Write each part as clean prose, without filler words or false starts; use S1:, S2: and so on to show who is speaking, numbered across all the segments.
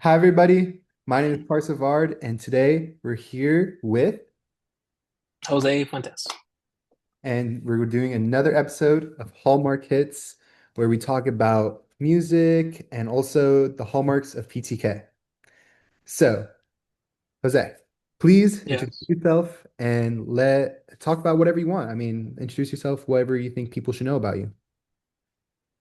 S1: Hi, everybody. My name is Parsa, and today we're here with,
S2: Jose Fuentes.
S1: and we're doing another episode of Hallmark Hits, where we talk about music and also the hallmarks of PTK. So, Jose, please introduce
S2: Yes.
S1: yourself and let talk about whatever you want. I mean, introduce yourself, whatever you think people should know about you.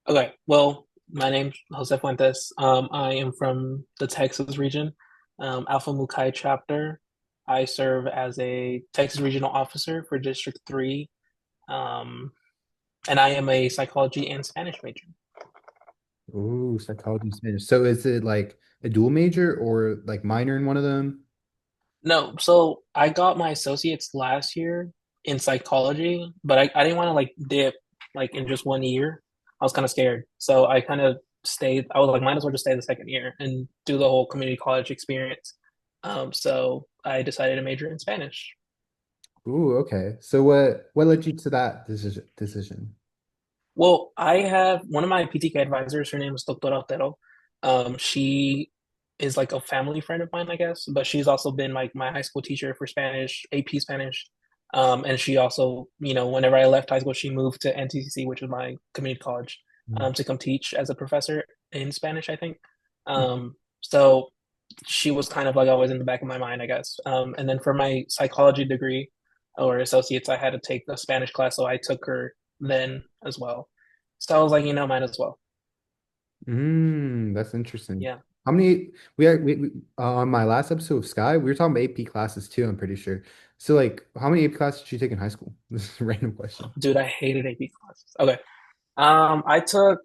S2: Okay. Well, my name's Jose Fuentes. I am from the Texas region, Alpha Mukai chapter. I serve as a Texas regional officer for District 3, um, and I am a psychology and Spanish major.
S1: Ooh, psychology and Spanish. So is it like a dual major or like minor in one of them?
S2: No, so I got my associates last year in psychology, but I didn't want to like dip like in just 1 year. I was kind of scared. So I kind of stayed. I was like, might as well just stay the second year and do the whole community college experience. So I decided to major in Spanish.
S1: Ooh, okay. So what led you to that decision?
S2: Well, I have one of my PTK advisors. Her name is Doctora Otero. She is like a family friend of mine, I guess, but she's also been like my high school teacher for Spanish, AP Spanish. And she also, whenever I left high school, she moved to NTCC, which was my community college, to come teach as a professor in Spanish, I think. So she was kind of like always in the back of my mind, I guess. And then for my psychology degree or associates, I had to take a Spanish class, so I took her then as well. So I was like, might as well.
S1: That's interesting.
S2: Yeah.
S1: How many we on my last episode of Sky, we were talking about AP classes too, I'm pretty sure. So like how many AP classes did you take in high school? This is a random question.
S2: Dude, I hated AP classes. Okay. I took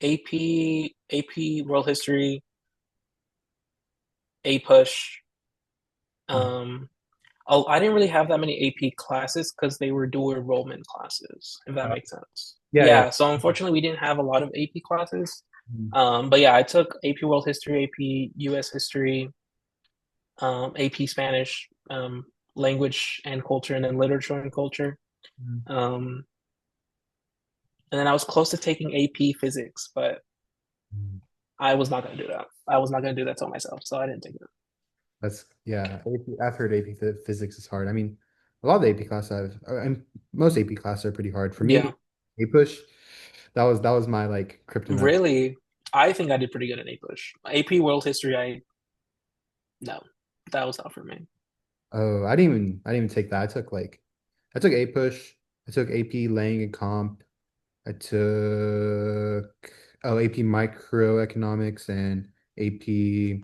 S2: AP World History, A Push.
S1: Mhm.
S2: Um, I didn't really have that many AP classes because they were dual enrollment classes, if that
S1: Uh,
S2: makes sense.
S1: yeah, yeah.
S2: Yeah, so unfortunately we didn't have a lot of AP classes.
S1: Mhm.
S2: But yeah, I took AP World History, AP US History, AP Spanish, language and culture, and then literature and culture. Um, and then I was close to taking AP Physics, but
S1: Mhm.
S2: I was not going to do that. I was not going to do that to myself, so I didn't take it.
S1: That's yeah. I've heard AP physics is hard. I mean, a lot of the AP classes and most AP classes are pretty hard. For me,
S2: Yeah,
S1: A push, that was my like kryptonite.
S2: really, I think I did pretty good in A Push. AP World History, no, that was not for me.
S1: Oh, I didn't even take that. I took A push, I took AP Lang and Comp. I took AP microeconomics and AP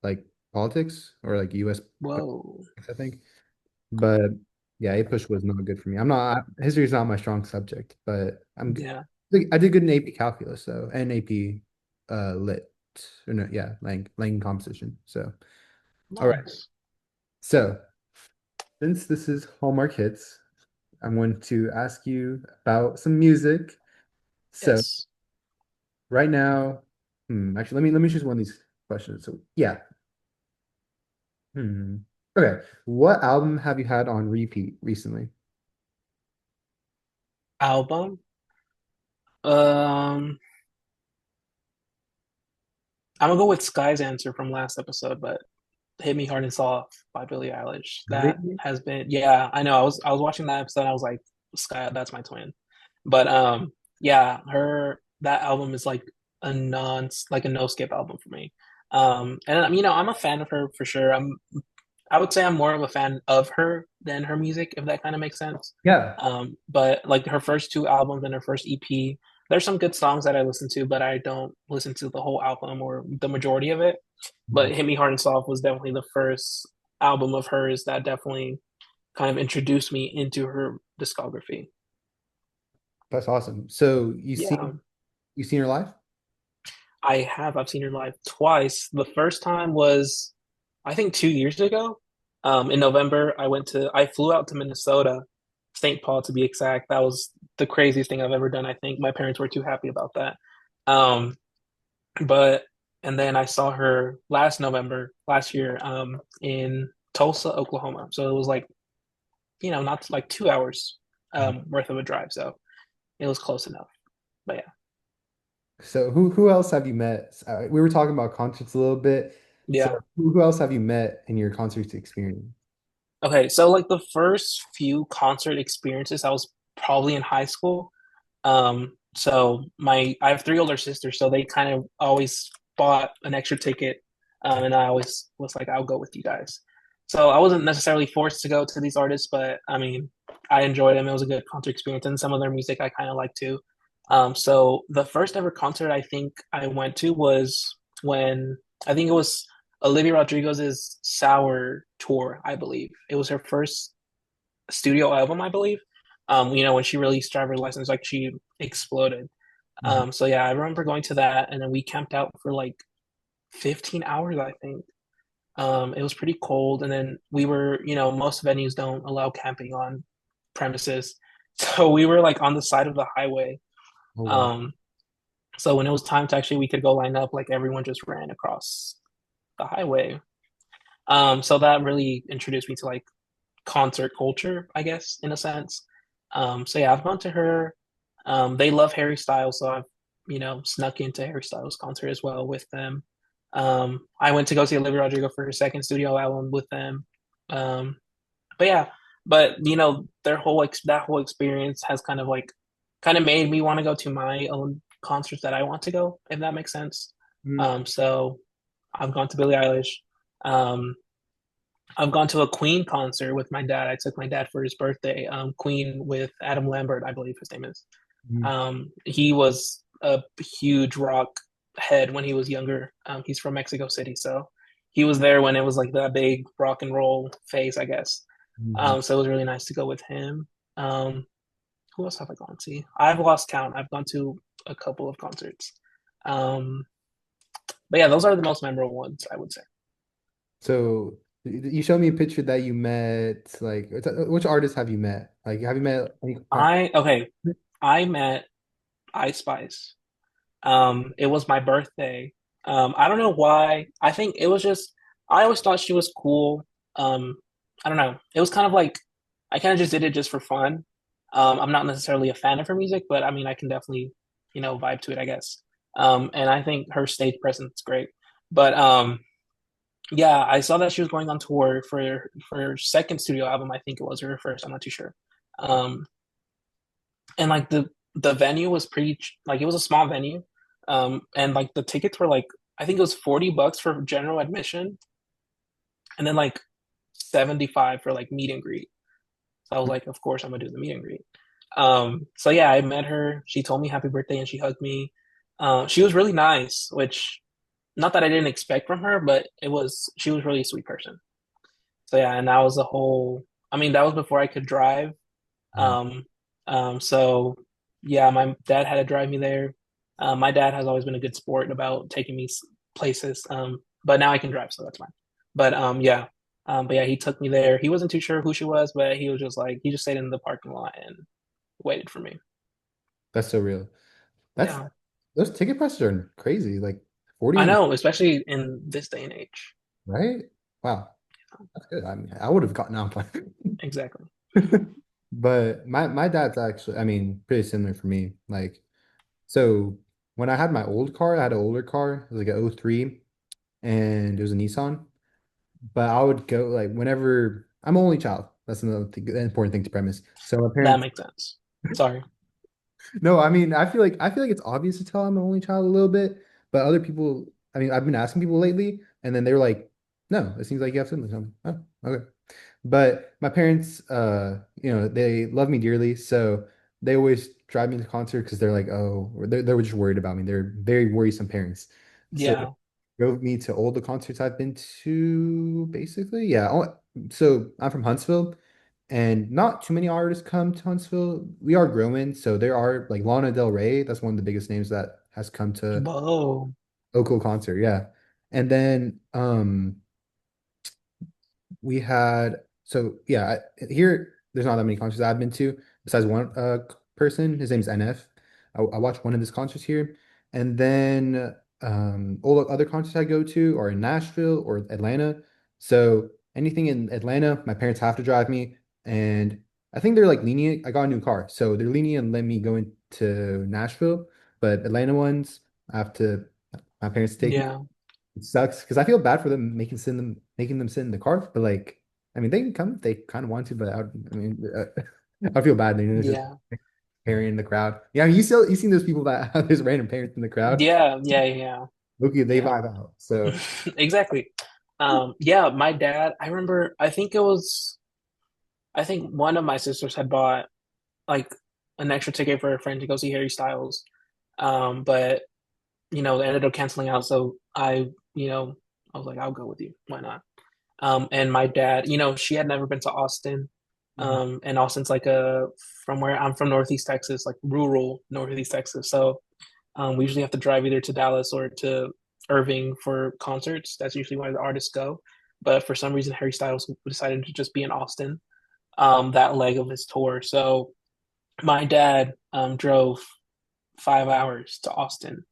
S1: like politics or like US,
S2: Whoa.
S1: I think. But yeah, A push was not good for me. I'm not history is not my strong subject, but
S2: Yeah,
S1: I did good in AP calculus though and AP lit or no, yeah, Lang composition. So all right.
S2: nice.
S1: So since this is Hallmark Hits, I'm going to ask you about some music. So
S2: Yes.
S1: right now, actually, let me choose one of these questions. So yeah, hmm. Okay, what album have you had on repeat recently?
S2: Album. Um, I'm gonna go with Sky's answer from last episode, but "Hit Me Hard and Soft" by Billie Eilish. That
S1: Really?
S2: has been, yeah, I know. I was watching that episode. I was like, Sky, that's my twin. But yeah, her that album is like a no skip album for me. And I'm a fan of her for sure. I would say I'm more of a fan of her than her music, if that kind of makes sense.
S1: Yeah.
S2: But like her first two albums and her first EP, there's some good songs that I listen to, but I don't listen to the whole album or the majority of it. But "Hit Me Hard and Soft" was definitely the first album of hers that definitely kind of introduced me into her discography.
S1: That's awesome. So
S2: Yeah,
S1: you seen her live?
S2: I have. I've seen her live twice. The first time was, I think, 2 years ago. In November, I flew out to Minnesota, St. Paul to be exact. That was the craziest thing I've ever done. I think my parents were too happy about that. Um, but and then I saw her last November, last year, in Tulsa, Oklahoma. So it was like, not like 2 hours, worth of a drive. So it was close enough. But yeah.
S1: So who else have you met? We were talking about concerts a little bit. So
S2: Yeah.
S1: who else have you met in your concert experience?
S2: Okay, so like the first few concert experiences, I was probably in high school. So I have three older sisters, so they kind of always bought an extra ticket, and I always was like, I'll go with you guys. So I wasn't necessarily forced to go to these artists, but I mean, I enjoyed them. It was a good concert experience, and some of their music I kind of like too. So the first ever concert I think I went to was when I think it was Olivia Rodrigo's Sour tour, I believe. It was her first studio album, I believe. When she released Driver's License, like she exploded.
S1: Mhm.
S2: So yeah, I remember going to that, and then we camped out for like 15 hours, I think. It was pretty cold, and then we were, most venues don't allow camping on premises, so we were like on the side of the highway.
S1: Oh wow.
S2: Um, so when it was time to actually, we could go line up, like everyone just ran across the highway. So that really introduced me to like concert culture, I guess, in a sense. So yeah, I've gone to her. They love Harry Styles, so I've snuck into Harry Styles concert as well with them. I went to go see Olivia Rodrigo for her second studio album with them. Um, but yeah, but their that whole experience has kind of made me want to go to my own concerts that I want to go, if that makes sense.
S1: Mm,
S2: So I've gone to Billie Eilish. Um, I've gone to a Queen concert with my dad. I took my dad for his birthday. Queen with Adam Lambert, I believe his name is.
S1: mm,
S2: He was a huge rock head when he was younger. He's from Mexico City, so he was there when it was like that big rock and roll phase, I guess.
S1: mhm.
S2: So it was really nice to go with him. Um, who else have I gone to? I've lost count. I've gone to a couple of concerts. Um, but yeah, those are the most memorable ones, I would say.
S1: So you showed me a picture that you met, like which artists have you met? Like have you met any
S2: Okay, I met Ice Spice. It was my birthday. I don't know why. I think it was just I always thought she was cool. Um, I don't know. It was kind of like I kind of just did it just for fun. I'm not necessarily a fan of her music, but I mean I can definitely, vibe to it, I guess. And I think her stage presence is great. But yeah, I saw that she was going on tour for her second studio album, I think it was, or her first, I'm not too sure. Um, and like the venue was like it was a small venue, and like the tickets were like I think it was $40 for general admission, and then like 75 for like meet and greet. So I was like, of course I'm gonna do the meet and greet. So yeah, I met her. She told me happy birthday and she hugged me. She was really nice, which not that I didn't expect from her, but she was really a sweet person. So yeah, and that was the whole. I mean, that was before I could drive.
S1: Mhm.
S2: Um, so yeah, my dad had to drive me there. My dad has always been a good sport about taking me places. But now I can drive, so that's fine. But yeah. But yeah, he took me there. He wasn't too sure who she was, but he was just like he just stayed in the parking lot and waited for me.
S1: That's so real. That's
S2: Yeah,
S1: those ticket prices are crazy. Like
S2: I
S1: 40,
S2: know, especially in this day and age.
S1: right? Wow, that's good. I mean, I would have gotten out by.
S2: Exactly.
S1: But my dad's actually, I mean, pretty similar for me. Like, so when I had my old car, I had an older car. It was like an '03, and it was a Nissan. But I would go like whenever I'm an only child. That's another thing, an important thing to premise. So my
S2: That
S1: parents,
S2: makes sense. Sorry.
S1: no, I mean, I feel like it's obvious to tell I'm an only child a little bit, but other people, I mean, I've been asking people lately, and then they're like, "No, it seems like you have siblings." I'm like, "Oh, okay." But my parents, they love me dearly, so they always drive me to concert because they're like, oh, or they were just worried about me. They're very worrisome parents. So
S2: Yeah.
S1: drove me to all the concerts I've been to, basically. Yeah. So I'm from Huntsville, and not too many artists come to Huntsville. We are growing, so there are like Lana Del Rey. That's one of the biggest names that has come to
S2: Whoa.
S1: Oco concert. Yeah. And then we had so yeah here there's not that many concerts I've been to besides one person. His name's NF. I watched one of his concerts here, and then all the other concerts I go to are in Nashville or Atlanta. So anything in Atlanta, my parents have to drive me, and I think they're like lenient. I got a new car, so they're lenient and let me go into Nashville. But Atlanta ones, I have to my parents take me.
S2: Yeah.
S1: It sucks because I feel bad for them making them sit in the car, but like I mean they can come if they kind of want to, but I mean I feel bad. You know, it's just
S2: Yeah.
S1: parent in the crowd. Yeah, I mean, you seen those people that have those random parents in the crowd.
S2: Yeah. Yeah. Yeah.
S1: Look, they
S2: Yeah.
S1: vibe out. So
S2: Exactly. Yeah, my dad, I remember, I think one of my sisters had bought like an extra ticket for a friend to go see Harry Styles. But they ended up canceling out. So I was like, I'll go with you. Why not? And my dad, she had never been to Austin. And Austin's like from where I'm from, Northeast Texas, like rural Northeast Texas. So we usually have to drive either to Dallas or to Irving for concerts. That's usually where the artists go. But for some reason, Harry Styles decided to just be in Austin, that leg of his tour. So my dad drove 5 hours to Austin.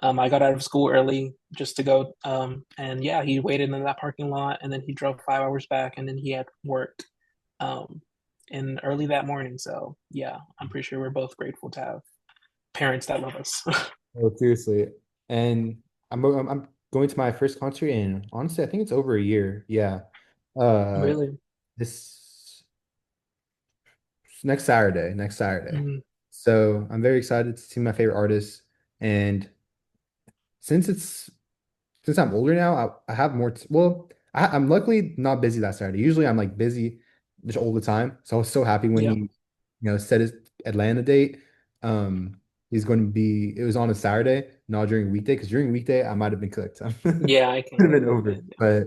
S2: I got out of school early just to go. And yeah, he waited in that parking lot and then he drove 5 hours back and then he had work um, in early that morning. So yeah, I'm pretty sure we're both grateful to have parents that love us.
S1: oh, seriously. And I'm going to my first concert in honestly, I think it's over a year. Yeah. Uh
S2: Really?
S1: this next Saturday, next Saturday.
S2: Mm,
S1: So I'm very excited to see my favorite artists. And since it's since I'm older now, I have more well, I'm luckily not busy that Saturday. Usually I'm like busy just all the time. So I was so happy when
S2: yeah.
S1: set his Atlanta date. Um, he's going to be it was on a Saturday, not during a weekday, because during a weekday I might have been cooked. Could
S2: Yeah, I
S1: have
S2: can
S1: been over.
S2: imagine. Yeah.
S1: But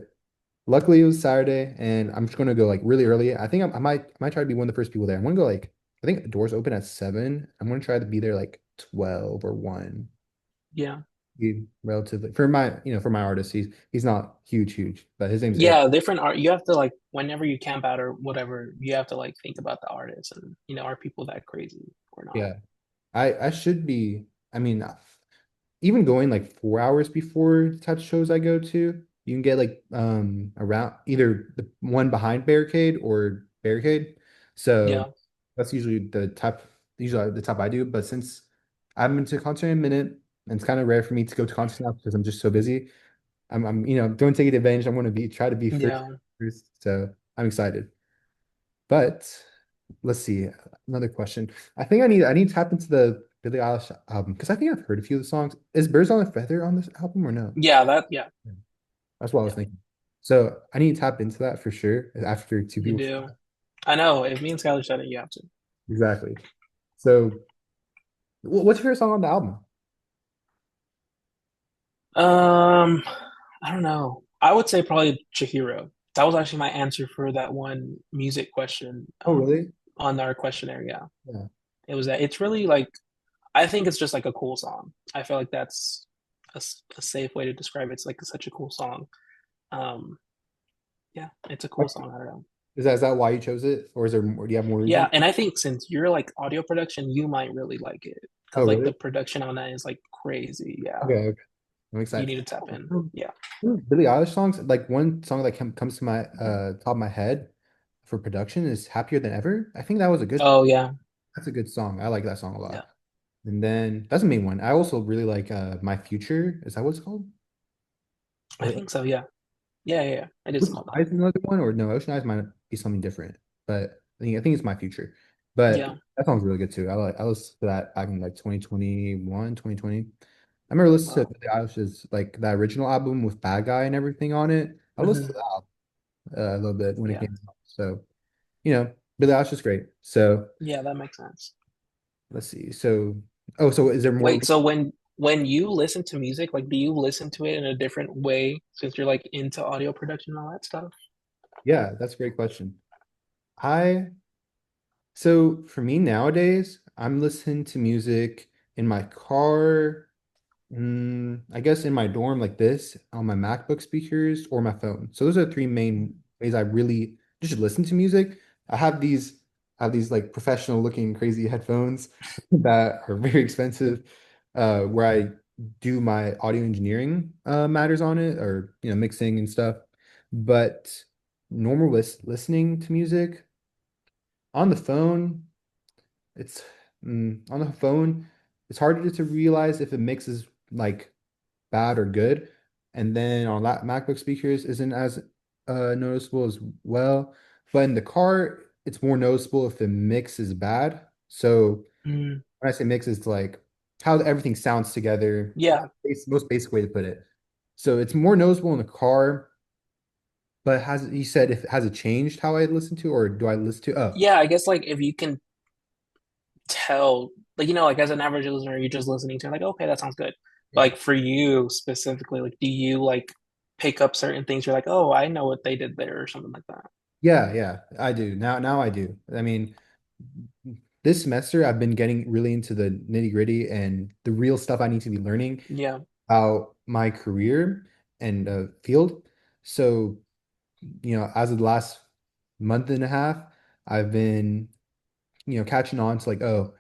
S1: luckily it was Saturday and I'm just gonna go like really early. I think I might try to be one of the first people there. I'm gonna go like I think doors open at 7. I'm gonna try to be there like 12 or 1.
S2: Yeah.
S1: He relatively for my artist, he's not huge, but his name's Eric.
S2: Yeah, different art. You have to like whenever you camp out or whatever, you have to like think about the artists and are people that crazy or not?
S1: Yeah. I should be, I mean, even going like 4 hours before the type of shows I go to, you can get like around either the one behind barricade or barricade. So
S2: Yeah.
S1: that's usually the type I do. But since I'm into concert in a minute, and it's kind of rare for me to go to concerts now because I'm just so busy. I'm don't take advantage. I'm going to be try to be
S2: Yeah.
S1: first. So I'm excited. But let's see. Another question. I need to tap into the Billie Eilish album because I think I've heard a few of the songs. Is Birds on a Feather on this album or no?
S2: Yeah.
S1: Yeah. That's what I was
S2: Yeah.
S1: thinking. So I need to tap into that for sure after two
S2: You
S1: people.
S2: do. I know. If me and Skylar said it, you have to.
S1: Exactly. So what's your favorite song on the album?
S2: Um, I don't know. I would say probably Chihiro. That was actually my answer for that one music question
S1: Oh, really?
S2: on our questionnaire. Yeah.
S1: Yeah.
S2: It was that. It's really like I think it's just like a cool song. I feel like that's a safe way to describe it. It's like such a cool song. Um, yeah, it's a cool
S1: What-
S2: song. I don't know.
S1: Is that why you chose it, or is there more, do you have more
S2: Yeah,
S1: reasons?
S2: and I think since you're like audio production, you might really like it
S1: Oh,
S2: because like the
S1: really?
S2: production on that is like crazy. Yeah,
S1: Okay, okay. I'm
S2: you
S1: excited.
S2: need to tap in. Yeah.
S1: Billie Eilish songs, like one song that comes to my top of my head for production is Happier Than Ever. I think
S2: Oh yeah,
S1: that's a good song. I like that song a
S2: yeah.
S1: lot. And then that's the main one. I also really like My Future. Is that what it's called?
S2: I
S1: Or
S2: think so. Yeah, yeah, yeah. Yeah. I did some
S1: Ocean
S2: of that.
S1: Eyes is another one, or no, Ocean Eyes might be something different. But I think it's My Future. But
S2: Yeah.
S1: that song's really good too. I listened to that back in like 2021, 2020. I remember listening
S2: Wow.
S1: to Billie Eilish's like that original album with Bad Guy and everything on it. I listened to
S2: Hmm.
S1: that a little bit when it
S2: Yeah.
S1: came out. So, Billie Eilish is great. So
S2: Yeah, that makes sense.
S1: let's see. So is there more?
S2: Wait, so when you listen to music, like do you listen to it in a different way since you're like into audio production and all that stuff?
S1: Yeah, that's a great question. I So for me nowadays, I'm listening to music in my car, I guess in my dorm like this, on my MacBook speakers or my phone. So those are the three main ways I really just listen to music. I have these like professional looking crazy headphones that are very expensive, where I do my audio engineering matters on it or mixing and stuff. But normal listening to music on the phone. It's on the phone. It's harder to realize if a mix is like bad or good. And then on MacBook speakers isn't as noticeable as well. But in the car, it's more noticeable if the mix is bad. So
S2: Mm,
S1: when I say mix, it's like how everything sounds together.
S2: yeah.
S1: Most basic way to put it. So it's more noticeable in the car, but has you said if has it changed how I listen to, or do I listen to? Oh,
S2: Yeah, I guess like if you can tell, like, like as an average listener, you're just listening to it, like, okay, that sounds good. But
S1: yeah,
S2: like for you specifically, like, do you like pick up certain things? You're like, oh, I know what they did there or something like that.
S1: yeah, I do. Now I do. I mean, this semester I've been getting really into the nitty-gritty and the real stuff I need to be learning
S2: Yeah,
S1: about my career and field. So, as of the last month and a half, I've been, catching on to like, oh,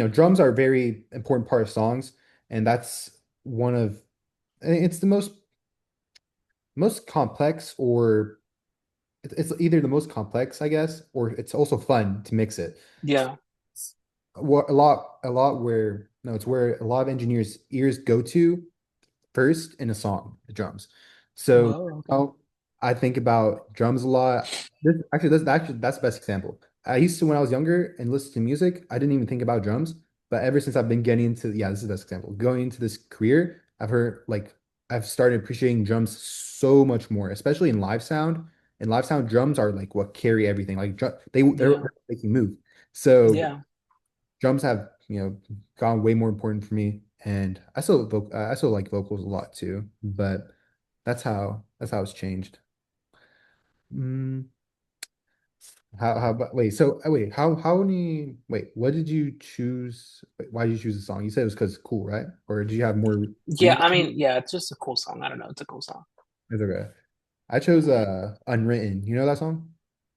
S1: drums are a very important part of songs, and that's one of, I think it's the most complex, or it's either the most complex, I guess, or it's also fun to mix it.
S2: yeah.
S1: What a lot where no, it's where a lot of engineers' ears go to first in a song, the drums. So
S2: Whoa, okay.
S1: now I think about drums a lot. That's the best example. I used to when I was younger and listen to music, I didn't even think about drums. But ever since I've been getting into, yeah, this is the best example. Going into this career, I've started appreciating drums so much more, especially in live sound. In live sound, drums are like what carry everything. Like they're
S2: Yeah,
S1: what make you move. So
S2: yeah,
S1: drums have, gone way more important for me. And I still like vocals a lot too, but that's how it's changed. Mm, how about wait, so wait, how many wait, what did you choose? Wait, why did you choose the song? You said it was because it's cool, right? Or did you have more
S2: yeah.
S1: reason?
S2: I mean, yeah, it's just a cool song. I don't know, it's a cool song.
S1: It's okay. I chose Unwritten. You know that song?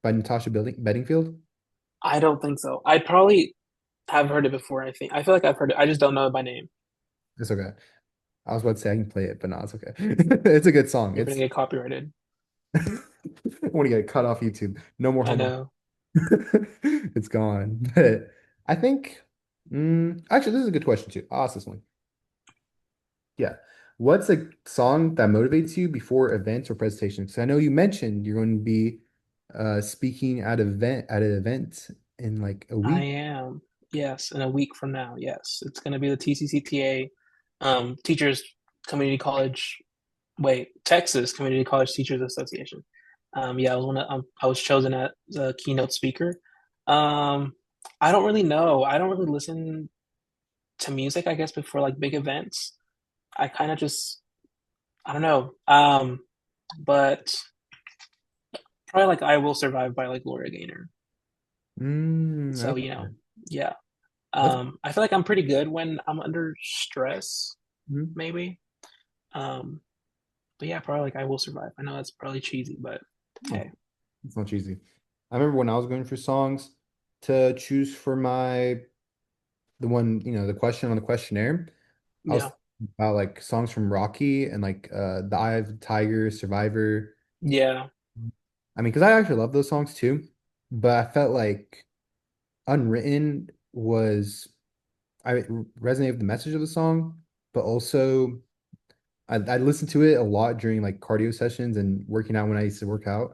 S1: By Natasha Bedingfield?
S2: I don't think so. I probably have heard it before. I feel like I've heard it. I just don't know it by name.
S1: It's okay. I was about to say I can play it, but no, it's okay. It's a good song.
S2: You're gonna
S1: It's
S2: get copyrighted.
S1: I want to get cut off YouTube. No more
S2: I
S1: Hallmark.
S2: know.
S1: It's gone. But I think, actually, this is a good question too. I'll ask this one. Yeah. What's a song that motivates you before events or presentations? 'Cause I know you mentioned you're going to be speaking at an event in like a
S2: I
S1: week.
S2: am. Yes, in a week from now. Yes, it's gonna be the TCCTA, Teachers Community College. Wait, Texas Community College Teachers Association. Yeah, I was chosen as a keynote speaker. Um, I don't really know. I don't really listen to music, I guess, before like big events. I kind of just, I don't know. But probably like I Will Survive by like Gloria Gaynor. So,
S1: Okay.
S2: yeah.
S1: That's
S2: I feel like I'm pretty good when I'm under stress,
S1: mhm.
S2: maybe. Um, but yeah, probably like I Will Survive. I know that's probably cheesy, but
S1: Oh,
S2: hey,
S1: it's not cheesy. I remember when I was going for songs to choose for the one, the question on the questionnaire. I was
S2: yeah,
S1: thinking about like songs from Rocky and like The Eye of the Tiger, Survivor.
S2: yeah,
S1: I mean, because I actually love those songs too, but I felt like Unwritten was I resonated with the message of the song, but also I listened to it a lot during like cardio sessions and working out when I used to work out.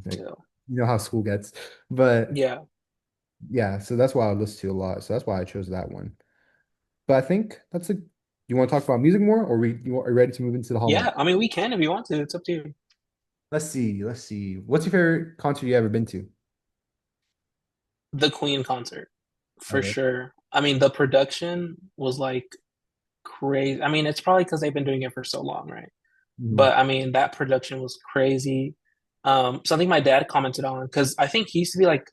S1: Like,
S2: yeah,
S1: you know how school gets, but
S2: yeah.
S1: yeah, so that's why I listen to a lot. So that's why I chose that one. But I think that's a. You want to talk about music more, or are you ready to move into the
S2: Yeah,
S1: hallmark?
S2: I mean, we can if you want to. It's up to you.
S1: Let's see. Let's see. What's your favorite concert you ever been to?
S2: The Queen concert, for
S1: Okay.
S2: sure. I mean, the production was like crazy. I mean, it's probably because they've been doing it for so long, right?
S1: Mhm.
S2: But I mean, that production was crazy. Something my dad commented on because I think he used to be like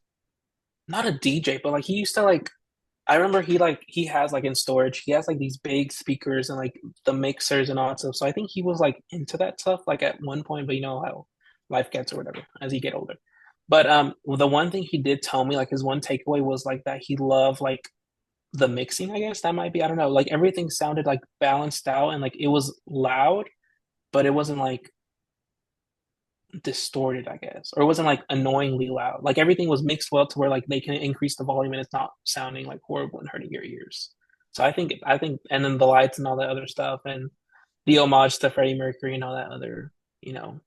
S2: not a DJ, but like he used to like I remember he has like in storage, he has like these big speakers and like the mixers and all that stuff. So I think he was like into that stuff like at one point, but you know how life gets or whatever as you get older. But the one thing he did tell me, like his one takeaway was like that he loved like the mixing, I guess that might be, I don't know, like everything sounded like balanced out and like it was loud, but it wasn't like distorted, I guess, or it wasn't like annoyingly loud. Like everything was mixed well to where like they can increase the volume and it's not sounding like horrible and hurting your ears. So I think, and then the lights and all that other stuff, and the homage to Freddie Mercury and all that other, you know,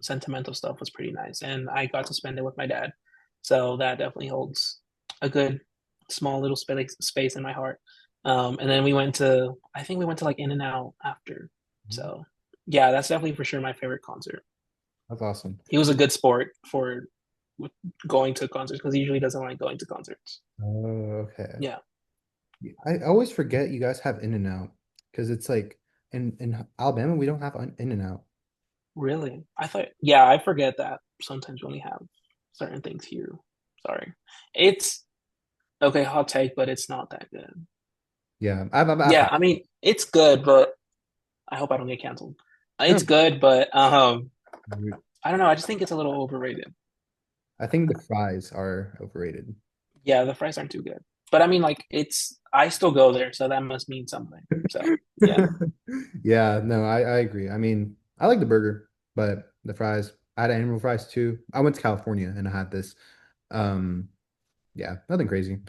S2: sentimental stuff was pretty nice. And I got to spend it with my dad, so that definitely holds a good small little space in my heart. And then I think we went to like In and Out after.
S1: Mhm.
S2: So yeah, that's definitely for sure my favorite concert.
S1: That's awesome.
S2: He was a good sport for going to concerts because he usually doesn't like going to concerts.
S1: Oh, okay.
S2: Yeah,
S1: I always forget you guys have In and Out because it's like in Alabama we don't have In and Out.
S2: really. Yeah, I forget that sometimes we only have certain things here. Sorry. It's okay, hot take, but it's not that good.
S1: Yeah, I've
S2: Yeah,
S1: had.
S2: I mean, it's good, but I hope I don't get canceled.
S1: No,
S2: It's good, but I don't know. I just think it's a little overrated.
S1: I think the fries are overrated.
S2: Yeah, the fries aren't too good. But I mean, like, I still go there, so that must mean something. So, yeah.
S1: Yeah, no, I agree. I mean, I like the burger, but the fries, I had animal fries too. I went to California and I had this. Um, yeah, nothing crazy.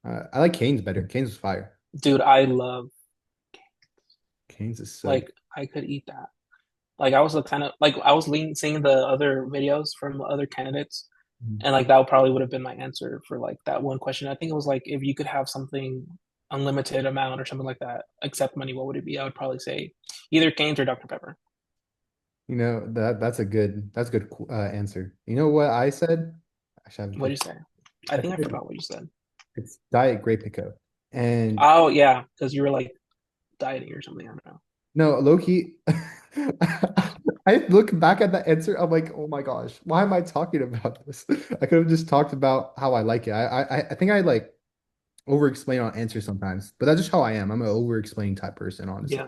S1: I like Cane's better. Cane's was fire.
S2: Dude, I love,
S1: Cane's is so good.
S2: like, I could eat that. Like, I was the kind of, like, I was seeing the other videos from the other candidates,
S1: Mhm.
S2: and, like, that probably would have been my answer for, like, that one question. I think it was, like, if you could have something unlimited amount or something like that, except money, what would it be? I would probably say either Cane's or Dr. Pepper.
S1: You know, that's a good answer. You know what I said? Actually, I have a
S2: What'd
S1: picture.
S2: you say? I
S1: I
S2: think
S1: think
S2: I forgot what you said.
S1: it's Diet Grape Pico. And
S2: Oh, yeah, because you were, like, dieting or something. I don't know.
S1: no, low key, I look back at that answer, I'm like, oh my gosh, why am I talking about this? I could have just talked about how I like it. I think I like over explain on answers sometimes, but that's just how I am. I'm an over explain type person, honestly.
S2: Yeah.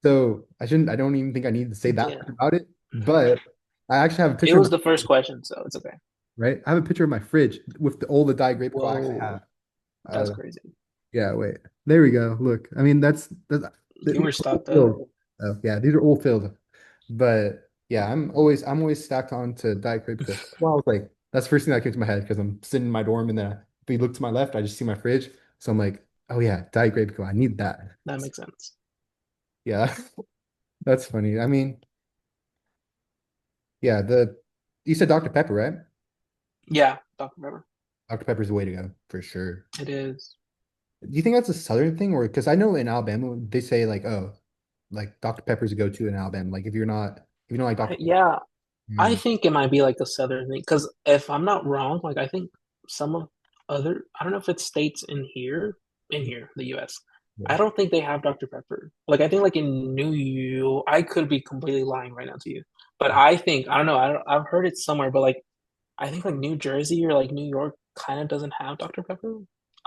S1: So I don't even think I need to say that much
S2: Yeah.
S1: about it, but I actually have a
S2: It
S1: picture of
S2: was
S1: my
S2: the first question, so it's okay.
S1: right. I have a picture of my fridge with all the Diet Grape Pico I actually
S2: Whoa,
S1: have.
S2: that's
S1: Uh,
S2: crazy.
S1: yeah, wait, there we go. Look, I mean that's
S2: You
S1: these
S2: were
S1: are all
S2: stocked up.
S1: filled. Oh, yeah, these are all filled. But yeah, I'm always stacked on to Diet Grape Coke. Well, I was like, that's the first thing that came to my head because I'm sitting in my dorm and then if you look to my left, I just see my fridge. So I'm like, oh yeah, Diet Grape Coke. I need that.
S2: That makes sense.
S1: Yeah, that's funny. I mean, yeah, the you said Dr. Pepper, right?
S2: Yeah, Dr. Pepper.
S1: Dr. Pepper's the way to go for sure.
S2: It is.
S1: Do you think that's a Southern thing, or because I know in Alabama they say like, oh, like Dr. Pepper's a go-to in Alabama. Like if you don't like Dr. Pepper,
S2: Yeah, I
S1: mm,
S2: think it might be like a southern thing because if I'm not wrong, like I think some of I don't know if it's states the US.
S1: yeah.
S2: I don't think they have Dr. Pepper. Like I think like in New York, I could be completely lying right now to you, but I think I don't know. I've heard it somewhere, but like I think like New Jersey or like New York kind of doesn't have Dr. Pepper.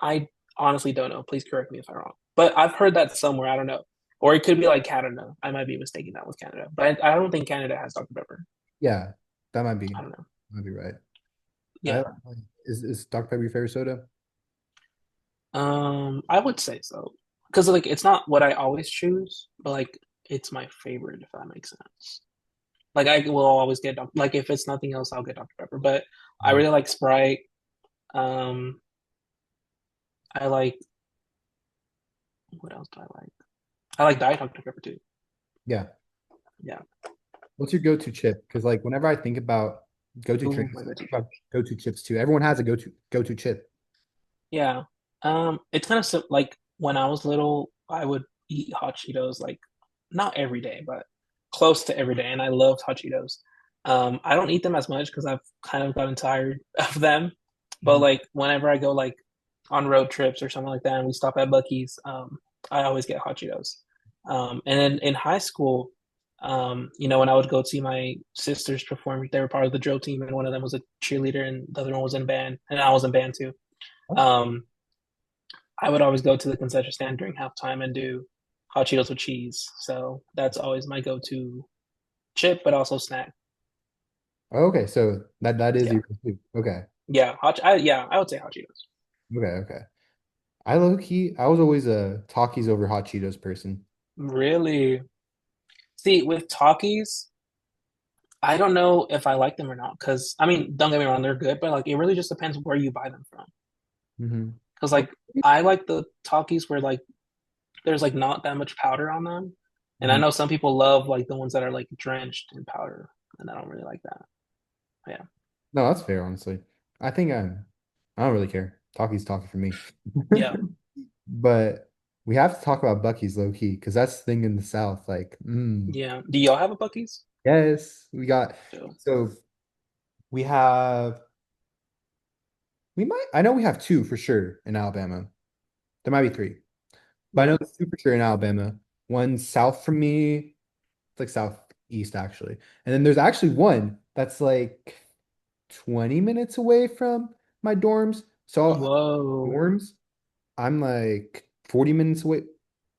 S2: I honestly don't know. Please correct me if I'm wrong. But I've heard that somewhere. I don't know. Or it could be like Canada. I might be mistaking that with Canada. But I don't think Canada has Dr. Pepper.
S1: Yeah,
S2: I don't know.
S1: that might be right. I,
S2: Yeah.
S1: is Dr. Pepper your favorite soda?
S2: I would say so. Because like it's not what I always choose, but like it's my favorite if that makes sense. Like I will always get like if it's nothing else, I'll get Dr. Pepper. But I
S1: Mhm.
S2: really like Sprite. Um, I like what else do I like? I like Diet Dr. Pepper too.
S1: Yeah.
S2: Yeah.
S1: What's your go-to chip? Because like whenever I think about go-to
S2: Ooh,
S1: drinks,
S2: my
S1: I
S2: go-to
S1: think
S2: chip.
S1: about go-to chips too. Everyone has a go-to chip.
S2: Yeah. It's kind of like when I was little, I would eat hot Cheetos like not every day, but close to every day, and I loved hot Cheetos. I don't eat them as much because I've kind of gotten tired of them. But
S1: Mhm.
S2: like whenever I go like on road trips or something like that, and we stop at Buc-ee's, I always get hot Cheetos. And then in high school, when I would go see my sisters perform, they were part of the drill team, and one of them was a cheerleader, and the other one was in band, and I was in band too. Um, I would always go to the concession stand during halftime and do hot Cheetos with cheese. So that's always my go-to chip, but also snack.
S1: Okay, so that is
S2: Yeah,
S1: your go-to. Okay.
S2: yeah, I would say hot Cheetos.
S1: Okay, okay. I low key, I was always a Takis over hot Cheetos person.
S2: Really? See, with Takis, I don't know if I like them or not. Because I mean, don't get me wrong, they're good, but like it really just depends where you buy them from.
S1: Hmm.
S2: Because like I like the Takis where like there's like not that much powder on them. And I
S1: Mhm.
S2: know some people love like the ones that are like drenched in powder, and I don't really like that. Yeah.
S1: No, that's fair, honestly. I think I don't really care. Talkie's talking for me.
S2: Yeah.
S1: But we have to talk about Bucky's low key because that's the thing in the South. Like,
S2: Yeah. Do y'all have a Buc-ee's?
S1: yes, we got
S2: So,
S1: so we have we might I know we have two for sure in Alabama. There might be three, but I know
S2: yeah.
S1: there's two for sure in Alabama. One south from me, it's like southeast actually. And then there's actually one that's like 20 minutes away from my dorms. So
S2: Whoa.
S1: dorms, I'm like 40 minutes away.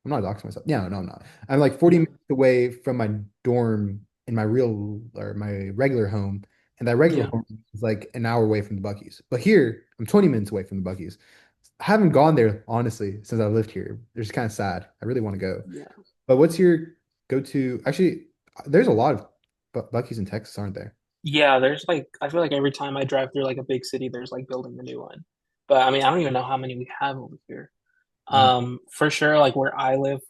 S1: I'm not doxing myself. Yeah, no, I'm not. I'm like 40 minutes away from my dorm in my real or my regular home. And that regular
S2: Yeah.
S1: home is like an hour away from the Bucky's. But here, I'm 20 minutes away from the Bucky's. I haven't gone there, honestly, since I lived here. It's kind of sad. I really want to go.
S2: Yeah.
S1: But what's your go-to? Actually, there's a lot of Bucky's in Texas, aren't there?
S2: Yeah, there's like I feel like every time I drive through like a big city, there's like building a new one. But I mean, I don't even know how many we have over here.
S1: Mm,
S2: For sure, like where I live,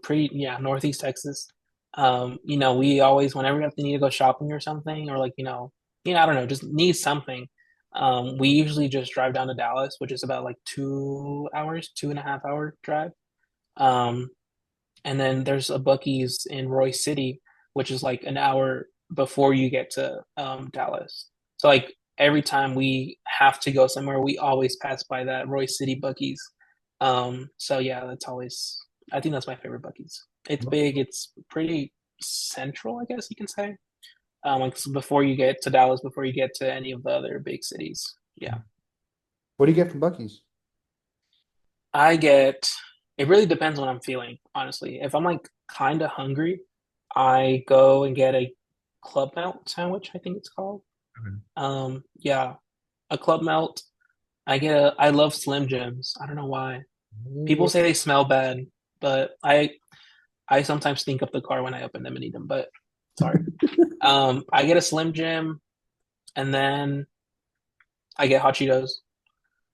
S2: pretty yeah, Northeast Texas. We always whenever we have to need to go shopping or something, or like, I don't know, just need something. We usually just drive down to Dallas, which is about like 2 hours, 2.5 hour drive. Um, and then there's a Buc-ee's in Roy City, which is like an hour before you get to Dallas. So like every time we have to go somewhere, we always pass by that Roy City Buc-ee's. So yeah, that's always I think that's my favorite Buc-ee's. It's big, it's pretty central, I guess you can say. Like before you get to Dallas, before you get to any of the other big cities. Yeah.
S1: what do you get from Bucky's?
S2: I get it really depends what I'm feeling, honestly. If I'm like kind of hungry, I go and get a club melt sandwich, I think it's called.
S1: Okay.
S2: Yeah, a club melt. I love Slim Jims. I don't know why. People
S1: Ooh,
S2: say they smell bad, but I sometimes stink up the car when I open them and eat them, but sorry. I get a Slim Jim and then I get hot Cheetos.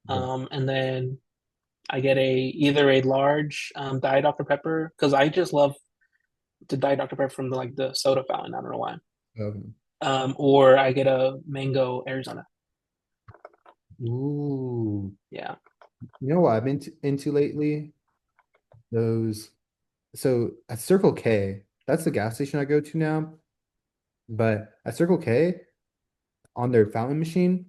S1: yeah.
S2: And then I get a either a large Diet Dr. Pepper because I just love to Diet Dr. Pepper from the soda fountain. I don't know why.
S1: Okay.
S2: Or I get a mango Arizona.
S1: Ooh.
S2: Yeah.
S1: You know what I've been into lately? Those. So at Circle K, that's the gas station I go to now. But at Circle K, on their fountain machine,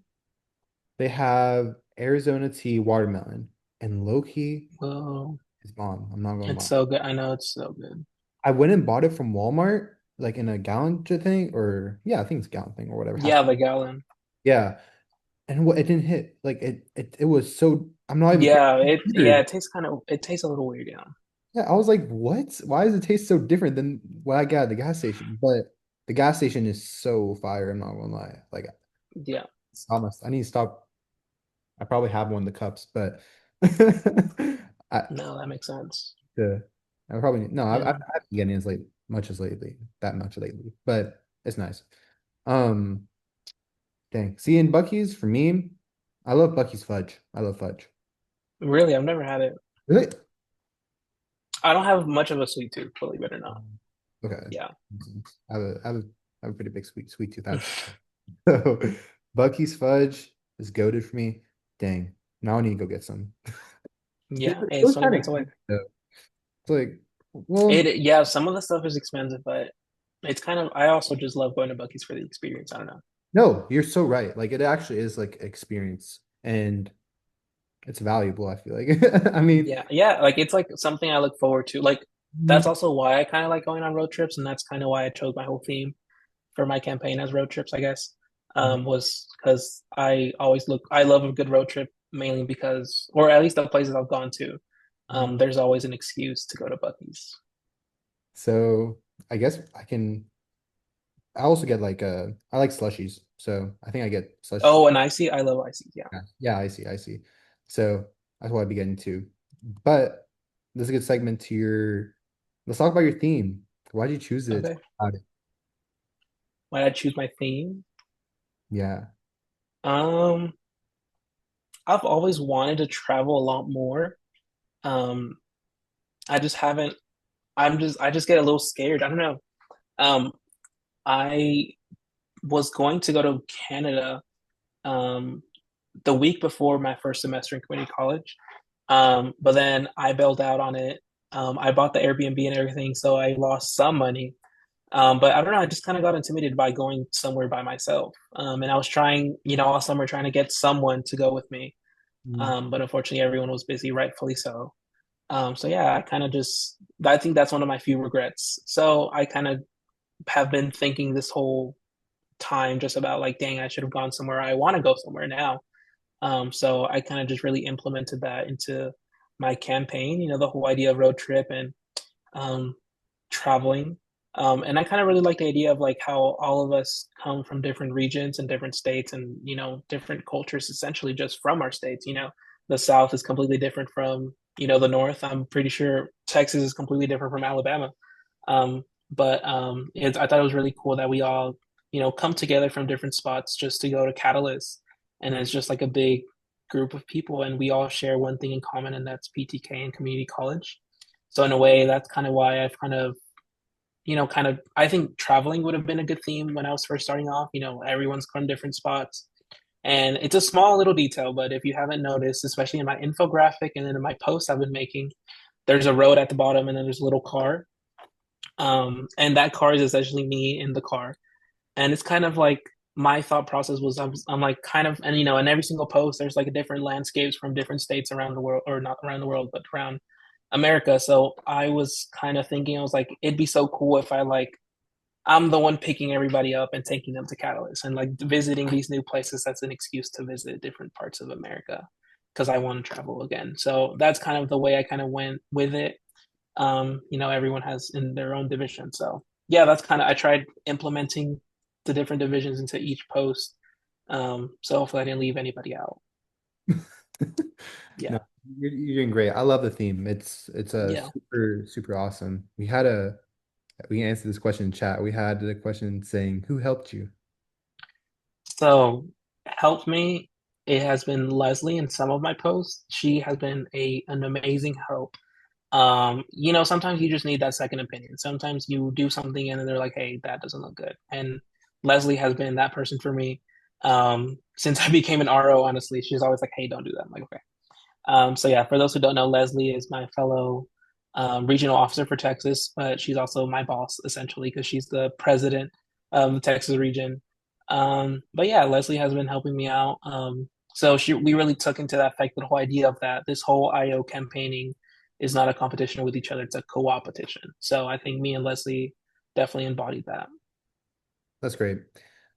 S1: they have Arizona tea watermelon. And low key
S2: Whoa.
S1: is bomb. I'm not gonna
S2: It's
S1: lie.
S2: so good. I know it's so good.
S1: I went and bought it from Walmart, like in a gallon thing, or yeah, I think it's a gallon thing or whatever. Half.
S2: Yeah, the gallon.
S1: Yeah. And what it didn't hit. Like it was so I'm not even
S2: Yeah,
S1: kidding. Weird.
S2: it tastes it tastes a little weird, yeah.
S1: Yeah, I was like, what? Why does it taste so different than what I got at the gas station? But the gas station is so fire, I'm not gonna lie. Like
S2: Yeah.
S1: I need to stop. I probably have one of the cups, but I
S2: No, that makes sense.
S1: the I probably no,
S2: Yeah.
S1: I haven't been getting as late much as lately, that much lately, but it's nice. Um, dang. See, in Bucky's for me, I love Bucky's fudge. I love fudge.
S2: Really, I've never had it.
S1: Really?
S2: I don't have much of a sweet tooth, believe it or not.
S1: Okay.
S2: Yeah.
S1: I have a pretty big sweet tooth. So Bucky's fudge is goaded for me. Dang. Now I need to go get some. It
S2: Yeah. It's
S1: was
S2: 20
S1: kind of
S2: minutes away.
S1: expensive though. It's like, well,
S2: It yeah, some of the stuff is expensive, but it's kind of I also just love going to Buc-ee's for the experience. I don't know.
S1: no, you're so right. Like it actually is like experience and it's valuable, I feel like. I mean,
S2: Yeah, yeah, like it's like something I look forward to. Like that's
S1: mhm,
S2: also why I kind of like going on road trips, and that's kind of why I chose my whole theme for my campaign as road trips, I guess.
S1: mhm,
S2: Was because I love a good road trip mainly because, or at least the places I've gone to,
S1: mhm.
S2: there's always an excuse to go to Buc-ee's.
S1: So I guess I also get like I like slushies. So I think I get slush.
S2: Oh, and icy, I love icy. Yeah.
S1: Yeah, yeah, I see. So that's what I'd be getting to. But this is a good segment to your let's talk about your theme. Why'd you choose it?
S2: Okay.
S1: How did-
S2: Why did I choose my theme?
S1: Yeah.
S2: Um, I've always wanted to travel a lot more. Um, I just haven't. I just get a little scared. I don't know. Um, I was going to go to Canada um the week before my first semester in community college. But then I bailed out on it. I bought the Airbnb and everything, so I lost some money. But I don't know, I just kind of got intimidated by going somewhere by myself. And I was trying, all summer trying to get someone to go with me.
S1: Mm,
S2: But unfortunately everyone was busy, rightfully so. So yeah, I think that's one of my few regrets. So I kind of have been thinking this whole time just about like, dang, I should have gone somewhere. I want to go somewhere now. So I kind of just really implemented that into my campaign, the whole idea of road trip and um, traveling. And I kind of really like the idea of like how all of us come from different regions and different states and, different cultures essentially just from our states. The South is completely different from, the North. I'm pretty sure Texas is completely different from Alabama. But I thought it was really cool that we all, come together from different spots just to go to Catalyst. And
S1: mm,
S2: it's just like a big group of people, and we all share one thing in common, and that's PTK and community college. So in a way, that's kind of why I've I think traveling would have been a good theme when I was first starting off. Everyone's from different spots. And it's a small little detail, but if you haven't noticed, especially in my infographic and then in my posts I've been making, there's a road at the bottom and then there's a little car. And that car is essentially me in the car. And it's kind of like my thought process was I'm like kind of, and in every single post, there's like different landscapes from different states around the world, or not around the world, but around America. So I was kind of thinking, I was like, it'd be so cool if I'm the one picking everybody up and taking them to Catalyst and like visiting these new places. That's an excuse to visit different parts of America because I want to travel again. So that's kind of the way I kind of went with it. Everyone has in their own division. So yeah, that's kind of I tried implementing the different divisions into each post. So hopefully I didn't leave anybody out.
S1: No,
S2: Yeah.
S1: you're doing great. I love the theme. It's a
S2: Yeah.
S1: super awesome. We can answer this question in chat. We had a question saying, "Who helped you?"
S2: So helped me. It has been Leslie in some of my posts. She has been an amazing help. Sometimes you just need that second opinion. Sometimes you do something and then they're like, hey, that doesn't look good. And Leslie has been that person for me. Since I became an RO, honestly, she's always like, hey, don't do that. I'm like, okay. So yeah, for those who don't know, Leslie is my fellow regional officer for Texas, but she's also my boss essentially because she's the president of the Texas region. But yeah, Leslie has been helping me out. So we really took into that fact the whole idea of that this whole IO campaigning is not a competition with each other; it's a co-opetition. So I think me and Leslie definitely embodied that.
S1: That's great.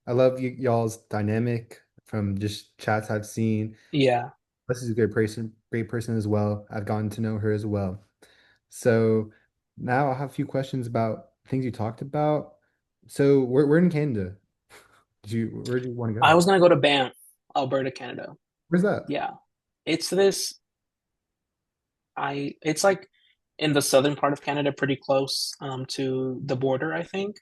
S1: I love y'all's dynamic from just chats I've seen.
S2: Yeah.
S1: This is a great person as well. I've gotten to know her as well. So now I have a few questions about things you talked about. So we're in Canada. Where do you want to
S2: I
S1: go?
S2: was gonna go to Banff, Alberta, Canada.
S1: Where's that?
S2: Yeah. It's this it's like in the southern part of Canada, pretty close to the border, I think.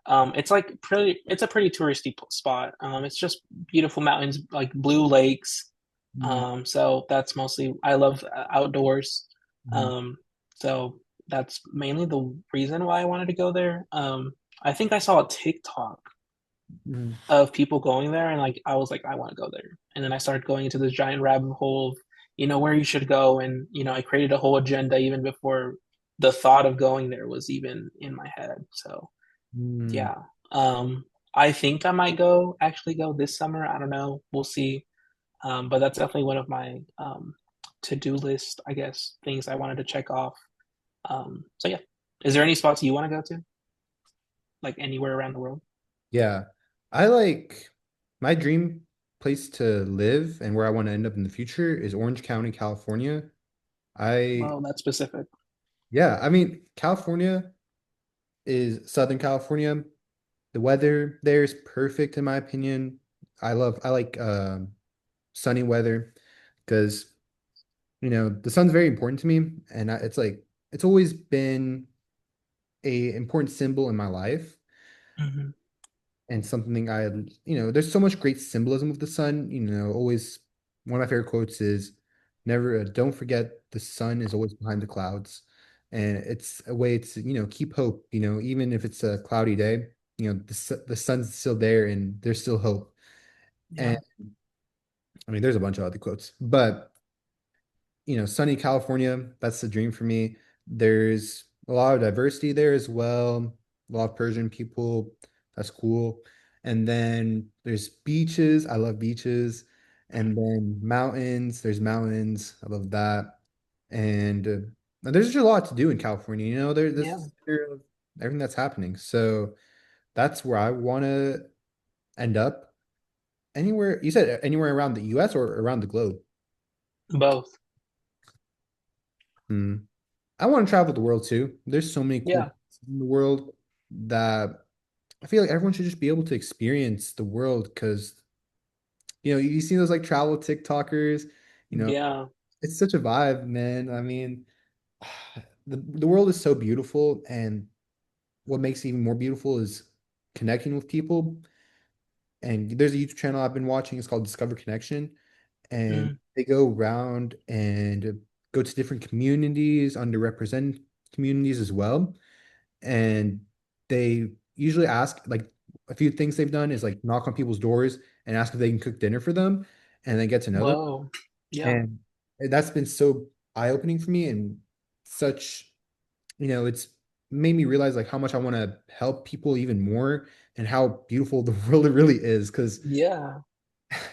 S2: It's a pretty touristy spot. It's just beautiful mountains, like blue lakes.
S1: Mm,
S2: So that's mostly I love outdoors.
S1: mm,
S2: Um, so that's mainly the reason why I wanted to go there. I think I saw a TikTok
S1: mm,
S2: of people going there, and like I was like, I want to go there. And then I started going into this giant rabbit hole of, where you should go, and I created a whole agenda even before the thought of going there was even in my head. So
S1: mm.
S2: yeah, I think I might actually go this summer. I don't know, we'll see. But that's definitely one of my to-do list, I guess, things I wanted to check off. So yeah, is there any spots you want to go to, like anywhere around the world?
S1: Yeah. I like my dream place to live and where I want to end up in the future is Orange County, California. I
S2: Well, that's specific.
S1: Yeah, I mean, California is Southern California. The weather there is perfect in my opinion. I like sunny weather because the sun's very important to me, and it's like it's always been a important symbol in my life
S2: Hmm.
S1: and something there's so much great symbolism with the sun. Always one of my favorite quotes is never don't forget the sun is always behind the clouds. and it's a way to, keep hope, even if it's a cloudy day, the sun's still there and there's still hope. And
S2: Yeah.
S1: I mean, there's a bunch of other quotes, but sunny California, that's the dream for me. There's a lot of diversity there as well. A lot of Persian people. That's cool. And then there's beaches. I love beaches. And then mountains. There's mountains. I love that. And there's just a lot to do in California. This
S2: Yeah.
S1: is everything that's happening. So that's where I want to end up. Anywhere, you said anywhere around the US or around the globe?
S2: Both.
S1: Hmm. I want to travel the world too. There's so many cool
S2: Yeah.
S1: places in the world that I feel like everyone should just be able to experience the world because, you see those like travel TikTokers, you know,
S2: Yeah.
S1: it's such a vibe, man. I mean, the world is so beautiful, and what makes it even more beautiful is connecting with people. And there's a YouTube channel I've been watching. It's called Discover Connection, and
S2: Mm.
S1: they go around and go to different communities, underrepresented communities as well. And they usually ask, like, a few things they've done is like knock on people's doors and ask if they can cook dinner for them and then get to know them.
S2: Whoa. Yeah.
S1: And that's been so eye-opening for me, and such, it's made me realize like how much I want to help people even more, and how beautiful the world really is, because
S2: Yeah.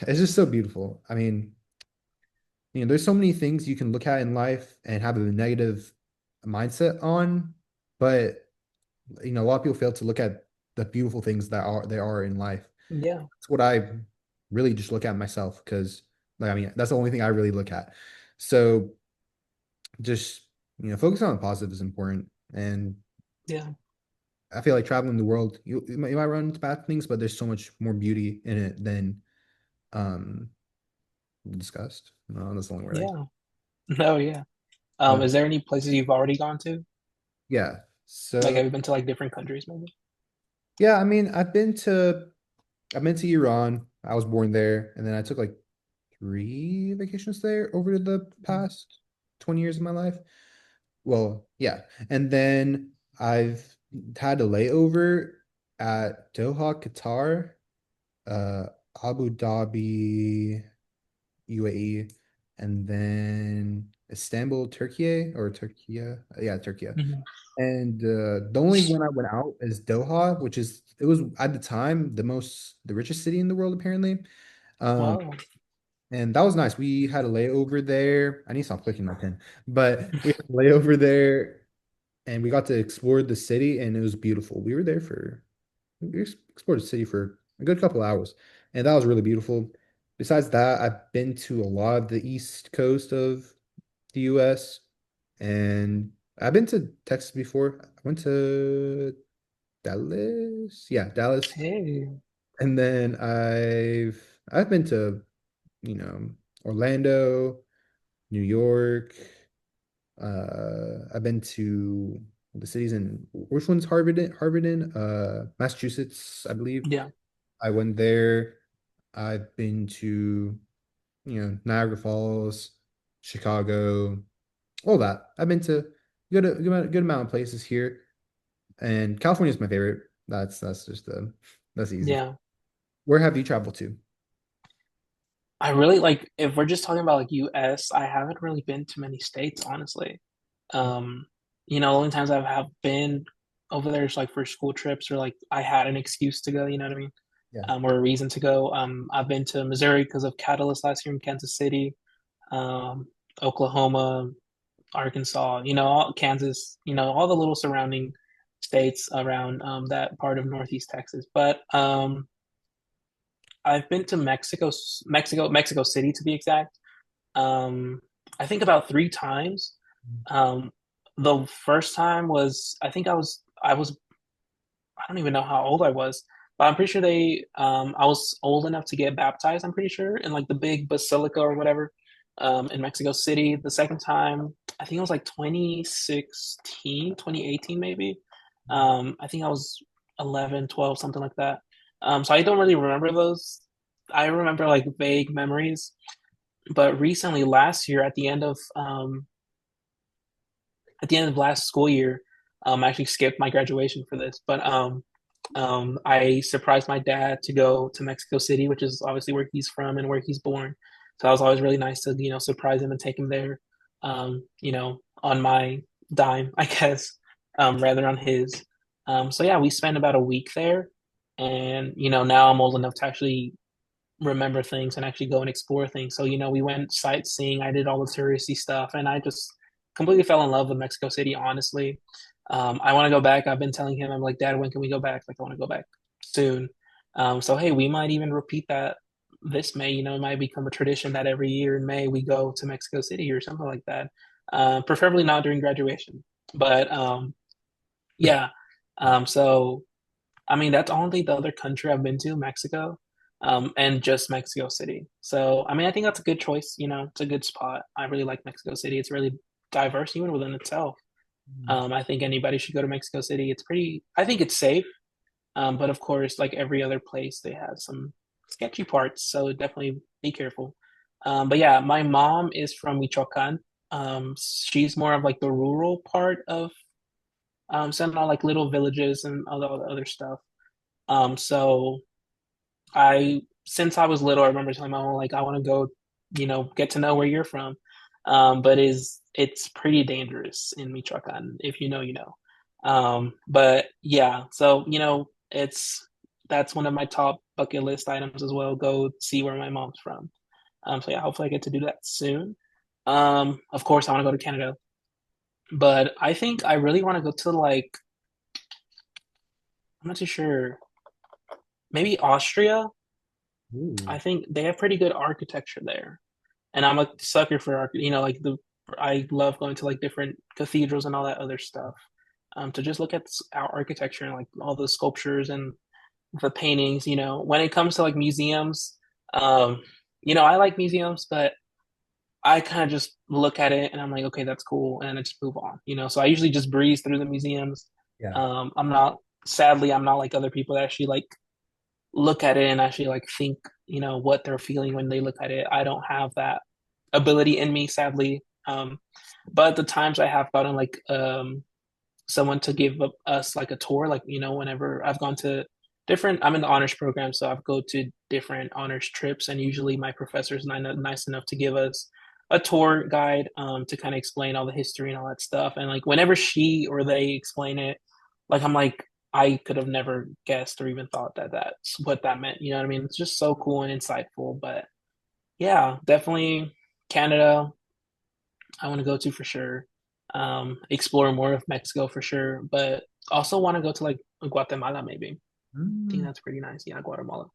S1: it's just so beautiful. I mean, there's so many things you can look at in life and have a negative mindset on, but a lot of people fail to look at the beautiful things that are in life.
S2: Yeah.
S1: That's what I really just look at myself, because, like, I mean, that's the only thing I really look at. So just, focus on the positive is important. And
S2: Yeah.
S1: I feel like traveling the world, you might run into bad things, but there's so much more beauty in it than um discussed. No, that's the only word
S2: Yeah. No, yeah.
S1: but
S2: Is there any places you've already gone to?
S1: yeah.
S2: Like,
S1: So
S2: have you been to like different countries maybe?
S1: yeah, I mean, I've been to Iran. I was born there, and then I took like 3 vacations there over the
S2: Mm.
S1: past 20 years of my life. Well, yeah. And then I've had a layover at Doha, Qatar, uh, Abu Dhabi, UAE, and then Istanbul, Turkey, or Turkey. Yeah, Turkey.
S2: Mhm.
S1: And the only one I went out is Doha, it was at the time the richest city in the world, apparently. Um,
S2: Wow.
S1: and that was nice. We had a layover there. I need to stop clicking my pen, but we had a layover there, and we got to explore the city, and it was beautiful. We explored the city for a good couple hours, and that was really beautiful. Besides that, I've been to a lot of the east coast of the US, and I've been to Texas before. I went to Dallas. Yeah, Dallas.
S2: Hey.
S1: And then I've been to, you know, Orlando, New York. I've been to the cities in, which one's Harvard in? Massachusetts, I believe.
S2: Yeah.
S1: I went there. I've been to, Niagara Falls, Chicago, all that. I've been to good amount of places here, and California is my favorite. That's just that's easy.
S2: Yeah.
S1: Where have you traveled to?
S2: I really like if we're just talking about like US, I haven't really been to many states, honestly. Um, the only times have been over there is like for school trips or like I had an excuse to go, you know what I mean?
S1: Yeah.
S2: Or a reason to go. I've been to Missouri because of Catalyst last year in Kansas City, um, Oklahoma, Arkansas, all, Kansas, all the little surrounding states around that part of Northeast Texas. But I've been to Mexico City to be exact. Um, I think about 3 times. Um, the first time was I was I don't even know how old I was, but I'm pretty sure I was old enough to get baptized, I'm pretty sure, in like the big basilica or whatever, in Mexico City. The second time, I think it was like 2016, 2018 maybe. I think I was 11, 12, something like that. So I don't really remember those. I remember like vague memories, but recently last year at the end of at the end of last school year, I actually skipped my graduation for this, but I surprised my dad to go to Mexico City, which is obviously where he's from and where he's born. So I was always really nice to, surprise him and take him there, on my dime, I guess, rather on his. So yeah, we spent about a week there, and now I'm old enough to actually remember things and actually go and explore things. So, we went sightseeing. I did all the touristy stuff, and I just completely fell in love with Mexico City, honestly. I want to go back. I've been telling him, I'm like, Dad, when can we go back? Like, I want to go back soon. So, hey, we might even repeat that this May. It might become a tradition that every year in May we go to Mexico City or something like that. Preferably not during graduation. But yeah. So I mean, that's only the other country I've been to, Mexico, and just Mexico City. So, I mean, I think that's a good choice. It's a good spot. I really like Mexico City. It's really diverse even within itself. I think anybody should go to Mexico City. I think it's safe. But of course, like every other place, they have some sketchy parts. So definitely be careful. But yeah, my mom is from Michoacan. She's more of like the rural part of some like little villages and all the other stuff. So since I was little, I remember telling my mom like I want to go, get to know where you're from. But it's pretty dangerous in Michoacan. If you know, you know. But yeah, so that's one of my top bucket list items as well. Go see where my mom's from. So yeah, hopefully I get to do that soon. Of course I want to go to Canada, but I think I really want to go to like I'm not too sure, maybe Austria.
S1: Ooh.
S2: I think they have pretty good architecture there, and I'm a sucker for like I love going to like different cathedrals and all that other stuff. To just look at our architecture and like all the sculptures and the paintings. When it comes to like museums, I like museums, but I kind of just look at it and I'm like, okay, that's cool, and I just move on. So I usually just breeze through the museums.
S1: Yeah.
S2: Sadly, I'm not like other people that actually like look at it and actually like think, what they're feeling when they look at it. I don't have that ability in me, sadly. But the times I have gotten like someone to give us like a tour, like whenever I've gone to I'm in the honors program, so I've go to different honors trips, and usually my professor's nice enough to give us a tour guide to kind of explain all the history and all that stuff. And like whenever she or they explain it, like I'm like I could have never guessed or even thought that that's what that meant. You know what I mean? It's just so cool and insightful. But yeah, definitely Canada, I want to go to for sure. Explore more of Mexico for sure, but also want to go to like Guatemala maybe. I think
S1: Mm,
S2: that's pretty nice. Yeah, Guatemala.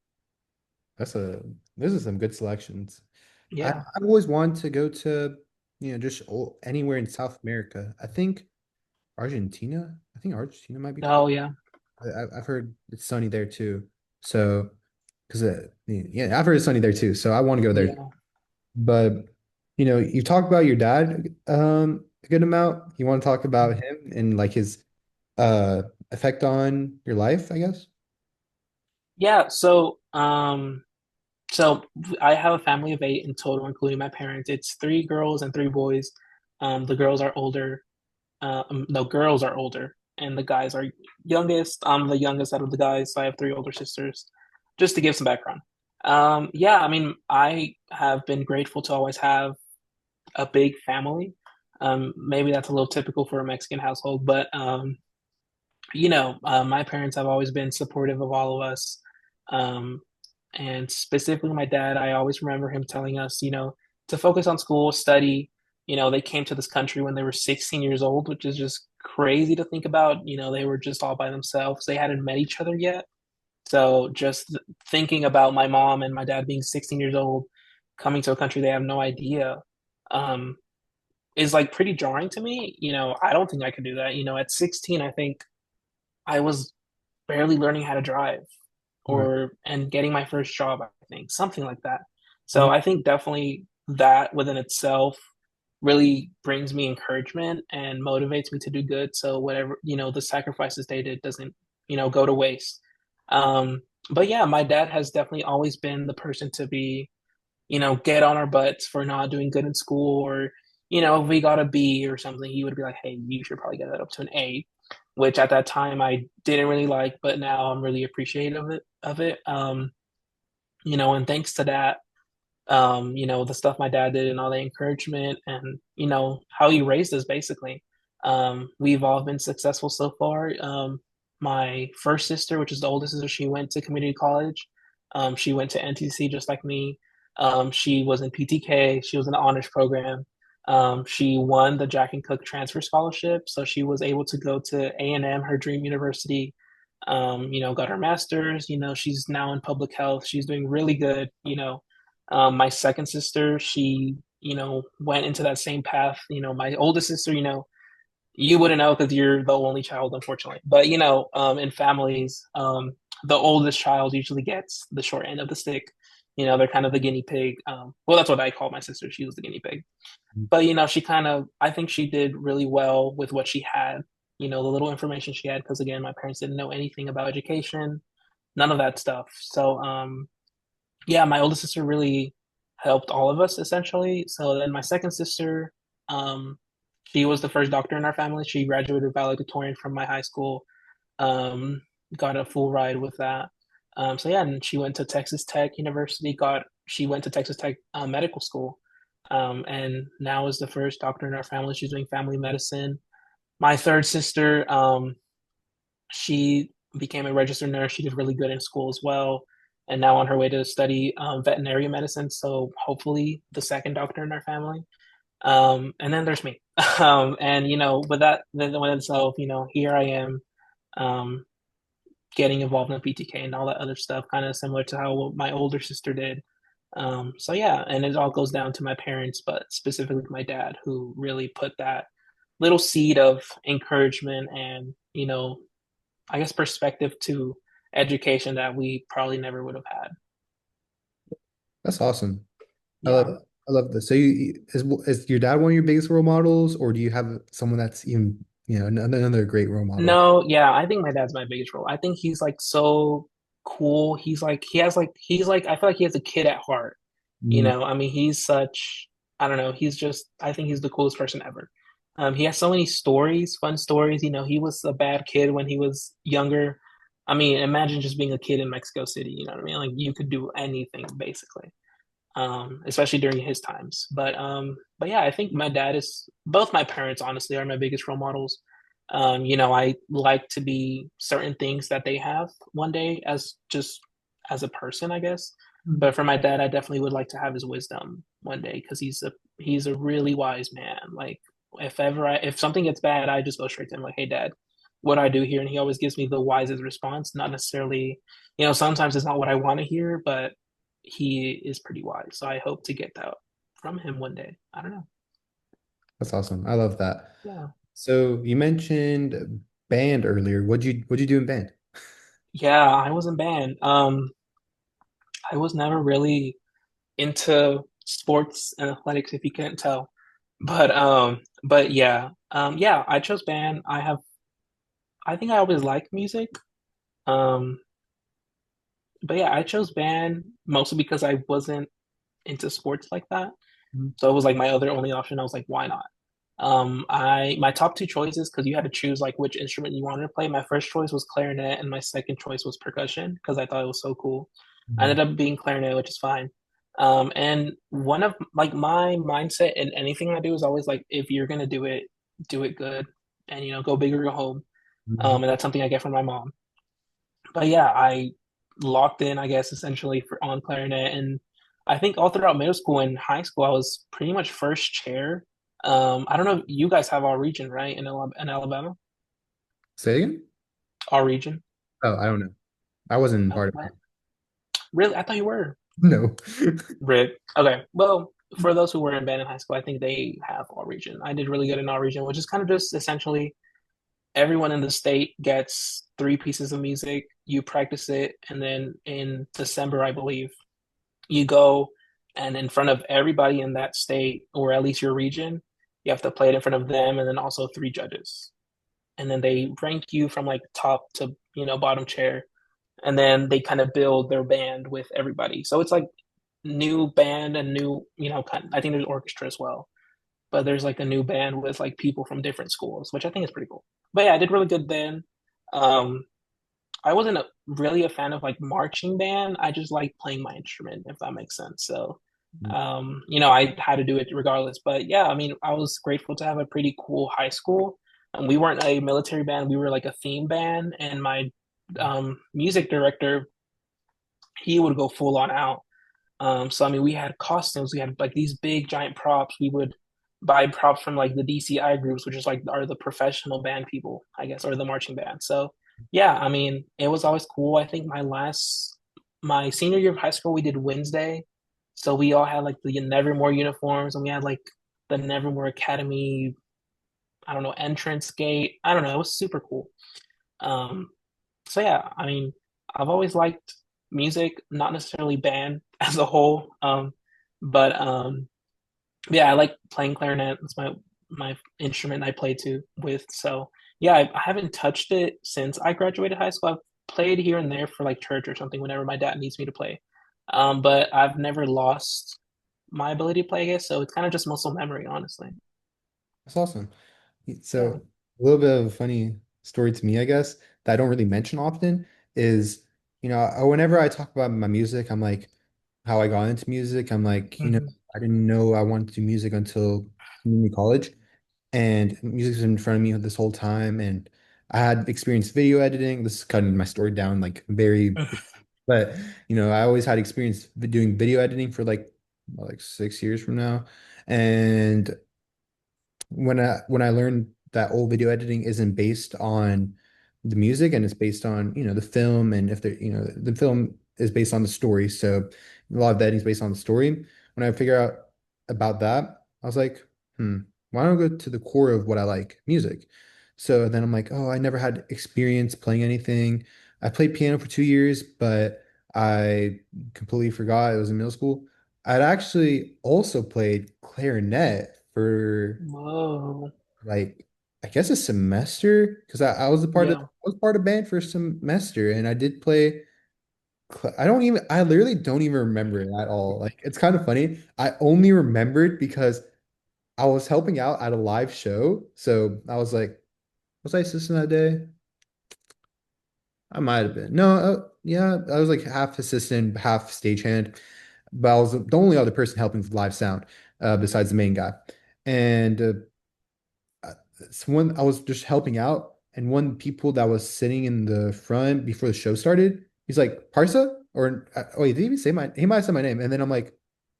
S1: that's a Those are some good selections.
S2: Yeah.
S1: I've always wanted to go to, just anywhere in South America. Argentina. I think Argentina might be cool.
S2: Oh yeah.
S1: I've heard it's sunny there too. So, because yeah, I've heard it's sunny there too. So I want to go there.
S2: Yeah.
S1: But you talked about your dad a good amount. You want to talk about him and like his uh effect on your life, I guess.
S2: Yeah. So I have a family of eight in total, including my parents. It's three girls and three boys. The girls are older. No, girls are older, and the guys are youngest. I'm the youngest out of the guys, so I have three older sisters. Just to give some background. Yeah, I mean, I have been grateful to always have a big family. Maybe that's a little typical for a Mexican household, but my parents have always been supportive of all of us. Um, and specifically my dad, I always remember him telling us, to focus on school, study. They came to this country when they were 16 years old, which is just crazy to think about. They were just all by themselves. They hadn't met each other yet. So just thinking about my mom and my dad being 16 years old, coming to a country they have no idea, um, is like pretty jarring to me. I don't think I could do that. At 16, I think I was barely learning how to drive
S1: Right.
S2: and getting my first job, I think, something like that. So
S1: Mm,
S2: I think definitely that within itself really brings me encouragement and motivates me to do good. So whatever, the sacrifices they did doesn't, go to waste. But yeah, my dad has definitely always been the person to be, get on our butts for not doing good in school or, if we got a B or something, he would be like, "Hey, you should probably get that up to an A," which at that time I didn't really like, but now I'm really appreciative of it. And thanks to that, the stuff my dad did and all the encouragement and, how he raised us basically. We've all been successful so far. My first sister, which is the oldest sister, she went to community college. She went to NTC just like me. She was in PTK. She was in the honors program. She won the Jack and Cook transfer scholarship, so she was able to go to A&M, her dream university. Got her master's. She's now in public health. She's doing really good. My second sister, she, went into that same path. My oldest sister, you wouldn't know because you're the only child, unfortunately. But, in families, the oldest child usually gets the short end of the stick. They're kind of the guinea pig. Well, that's what I call my sister. She was the guinea pig. But, she kind of, I think she did really well with what she had, the little information she had. Because, again, my parents didn't know anything about education, none of that stuff. So, yeah, my oldest sister really helped all of us essentially. So then my second sister, um, she was the first doctor in our family. She graduated valedictorian from my high school. Um, got a full ride with that. So yeah, and she went to Texas Tech University. She went to Texas Tech medical school, and now is the first doctor in our family. She's doing family medicine. My third sister, she became a registered nurse. She did really good in school as well, and now on her way to study veterinary medicine. So hopefully, the second doctor in our family. And then there's me. And with that, then when itself, here I am, um, getting involved in PTK and all that other stuff, kind of similar to how my older sister did. So yeah, and it all goes down to my parents, but specifically my dad, who really put that little seed of encouragement and I guess perspective to education that we probably never would have had.
S1: That's awesome. I love
S2: Yeah.
S1: I love this. So is your dad one of your biggest role models, or do you have someone that's even, another great role model?
S2: No, yeah, I think my dad's my biggest role. I think he's like so cool. I feel like he has a kid at heart.
S1: Mm,
S2: I mean, he's such, I don't know, I think he's the coolest person ever. He has so many stories, fun stories. He was a bad kid when he was younger. I mean, imagine just being a kid in Mexico City, you know what I mean? Like you could do anything basically, especially during his times. But yeah, I think my dad is both my parents honestly are my biggest role models. I like to be certain things that they have one day as a person, I guess. But for my dad, I definitely would like to have his wisdom one day because he's a really wise man. Like if something gets bad, I just go straight to him like, "Hey, Dad, what do I do here?" And he always gives me the wisest response. Not necessarily, sometimes it's not what I want to hear, but he is pretty wise. So I hope to get that from him one day. I don't know.
S1: that's awesome. I love that.
S2: Yeah.
S1: So you mentioned band earlier. What'd you do in band?
S2: Yeah, I was in band. I was never really into sports and athletics if you couldn't tell. But yeah. Yeah, I chose band. I think I always liked music. Um, but yeah, I chose band mostly because I wasn't into sports like that.
S1: Mhm.
S2: So it was like my other only option. I was like, why not? I my top two choices because you had to choose like which instrument you wanted to play. My first choice was clarinet, and my second choice was percussion because I thought it was so cool. I
S1: Mhm.
S2: ended up being clarinet, which is fine. And one of like my mindset in anything I do is always like, if you're gonna do it good, and go big or go home.
S1: Mhm.
S2: And that's something I get from my mom. But yeah, I locked in, I guess, essentially for on clarinet, and I think all throughout middle school and high school, I was pretty much first chair. I don't know if you guys have all region, right? In Alabama,
S1: Say it again?
S2: all region.
S1: Oh, I don't know. I wasn't
S2: Oh,
S1: part of
S2: what?
S1: it.
S2: Really? I thought you were.
S1: No.
S2: Rip. Okay. Well, for those who were in band in high school, I think they have all region. I did really good in all region, which is kind of just essentially everyone in the state gets three pieces of music. You practice it, and then in December, I believe, you go and in front of everybody in that state or at least your region, you have to play it in front of them and then also three judges. And then they rank you from like top to, bottom chair. And then they kind of build their band with everybody. So it's like new band and new, I think there's orchestra as well. but there's like a new band with like people from different schools, which I think is pretty cool. But yeah, I did really good then. Um, I wasn't really a fan of like marching band. I just like playing my instrument, if that makes sense. So, I had to do it regardless. But yeah, I mean, I was grateful to have a pretty cool high school. And we weren't a military band; we were like a theme band. And my music director, he would go full on out. So I mean, we had costumes. We had like these big giant props. We would buy props from like the DCI groups, which is like are the professional band people, I guess, or the marching band. So yeah, I mean, it was always cool. I think my senior year of high school, we did Wednesday, so we all had like the Nevermore uniforms, and we had like the Nevermore Academy. I don't know, entrance gate. I don't know. It was super cool. Um, so yeah, I mean, I've always liked music, not necessarily band as a whole. But yeah, I like playing clarinet. That's my instrument I play to with. So yeah, I haven't touched it since I graduated high school. I've played here and there for like church or something whenever my dad needs me to play. But I've never lost my ability to play, I guess. So it's kind of just muscle memory, honestly.
S1: That's awesome.
S2: Yeah.
S1: So a little bit of a funny story to me, I guess, that I don't really mention often is, whenever I talk about my music, I'm like, how I got into music. I'm like,
S2: Hmm.
S1: I didn't know I wanted to do music until community college, and music's been in front of me this whole time. And I had experienced video editing. This is cutting my story down like very, but I always had experience doing video editing for like 6 years from now, and when I learned that old video editing isn't based on the music and it's based on, the film, and if the film is based on the story. So a lot of the editing is based on the story. When I figure out about that, I was like, why don't I go to the core of what I like, music? So then I'm like, oh, I never had experience playing anything. I played piano for 2 years, but I completely forgot it was in middle school. I'd actually also played clarinet for
S2: Whoa.
S1: like I guess a semester because I was a part of
S2: Yeah.
S1: band for a semester, and I did play. I literally don't even remember it at all. Like it's kind of funny. I only remembered because I was helping out at a live show. So I was like, was I assistant that day? I might have been. No, yeah, I was like half assistant, half stagehand, but I was the only other person helping with live sound, besides the main guy. And so one I was just helping out, and one people that was sitting in the front before the show started, he's like, Parsa? Or oh, he didn't even say he might have said my name. And then I'm like,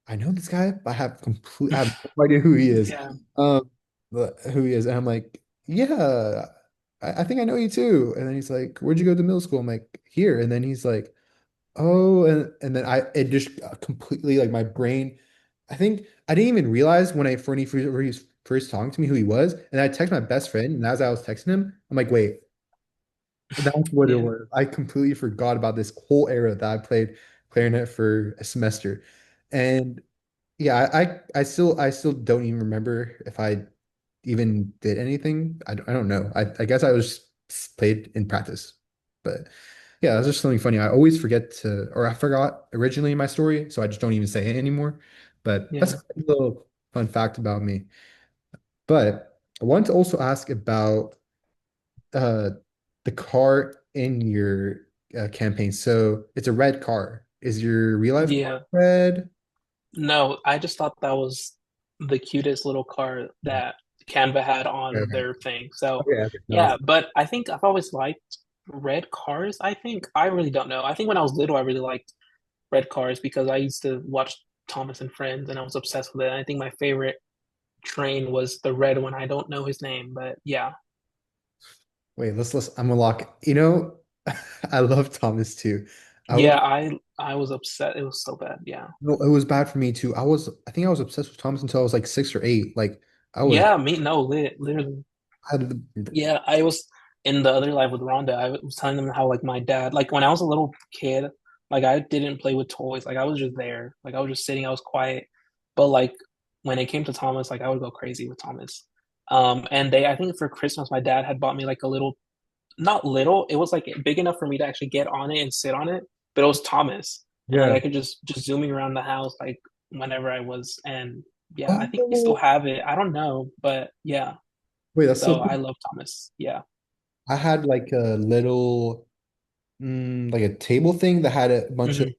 S1: I know this guy, but I have no idea who he is.
S2: Yeah.
S1: Who he is. And I'm like, yeah, I think I know you too. And then he's like, where'd you go to middle school? I'm like, here. And then he's like, oh, and then it just completely like my brain. I think I didn't even realize when he was first talking to me who he was, and I texted my best friend, and as I was texting him, I'm like, wait, that's what it
S2: Yeah.
S1: was. I completely forgot about this whole era that I played clarinet for a semester, and yeah, I still don't even remember if I even did anything. I don't know. I guess I was played in practice, but. Yeah, that's just something funny. I always forget to, or I forgot originally in my story, so I just don't even say it anymore. But that's
S2: Yeah.
S1: a little fun fact about me. But I want to also ask about uh the car in your campaign. So it's a red car. Is your real life car
S2: Yeah.
S1: red?
S2: No, I just thought that was the cutest little car that Canva had on
S1: Okay.
S2: their thing. So,
S1: Okay. Okay. No,
S2: yeah, but I think I've always liked red cars. I think I really don't know. I think when I was little, I really liked red cars because I used to watch Thomas and Friends and I was obsessed with it. And I think my favorite train was the red one. I don't know his name, but yeah.
S1: wait, I'm gonna lock. I love Thomas too. I was
S2: Yeah, I was upset. It was so bad. Yeah.
S1: no, it was bad for me too. I think I was obsessed with Thomas until I was like 6 or 8. Like I was
S2: Yeah, me no, literally.
S1: I had the
S2: Yeah, I was in the other live with Rhonda. I was telling them how like my dad, like when I was a little kid, like I didn't play with toys. Like I was just there. Like I was just sitting, I was quiet. But like when it came to Thomas, like I would go crazy with Thomas. And I think for Christmas, my dad had bought me like a little, not little, it was like big enough for me to actually get on it and sit on it, but it was Thomas. And like
S1: yeah.
S2: I could just zooming around the house like whenever I was. And Yeah, I think we still
S1: Oh,
S2: have it. I don't know, but yeah.
S1: wait, that's so
S2: So
S1: cool.
S2: I love Thomas. Yeah.
S1: I had like a little, like a table thing that had a bunch of
S2: Hmm.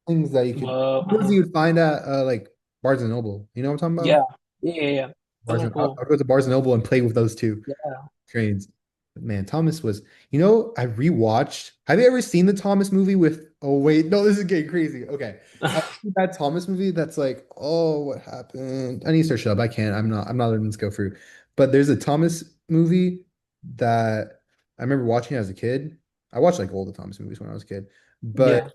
S1: things that you could,
S2: Whoa.
S1: things
S2: Uh-huh.
S1: you would find at like Barnes and Noble. You know what I'm talking about?
S2: Yeah. Yeah. Yeah. Yeah. Those
S1: Barnes
S2: are
S1: and
S2: cool.
S1: I'll go to Barnes and Noble and play with those two
S2: Yeah.
S1: trains. But man, Thomas was, I rewatched. Have you ever seen the Thomas movie with, oh wait, no, this is getting crazy. Okay. Have you seen that Thomas movie that's like, oh, what happened? I need to search it up. I can't. I'm not letting this go through. But there's a Thomas movie that I remember watching as a kid. I watched like all the Thomas movies when I was a kid. But
S2: Yeah.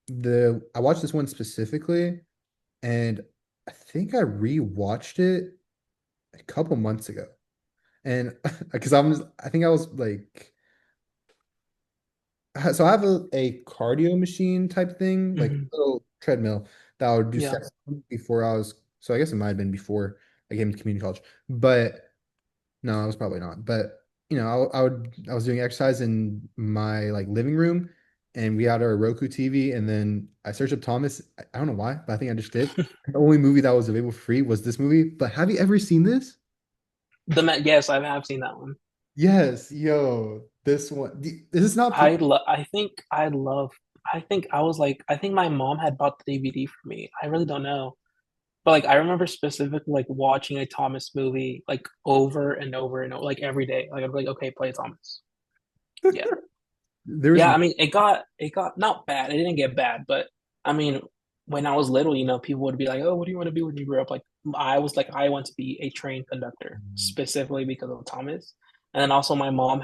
S1: the I watched this one specifically, and I think I rewatched it a couple months ago. And because I think I was like, so I have a cardio machine type thing, like
S2: Hmm.
S1: a little treadmill that I would do
S2: Yeah.
S1: steps on before I was, so I guess it might have been before I came to community college, but no, I was probably not. But I was doing exercise in my like living room, and we had our Roku TV, and then I searched up Thomas. I don't know why, but I think I just did. The only movie that was available for free was this movie. But have you ever seen this?
S2: Yes, I have seen that one.
S1: Yes, yo, this one. This is not people.
S2: I think I was like, I think my mom had bought the DVD for me. I really don't know. But like I remember specifically like watching a Thomas movie like over and over and over, like every day. Like I'd be like, okay, play Thomas. Yeah.
S1: There was
S2: Yeah, I mean it got not bad. It didn't get bad, but I mean when I was little, people would be like, "Oh, what do you want to be when you grow up?" Like I was like I want to be a train conductor specifically because of Thomas. And then also my mom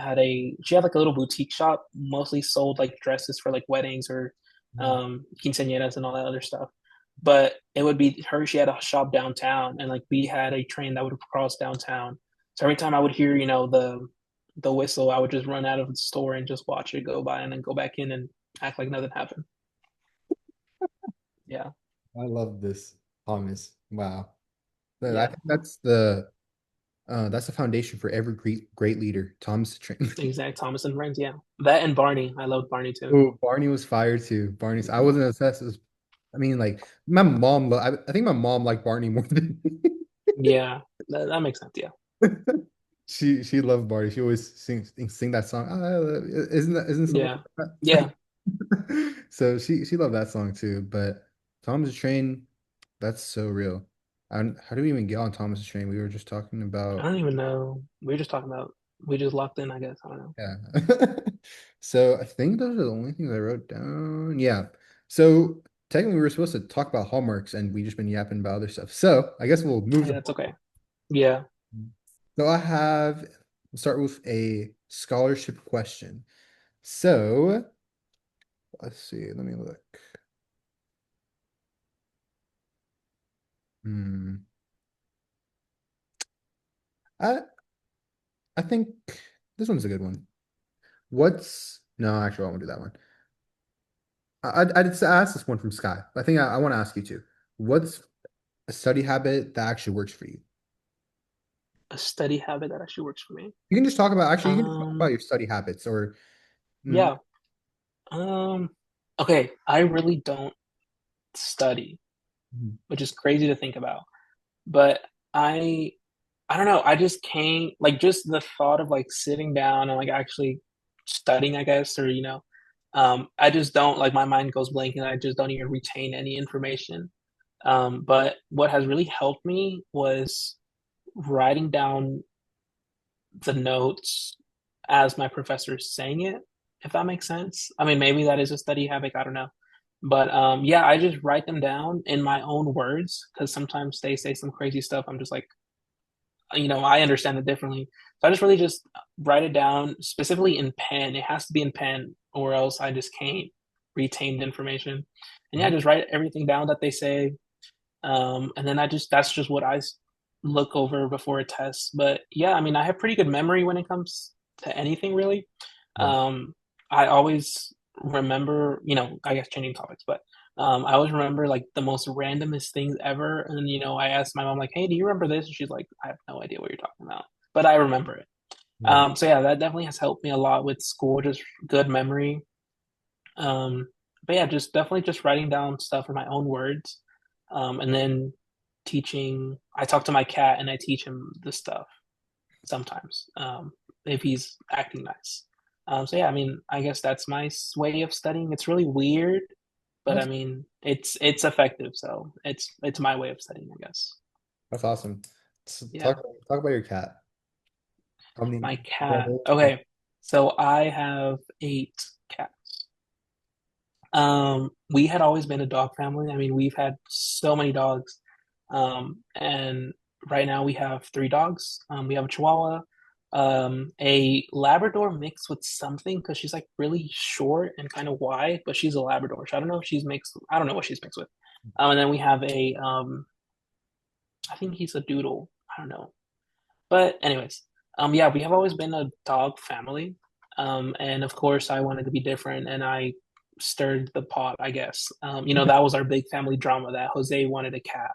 S2: she had like a little boutique shop, mostly sold like dresses for like weddings or quinceañeras and all that other stuff. But it would be her, she had a shop downtown and like we had a train that would cross downtown. So every time I would hear, the whistle, I would just run out of the store and just watch it go by and then go back in and act like nothing happened. Yeah,
S1: I love this, Thomas. Wow. I
S2: yeah,
S1: think that's the foundation for every great leader, Thomas the Train.
S2: exact. Thomas and Friends, yeah. That and Barney. I loved Barney too.
S1: Oh, Barney was fire too. I wasn't obsessed as I mean, like my mom, I think my mom liked Barney more than me.
S2: Yeah, that makes sense. Yeah,
S1: She loved Barney. She always sing that song. Isn't someone
S2: yeah,
S1: like
S2: yeah.
S1: that? So she loved that song too. But Thomas the Train, that's so real. And how do we even get on Thomas the Train? We were just talking
S2: I
S1: about
S2: don't even know. We are just talking about. We just locked in. I guess I don't know.
S1: yeah. So I think those are the only things I wrote down. Yeah. So technically we were supposed to talk about hallmarks and we just been yapping about other stuff. So I guess we'll move
S2: Hey,
S1: to
S2: that's okay. Yeah,
S1: so we'll start with a scholarship question. So let's see, let me look. Hmm. I I think this one's a good one. What's no, actually I won't do that one. I just asked this one from Sky. I think I want to ask you too. What's a study habit that actually works for you?
S2: a study habit that actually works for me.
S1: You can just talk about actually you can just talk about
S2: Um,
S1: your study habits or mm,
S2: yeah. Um, okay. I really don't study,
S1: mhm,
S2: which is crazy to think about. But I I don't know. I just can't like just the thought of like sitting down and like actually studying, I guess, or I just don't like my mind goes blank and I just don't even retain any information. But what has really helped me was writing down the notes as my professor is saying it, if that makes sense. I mean, maybe that is a study habit, I don't know. But yeah, I just write them down in my own words because sometimes they say some crazy stuff. I'm just like, I understand it differently. So I just really just write it down specifically in pen. It has to be in pen or else I just can't retain the information. And yeah,
S1: mhm,
S2: just write everything down that they say. And then that's just what look over before a test. But yeah, I mean, I have pretty good memory when it comes to anything really.
S1: right.
S2: Um, I always remember, I guess changing topics, but I always remember like the most randomest things ever. And I asked my mom like, "Hey, do you remember this?" And she's like, "I have no idea what you're talking about," but I remember it.
S1: Right.
S2: So yeah, that definitely has helped me a lot with school, just good memory. Um, but yeah, just definitely just writing down stuff in my own words. And then teaching. I talk to my cat and I teach him the stuff sometimes, if he's acting nice. So yeah, I mean, I guess that's my way of studying. It's really weird, but I
S1: That's
S2: mean, it's effective. So it's my way of studying, I guess.
S1: that's awesome. So
S2: Yeah,
S1: talk about your cat. How many
S2: my cat.
S1: brothers?
S2: Okay, so I have 8 cats. We had always been a dog family. I mean, we've had so many dogs. And right now we have 3 dogs. We have a Chihuahua, a Labrador mixed with something because she's like really short and kind of wide, but she's a Labrador. So I don't know if she's mixed. I don't know what she's mixed with. And then we have I think he's a Doodle. I don't know. But anyways, yeah, we have always been a dog family. And of course, I wanted to be different, and I stirred the pot, I guess. That was our big family drama that Jose wanted a cat.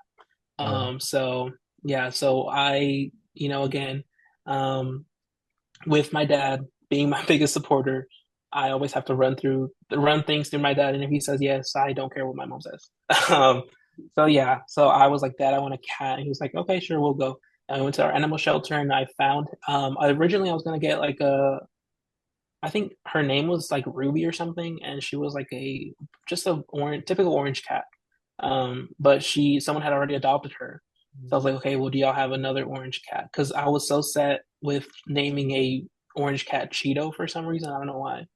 S1: Oh,
S2: So yeah, so again, um, with my dad being my biggest supporter, I always have to run things through my dad, and if he says yes, I don't care what my mom says. Um, so yeah, so I was like, Dad, I want a cat, and he was like, okay, sure, we'll go. And I went to our animal shelter, and I found. Originally I was gonna get like I think her name was like Ruby or something, and she was like a just a orange, typical orange cat. But someone had already adopted her. So I was like, okay, well, do y'all have another orange cat? Because I was so set with naming a orange cat Cheeto for some reason. I don't know why.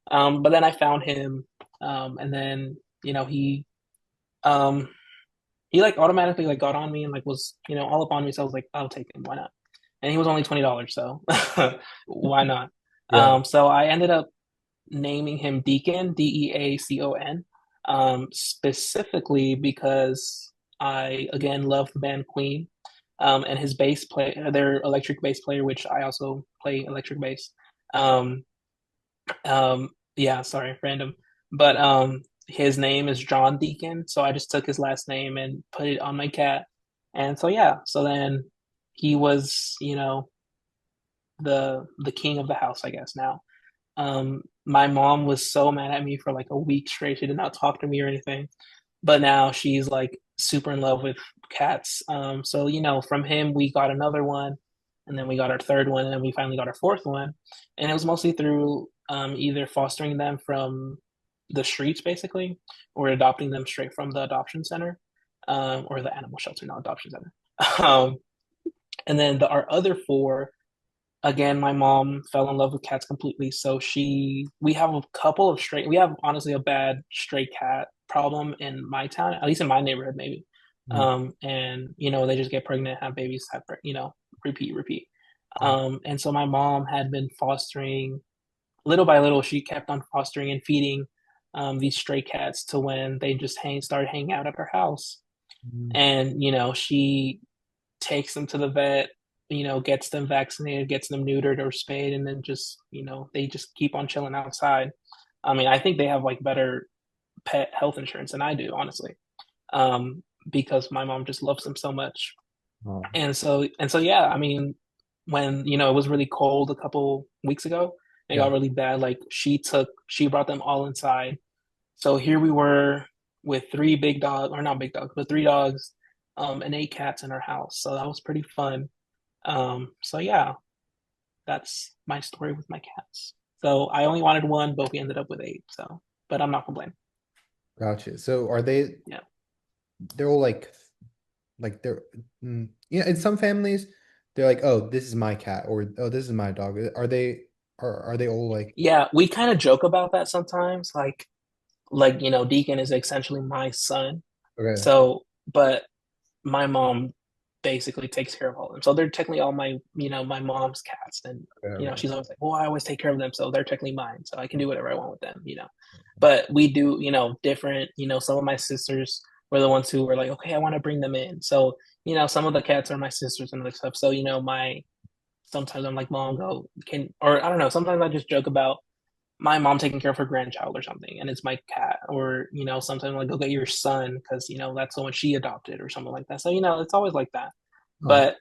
S2: But then I found him, and then um, he like automatically like got on me and like was all up on me. So I was like, I'll take him. Why not? And he was only $20, so why not?
S1: yeah.
S2: So I ended up naming him Deacon, Deacon, specifically because I again love the band Queen, and his bass play, their electric bass player, which I also play electric bass. Um, yeah, sorry, random, but his name is John Deacon, so I just took his last name and put it on my cat, and so yeah, so then he was, the king of the house, I guess now. My mom was so mad at me for like a week straight. She did not talk to me or anything. But now she's like super in love with cats. So from him we got another one, and then we got our third one, and then we finally got our fourth one. And it was mostly through either fostering them from the streets, basically, or adopting them straight from the adoption center, or the animal shelter, not adoption center. Um, and then our other four, again, my mom fell in love with cats completely. So we have a couple of we have honestly a bad stray cat problem in my town, at least in my neighborhood, maybe.
S1: Mm.
S2: And they just get pregnant, have babies, repeat, repeat.
S1: Oh,
S2: And so my mom had been fostering little by little. She kept on fostering and feeding these stray cats to when they just started hanging out at her house.
S1: mm,
S2: And she takes them to the vet, gets them vaccinated, gets them neutered or spayed, and then just, they just keep on chilling outside. I mean, I think they have like better pet health insurance than I do, honestly, because my mom just loves them so much.
S1: oh.
S2: And so, yeah, I mean, when, it was really cold a couple weeks ago, it
S1: Yeah.
S2: got really bad. Like she brought them all inside. So here we were with 3 big dogs, or not big dogs, but 3 dogs, and 8 cats in our house. So that was pretty fun. So yeah, that's my story with my cats. So I only wanted one, but we ended up with 8. So, but I'm not complaining.
S1: Gotcha. So are they
S2: Yeah.
S1: they're all like they're in some families they're like, oh, this is my cat or oh, this is my dog. Are they all like
S2: Yeah, we kind of joke about that sometimes. Like, Deacon is essentially my son.
S1: okay,
S2: So, but my mom basically takes care of all of them. So they're technically all my mom's cats. And,
S1: okay, okay.
S2: she's always like, well, I always take care of them. So they're technically mine. So I can do whatever I want with them. But we do, different, some of my sisters were the ones who were like, okay, I want to bring them in. So, some of the cats are my sisters and other stuff. So, sometimes I'm like, Mom, or I don't know, sometimes I just joke about my mom taking care of her grandchild or something, and it's my cat. Or sometimes I'm like, go get your son because that's the one she adopted or something like that. So it's always like that.
S1: Oh,
S2: But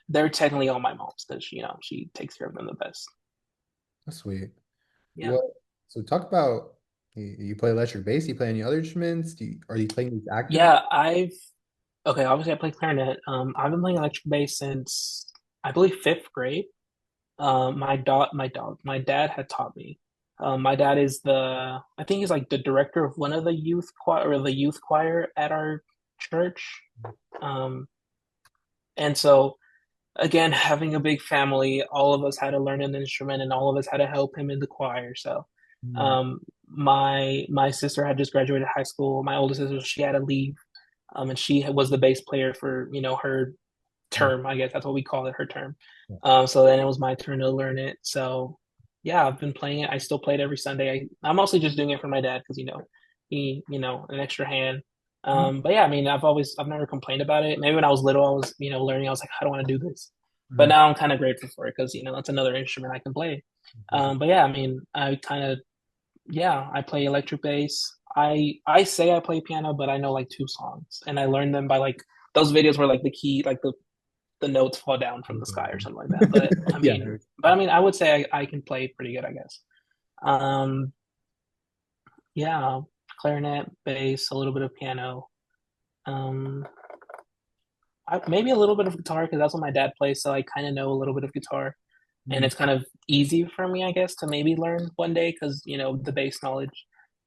S2: they're technically all my mom's because she takes care of them the best.
S1: that's sweet.
S2: Yeah,
S1: What so talk about you play electric bass, you play any other instruments? Are you playing these actively?
S2: yeah. Okay, obviously I play clarinet. I've been playing electric bass since I believe fifth grade. My dad had taught me. My dad is I think he's like the director of one of the youth choir or the youth choir at our church. Um, and so again, having a big family, all of us had to learn an instrument and all of us had to help him in the choir. So,
S1: Mm,
S2: um, my sister had just graduated high school. My oldest sister, she had to leave, and she was the bass player for, her
S1: mm,
S2: term, I guess that's what we call it, her term.
S1: yeah.
S2: So then it was my turn to learn it. So yeah, I've been playing it. I still play it every Sunday. I'm mostly just doing it for my dad because an extra hand.
S1: Mhm,
S2: But yeah, I mean, I've never complained about it. Maybe when I was little, I was, learning. I was like, I don't want to do this, but
S1: mhm,
S2: now I'm kind of grateful for it because that's another instrument I can play. But yeah, I mean, I play electric bass. I say I play piano, but I know like two songs, and I learned them by like those videos where like the key, like the notes fall down from the sky or something like that. But I
S1: yeah.
S2: mean, I would say I can play pretty good, I guess. Um, yeah, clarinet, bass, a little bit of piano. Um, maybe a little bit of guitar because that's what my dad plays, so I kind of know a little bit of guitar, and
S1: Mm,
S2: it's kind of easy for me, I guess, to maybe learn one day because the bass knowledge.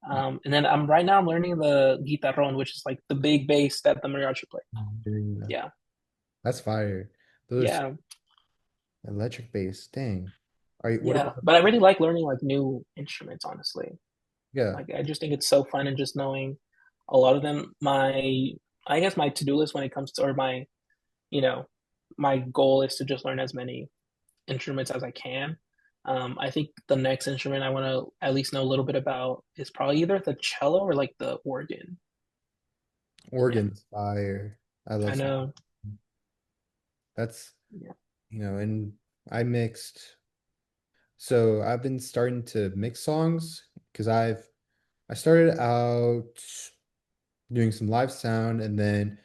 S2: And then I'm learning the guitarrón, which is like the big bass that the mariachi play.
S1: yeah.
S2: Yeah,
S1: That's fire. Those
S2: yeah,
S1: electric bass, dang. Are you, what
S2: yeah.
S1: about,
S2: But I really like learning like new instruments, honestly.
S1: yeah,
S2: Like I just think it's so fun and just knowing a lot of them. I guess my to-do list when it comes to or you know, my goal is to just learn as many instruments as I can. I think the next instrument I want to at least know a little bit about is probably either the cello or like the organ. Yeah,
S1: organs, fire. I
S2: I
S1: love that.
S2: know.
S1: That's,
S2: Yeah,
S1: and I mixed. So I've been starting to mix songs because I started out doing some live sound and then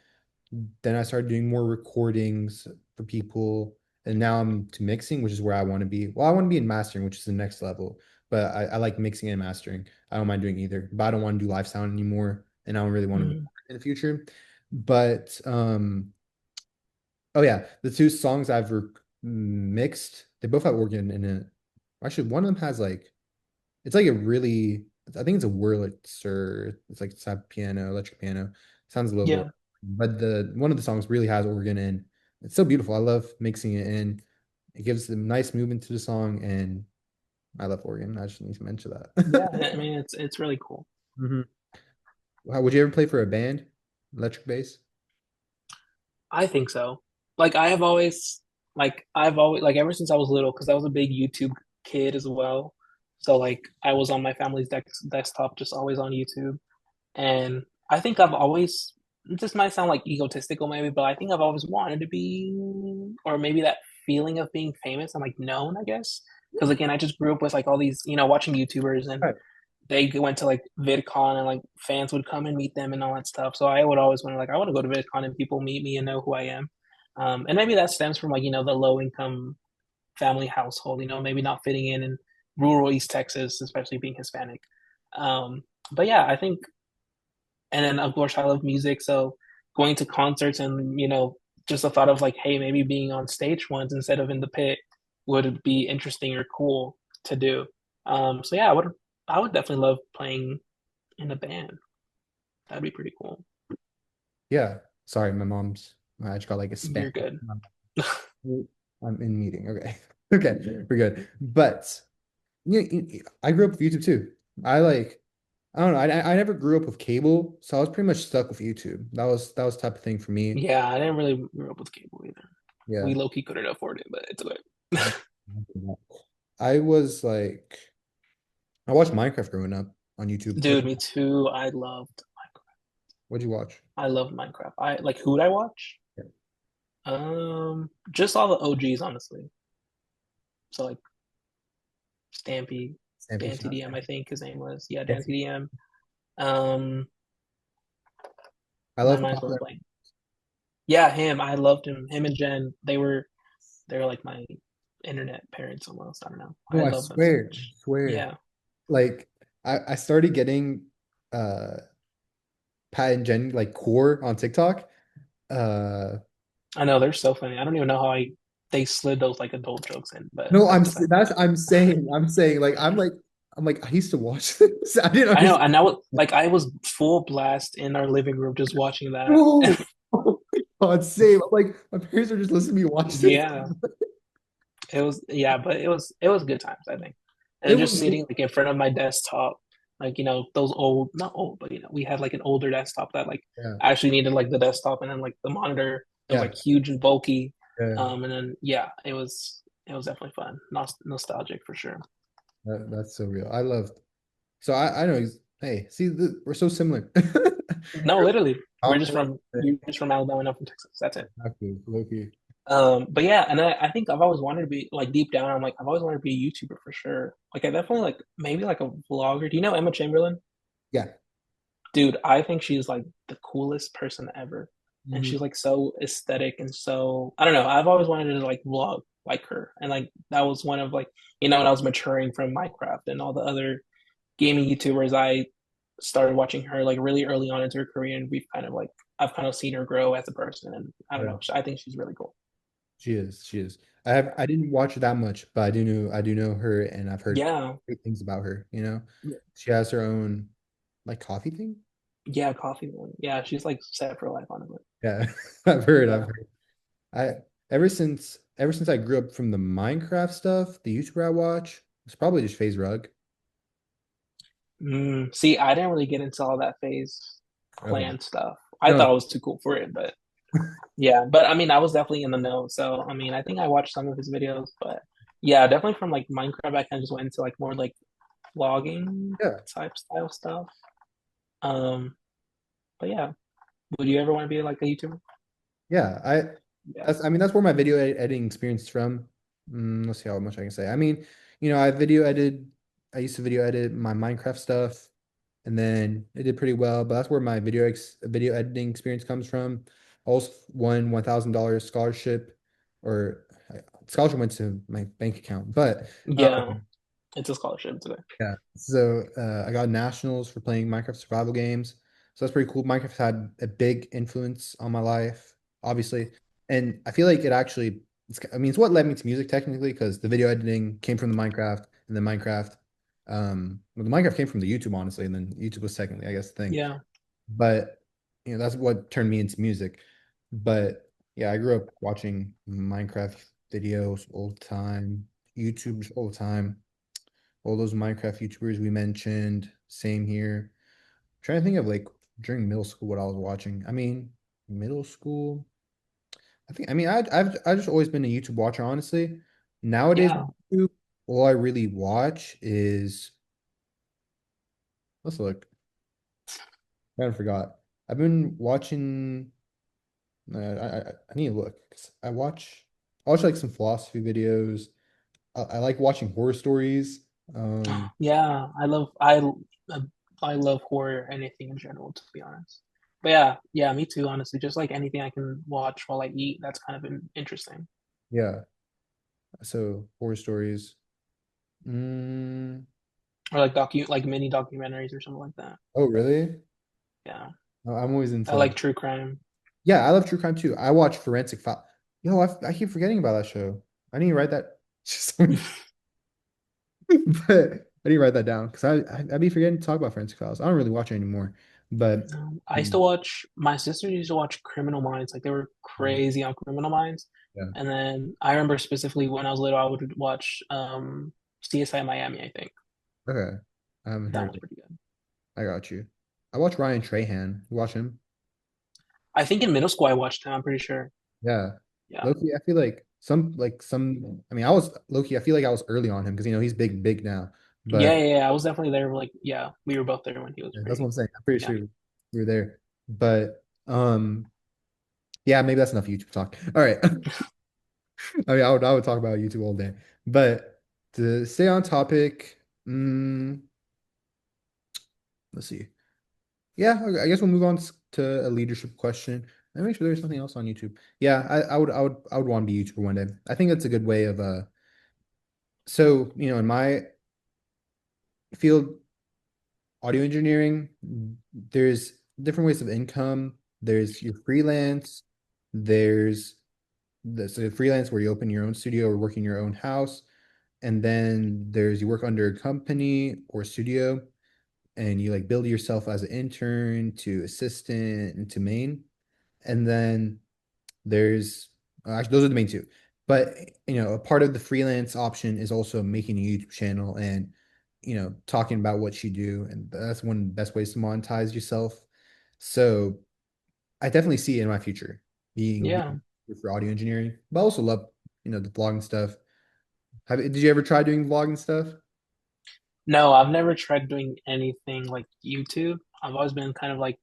S1: I started doing more recordings for people. And now I'm to mixing, which is where I want to be. Well, I want to be in mastering, which is the next level. But I like mixing and mastering. I don't mind doing either. But I don't want to do live sound anymore. And I don't really want to record
S2: mhm.
S1: in the future. But oh yeah, the two songs I've mixed, they both have organ in it. Actually, one of them has like it's like a really, I think it's a Wurlitzer. It's like type piano, electric piano. Sounds a little bit,
S2: Yeah,
S1: but the one of the songs really has organ in. It's so beautiful. I love mixing it in. It gives a nice movement to the song, and I love organ. I just need to mention
S2: yeah.
S1: that.
S2: I mean, it's really cool.
S1: hmm Would you ever play for a band, electric bass?
S2: I think so. Like I've always like ever since I was little, because I was a big YouTube kid as well. So like I was on my family's desktop, just always on YouTube. And I think I've always, this might sound like egotistical maybe, but I think I've always wanted to be, or maybe that feeling of being famous and like known, I guess. Because again, I just grew up with like all these, watching YouTubers and
S1: Right.
S2: they went to like VidCon and like fans would come and meet them and all that stuff. So I would always want to like, I want to go to VidCon and people meet me and know who I am. And maybe that stems from like, the low income family household, maybe not fitting in rural East Texas, especially being Hispanic. But yeah, I think and then of course I love music, so going to concerts and just the thought of like, hey, maybe being on stage once instead of in the pit would be interesting or cool to do. So yeah, I would definitely love playing in a band. That'd be pretty cool.
S1: Yeah. Sorry, my mom's. I just got like a spam.
S2: You're good.
S1: I'm in meeting. Okay. Okay, we're good. But yeah, I grew up with YouTube too. I don't know. I never grew up with cable, so I was pretty much stuck with YouTube. That was the type of thing for me.
S2: Yeah, I didn't really grow up with cable either.
S1: Yeah.
S2: We low key couldn't afford it, but it's okay.
S1: I was like, I watched Minecraft growing up on YouTube.
S2: Dude, me too.
S1: What'd you watch?
S2: I love Minecraft. I like who'd I watch?
S1: Yeah.
S2: Just all the OGs, honestly. So like Stampy,
S1: Stampy
S2: Dan
S1: Shop.
S2: TDM, I think his name was. Yeah, Dan
S1: Yes.
S2: TDM. Um,
S1: I
S2: my
S1: love
S2: mind's
S1: Pop.
S2: going blank. Yeah, him. I loved him. Him and Jen. They were like my internet parents almost. I don't know.
S1: No,
S2: I
S1: I
S2: love them so
S1: swear, I
S2: much.
S1: swear.
S2: Yeah.
S1: Like I started getting uh Pat and Jen like core on TikTok. uh
S2: I know they're so funny. I don't even know how they slid those like adult jokes in, but
S1: no,
S2: that's funny.
S1: I'm saying like I'm like I used to watch this. I didn't
S2: I know,
S1: understand.
S2: and I was full blast in our living room just watching that.
S1: No, oh my God, same. I'm like my parents are just listening to me watch this.
S2: Yeah, it was yeah, but it was good times, I think. And
S1: It
S2: then just
S1: was
S2: sitting like in front of my desktop, like those old not old, but we had like an older desktop that like
S1: yeah,
S2: actually needed like the desktop and then like the monitor. It was
S1: yeah,
S2: like huge and bulky.
S1: yeah.
S2: And then yeah, it was definitely fun. Nostalgic for sure.
S1: That's so real. I love. So I know. Hey, see, we're so similar.
S2: No, literally,
S1: Common
S2: you're
S1: thing.
S2: just from Alabama, not from Texas. That's it.
S1: Exactly, Loki.
S2: But yeah, and I think I've always wanted to be like deep down. I'm like I've always wanted to be a YouTuber for sure. Like I definitely like maybe like a vlogger. Do you know Emma Chamberlain?
S1: Yeah.
S2: Dude, I think she's like the coolest person ever. And
S1: Mhm.
S2: she's like so aesthetic and so I don't know. I've always wanted to like vlog like her. And like that was one of like when I was maturing from Minecraft and all the other gaming YouTubers, I started watching her like really early on into her career and we've kind of like I've kind of seen her grow as a person and I don't
S1: Yeah.
S2: know. I think she's really cool.
S1: She is. She is. I didn't watch that much, but I do know her, and I've heard
S2: Yeah.
S1: great things about her. You know, she has her own like coffee thing.
S2: Yeah, coffee one. Yeah, she's like set for life, honestly.
S1: Yeah, I've heard. I've
S2: Yeah.
S1: heard. I ever since I grew up from the Minecraft stuff, the YouTuber I watch, it's probably just FaZe Rug.
S2: See, I didn't really get into all that phase
S1: Okay.
S2: clan stuff. I
S1: No.
S2: thought I was too cool for it, but yeah. But I mean, I was definitely in the know. So I mean, I think I watched some of his videos, but yeah, definitely from like Minecraft, I kind of just went into like more like vlogging
S1: Yeah.
S2: type style stuff. Um, but yeah, would you ever want to be like a YouTuber?
S1: Yeah.
S2: Yeah,
S1: I mean that's where my video editing experience is from. Let's see how much I can say. I mean, I video edited. I used to video edit my Minecraft stuff. And then it did pretty well. But that's where my video editing experience comes from. Also won $1,000 scholarship, or scholarship went to my bank account. But
S2: yeah, it's a scholarship today.
S1: yeah, so I got nationals for playing Minecraft survival games. So that's pretty cool. Minecraft had a big influence on my life, obviously, and I feel like it actually. I mean, it's what led me to music technically because the video editing came from the Minecraft, and then Minecraft. Well, the Minecraft came from the YouTube, honestly, and then YouTube was secondly, I guess, the thing.
S2: Yeah,
S1: But that's what turned me into music. But yeah, I grew up watching Minecraft videos all the time, YouTubes all the time, all those Minecraft YouTubers we mentioned. Same here. Trying to think of like during middle school what I was watching. I mean, middle school. I mean, I've just always been a YouTube watcher, honestly. Nowadays,
S2: yeah,
S1: YouTube, all I really watch is let's look. I kind of forgot. I've been watching. I need to look 'cause I watch like some philosophy videos. I like watching horror stories. Um,
S2: yeah. I love horror, anything in general, to be honest. But yeah, yeah, me too. Honestly, just like anything I can watch while I eat, that's kind of interesting.
S1: yeah. So horror stories. Mm,
S2: Or like like mini documentaries or something like that.
S1: oh, really?
S2: Yeah,
S1: I'm always
S2: I
S1: into.
S2: like true crime.
S1: Yeah, I love true crime too. I watch Forensic File. Yo, I keep forgetting about that show. I need to write that. But I need to write that down because I'd be forgetting to talk about Forensic Files. I don't really watch it anymore. But
S2: I used to
S1: mm,
S2: watch. My sisters used to watch Criminal Minds. Like they were crazy on Criminal Minds.
S1: yeah.
S2: And then I remember specifically when I was little, I would watch CSI Miami. I think
S1: Okay. I haven't
S2: that
S1: heard
S2: was
S1: it.
S2: pretty good.
S1: I got you. I watch Ryan Trahan. You watch him?
S2: I think in middle school I watched him. I'm pretty sure.
S1: Yeah.
S2: Yeah.
S1: Loki, I feel like some I mean I was Loki, I feel like I was early on him because he's big now.
S2: Yeah,
S1: But
S2: yeah, yeah. I was definitely there. Like, yeah, we were both there when he was
S1: yeah, that's what
S2: pretty.
S1: I'm saying. I'm pretty
S2: Yeah.
S1: sure we were there. But yeah, maybe that's enough YouTube talk. All right. I mean I would talk about YouTube all day. But to stay on topic, let's see. Yeah, okay, I guess we'll move on to a leadership question. Let me make sure there's something else on YouTube. Yeah, I would want to be a YouTuber one day. I think that's a good way of so in my field, audio engineering, there's different ways of income. There's your freelance. There's so freelance where you open your own studio or work in your own house. And then there's you work under a company or studio and you like build yourself as an intern to assistant and to main. And then there's actually those are the main two. But a part of the freelance option is also making a YouTube channel and talking about what you do. And that's one of the best ways to monetize yourself. So I definitely see it in my future being
S2: Yeah.
S1: for audio engineering, but I also love, the vlogging stuff. Did you ever try doing vlogging stuff?
S2: No, I've never tried doing anything like YouTube. I've always been kind of like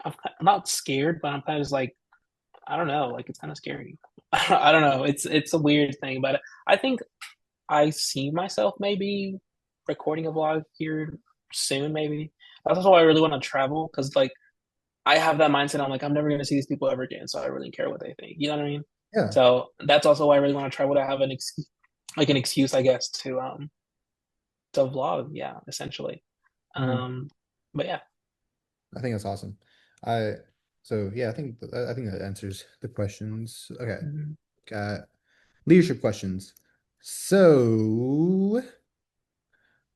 S2: I'm not scared, but I'm kind of just like I don't know, like it's kind of scary. I don't know. It's a weird thing, but I think I see myself maybe recording a vlog here soon, maybe. That's also why I really want to travel because like I have that mindset. I'm like, I'm never going to see these people ever again, so I really care what they think. You know what I mean?
S1: Yeah.
S2: So that's also why I really want to travel to have an excuse, I guess, to vlog. Yeah, essentially.
S1: Mhm.
S2: Um, but yeah.
S1: I think that's awesome. I so yeah, I think that answers the questions. Okay,
S2: Mhm.
S1: got leadership questions. So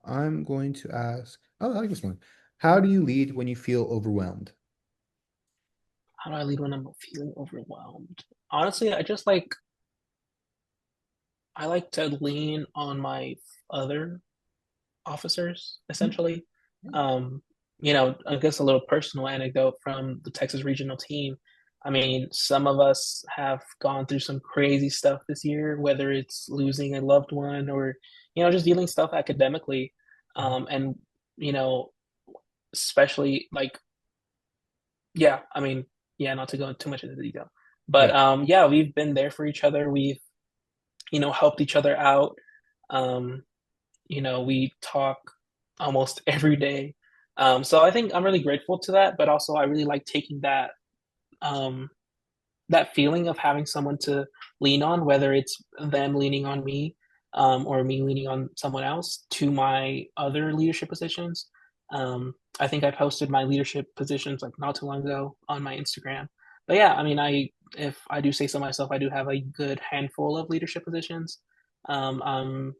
S1: I'm going to ask. Oh, I like this one. How do you lead when you feel overwhelmed?
S2: How do I lead when I'm feeling overwhelmed? Honestly, I like to lean on my other officers, essentially. Um, I guess a little personal anecdote from the Texas regional team. I mean, some of us have gone through some crazy stuff this year, whether it's losing a loved one or, just dealing stuff academically. And, you know, especially like, yeah, I mean, yeah, not to go too much into detail, but
S1: Yeah,
S2: yeah, we've been there for each other. We've, helped each other out. Um, we talk almost every day. So I think I'm really grateful to that, but also I really like taking um, that feeling of having someone to lean on, whether it's them leaning on me, or me leaning on someone else to my other leadership positions. I think I posted my leadership positions like not too long ago on my Instagram. But yeah, I mean, if I do say so myself, I do have a good handful of leadership positions. I'm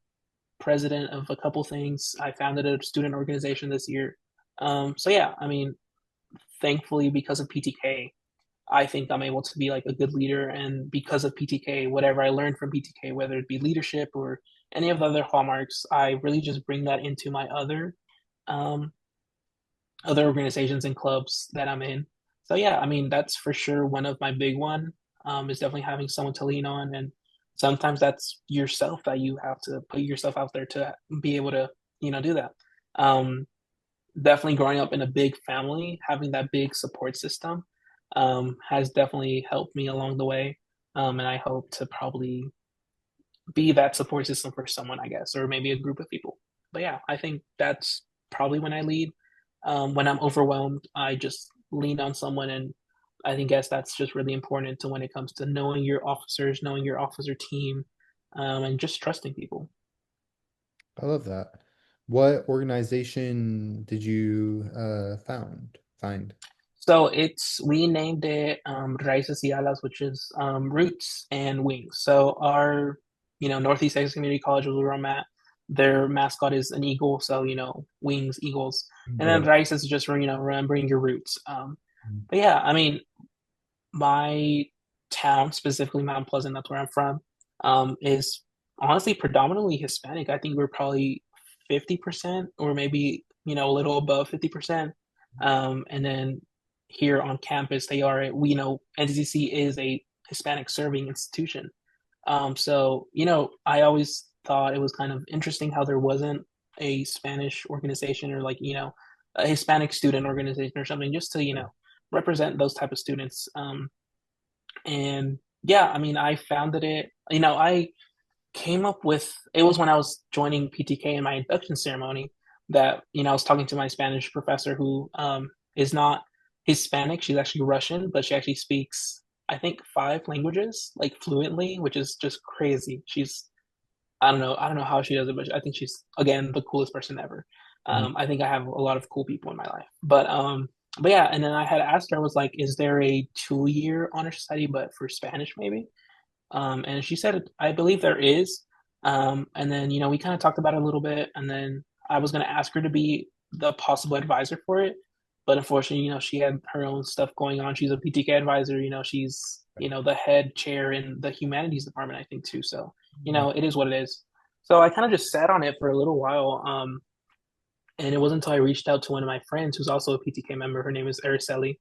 S2: president of a couple things. I founded a student organization this year. So yeah, I mean, thankfully because of PTK, I think I'm able to be like a good leader, and because of PTK, whatever I learned from PTK, whether it be leadership or any of the other hallmarks, I really just bring that into my um, other organizations and clubs that I'm in. So yeah, I mean that's for sure one of my big one. Is definitely having someone to lean on, and sometimes that's yourself that you have to put yourself out there to be able to do that. Um, Definitely growing up in a big family, having that big support system has definitely helped me along the way, and I hope to probably be that support system for someone, I guess, or maybe a group of people. But yeah, I think that's probably when I lead. When I'm overwhelmed, I just lean on someone, and I think guess that's just really important to when it comes to knowing your officers, knowing your officer team, and just trusting people.
S1: I love that. What organization did you find?
S2: So we named it Raíces y Alas, which is roots and wings. So our Northeast Texas Community College was where I'm at. Their mascot is an eagle, so wings, eagles, and then
S1: Love it.
S2: Raíces is just for remembering your roots. But yeah, I mean my town, specifically Mount Pleasant, that's where I'm from, is honestly predominantly Hispanic. I think we're probably 50% or maybe, a little above 50%. And then here on campus, we know NCC is a Hispanic serving institution. So, I always thought it was kind of interesting how there wasn't a Spanish organization or like, a Hispanic student organization or something just to, represent those type of students. And yeah, I mean, I founded it. I came up with it was when I was joining PTK in my induction ceremony that I was talking to my Spanish professor who is not Hispanic. She's actually Russian, but she actually speaks I think five languages like fluently, which is just crazy. She's I don't know how she does it, but I think she's again the coolest person ever.
S1: Mhm.
S2: I think I have a lot of cool people in my life, but but yeah, and then I had asked her, I was like, is there a 2-year honor society, but for Spanish maybe? And she said, I believe there is. And then, we kind of talked about it a little bit, and then I was going to ask her to be the possible advisor for it. But unfortunately, she had her own stuff going on. She's a PTK advisor, she's, the head chair in the humanities department, I think, too. So, it is what it is. So I kind of just sat on it for a little while. And it wasn't until I reached out to one of my friends who's also a PTK member. Her name is Araceli.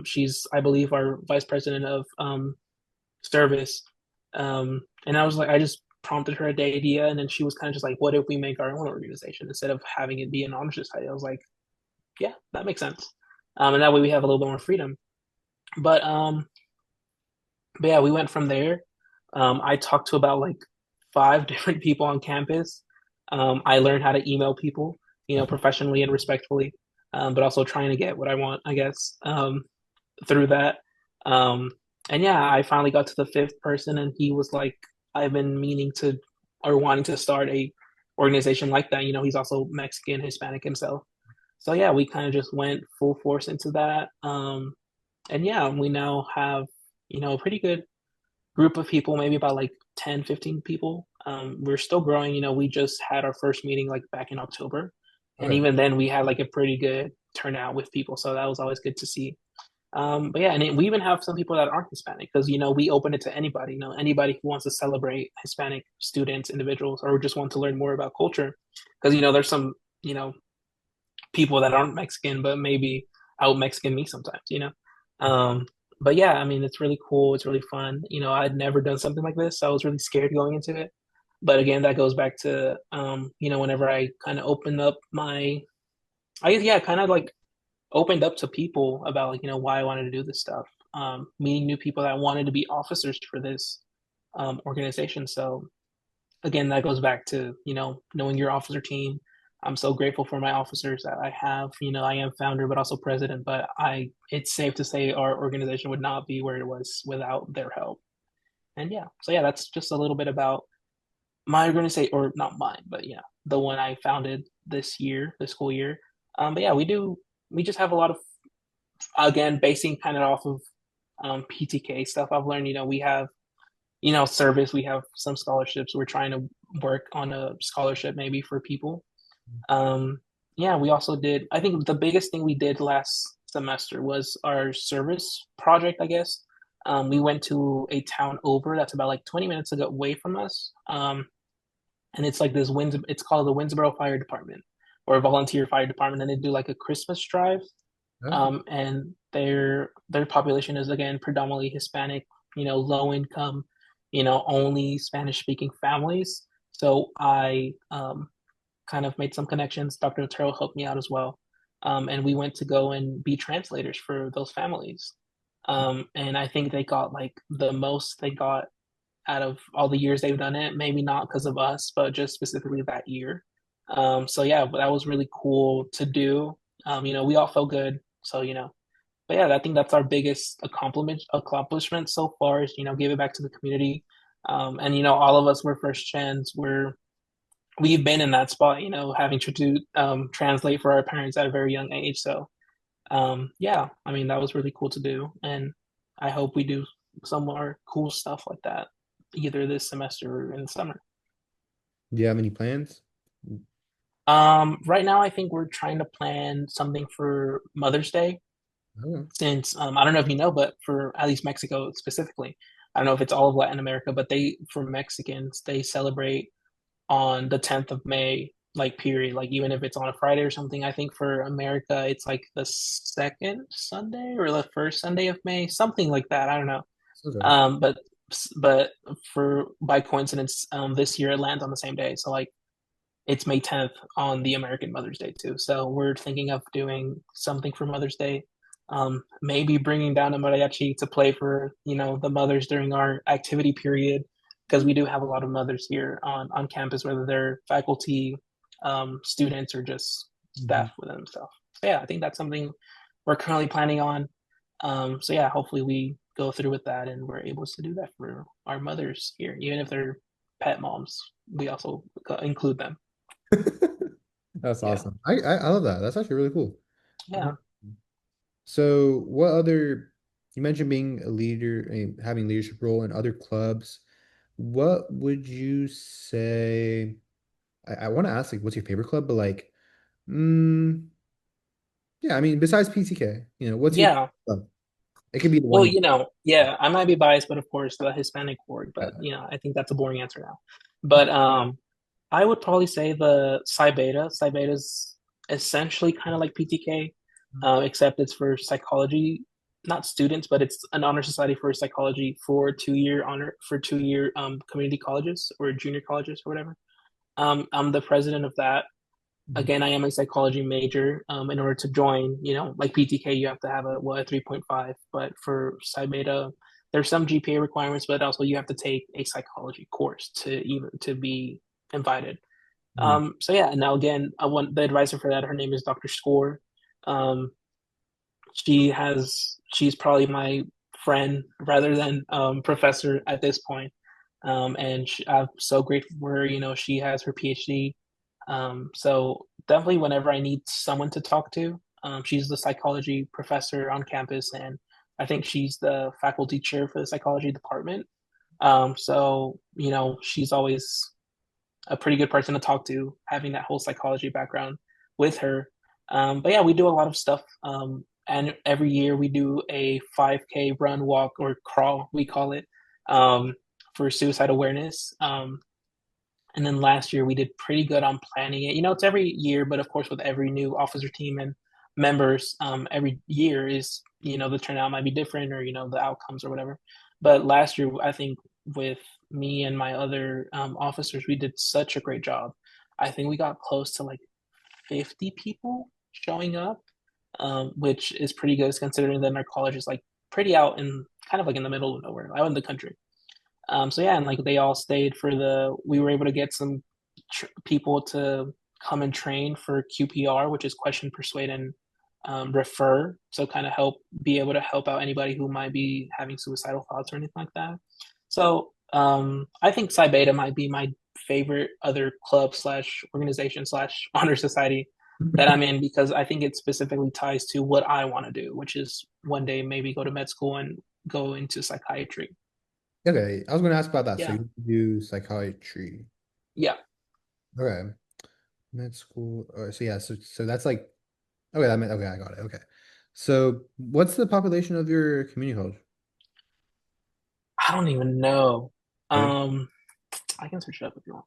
S2: She's, I believe, our vice president of service. And I was like, I just prompted her the idea, and then she was kind of just like, "What if we make our own organization instead of having it be an honor society?" I was like, "Yeah, that makes sense." And that way we have a little bit more freedom. But um, but yeah, we went from there. I talked to about like 5 different people on campus. I learned how to email people, professionally and respectfully, but also trying to get what I want, I guess. Through that. Um, and yeah, I finally got to the 5th person, and he was like, I've been meaning to or wanting to start a organization like that. He's also Mexican, Hispanic himself. So yeah, we kind of just went full force into that. And yeah, we now have, a pretty good group of people, maybe about like 10, 15 people. We're still growing. We just had our first meeting like back in October. And
S1: Okay.
S2: even then we had like a pretty good turnout with people. So that was always good to see. But yeah, and we even have some people that aren't Hispanic because we open it to anybody. Anybody who wants to celebrate Hispanic students, individuals, or just want to learn more about culture. Because there's some people that aren't Mexican, but maybe out Mexican me sometimes. Um, but yeah, I mean, it's really cool. It's really fun. I'd never done something like this, so I was really scared going into it. But again, that goes back to whenever I kind of opened up I guess yeah, kind of like opened up to people about like why I wanted to do this stuff. Meeting new people that wanted to be officers for this organization. So again, that goes back to knowing your officer team. I'm so grateful for my officers that I have. I am founder, but also president. But it's safe to say our organization would not be where it was without their help. And yeah, so yeah, that's just a little bit about my organization, or not mine, but the one I founded this year, this school year. But yeah, we just have a lot of, again, basing kind of off of PTK stuff I've learned. We have, service, we have some scholarships. We're trying to work on a scholarship maybe for people. Um, yeah, we also did, I think the biggest thing we did last semester was our service project, I guess. We went to a town over that's about like 20 minutes away from us. And it's like it's called the Winnsboro Fire Department or volunteer fire department. And they do like a Christmas drive,
S1: Oh,
S2: and their population is again predominantly Hispanic, low income, only Spanish speaking families. So I kind of made some connections. Dr. Otero helped me out as well, and we went to go and be translators for those families. And I think they got like the most they got out of all the years they've done it. Maybe not because of us, but just specifically that year. So yeah, but that was really cool to do. We all felt good. So but yeah, I think that's our biggest accomplishment so far is give it back to the community. And all of us were first gens. We've been in that spot, having to do translate for our parents at a very young age. So yeah, I mean that was really cool to do, and I hope we do some more cool stuff like that either this semester or in the summer.
S1: do you have any plans?
S2: Right now I think we're trying to plan something for Mother's Day
S1: Oh,
S2: since I don't know if you know, but for at least Mexico specifically, I don't know if it's all of Latin America, but for Mexicans they celebrate on the 10th of May, like period, like even if it's on a Friday or something. I think for America it's like the second Sunday or the first Sunday of May, something like that. I don't know.
S1: okay.
S2: But for by coincidence, this year it lands on the same day. So like it's May 10th on the American Mother's Day too. So we're thinking of doing something for Mother's Day. Maybe bringing down a mariachi to play for the mothers during our activity period because we do have a lot of mothers here on campus, whether they're faculty, students, or just
S1: Mhm.
S2: staff within themselves. So yeah, I think that's something we're currently planning on. So yeah, hopefully we go through with that and we're able to do that for our mothers here, even if they're pet moms. We also include them.
S1: That's
S2: Yeah,
S1: awesome. I love that. That's actually really cool.
S2: yeah.
S1: So what other, you mentioned being a leader and having leadership role in other clubs. What would you say? I want to ask like what's your favorite club, but like, mm, yeah, I mean, besides PTK, what's your
S2: Yeah.
S1: club? It could be the one
S2: Well,
S1: you
S2: yeah, I might be biased, but of course the Hispanic ward, but
S1: uh,
S2: I think that's a boring answer now. But I would probably say the Psi Beta. Psi Beta is essentially kind of like PTK, except it's for psychology, not students, but it's an honor society for psychology for 2 year for 2 year community colleges or junior colleges or whatever. I'm the president of that.
S1: Mhm.
S2: Again, I am a psychology major. In order to join, like PTK, you have to have a 3.5. But for Psi Beta, there's some GPA requirements, but also you have to take a psychology course to be invited.
S1: Mhm.
S2: So yeah, and now again, I want the advisor for that. Her name is Dr. Score. Um, she's probably my friend rather than professor at this point. And I'm so grateful for her. She has her PhD. So definitely, whenever I need someone to talk to, she's the psychology professor on campus, and I think she's the faculty chair for the psychology department. So she's always a pretty good person to talk to, having that whole psychology background with her. But yeah, we do a lot of stuff. And every year we do a 5K run, walk, or crawl, we call it, for suicide awareness. And then last year we did pretty good on planning it. It's every year, but of course, with every new officer team and members, every year is, the turnout might be different or, the outcomes or whatever. But last year, I think with me and my other officers, we did such a great job. I think we got close to like 50 people showing up, which is pretty good considering that our college is like pretty out in kind of like in the middle of nowhere, out in the country. So yeah, and like they all stayed for we were able to get some people to come and train for QPR, which is question, persuade, and refer. So kind of be able to help out anybody who might be having suicidal thoughts or anything like that. So I think Psi Beta might be my favorite other club slash organization slash honor society that I'm in because I think it specifically ties to what I want to do, which is one day maybe go to med school and go into psychiatry.
S1: Okay, I was going to ask about that. So
S2: Yeah.
S1: you do psychiatry.
S2: Yeah.
S1: Okay, med school. So yeah, so that's like okay. That meant okay. I got it. Okay. So what's the population of your community college?
S2: I don't even know.
S1: Right?
S2: Um, I can search it up if you want.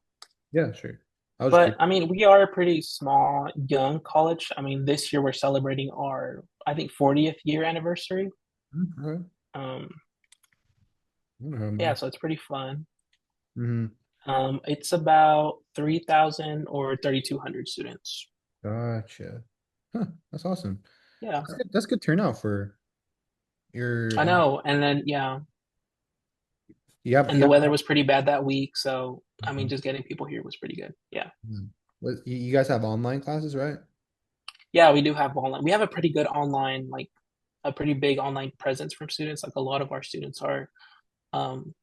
S1: Yeah, sure. I was
S2: But
S1: curious.
S2: I mean, we are a pretty small, young college. I mean, this year we're celebrating our, I think, 40th year anniversary.
S1: Okay.
S2: Um, yeah,
S1: Um,
S2: so it's pretty fun.
S1: mhm.
S2: It's about 3,000 or 3,200 students.
S1: Gotcha. Huh, that's awesome.
S2: Yeah,
S1: That's good turnout for your
S2: I know. And then, yeah, and
S1: you
S2: the
S1: have
S2: weather was pretty bad that week. So, I mean,
S1: mhm,
S2: just getting people here was pretty good. Yeah.
S1: mhm. You guys have online classes, right?
S2: Yeah, we do have online. We have a pretty good online, like a pretty big online presence from students. Like a lot of our students are um,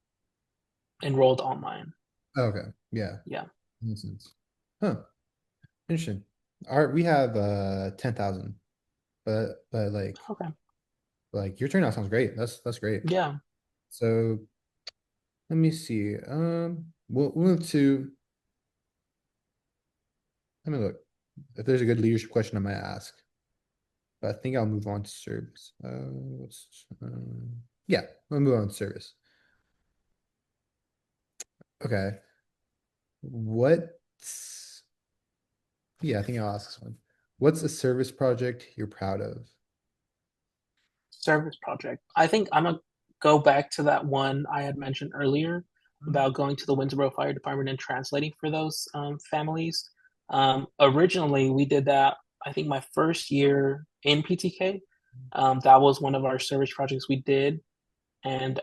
S2: enrolled online.
S1: Okay. Yeah.
S2: Yeah.
S1: Makes sense. Huh. Interesting. We have 10,000, but
S2: Okay.
S1: your turnout sounds great. That's great.
S2: Yeah.
S1: So let me see. We'll move to let me look. If there's a good leadership question I might ask. But I think I'll move on to service. Yeah, we'll move on to service. Okay. What's Yeah, I think I'll ask this one. What's a service project you're proud of?
S2: Service project. I think I'm gonna go back to that one I had mentioned earlier about going to the Winterboro Fire Department and translating for those families. Originally, we did that. I think my first year in PTK. That was one of our service projects we did, and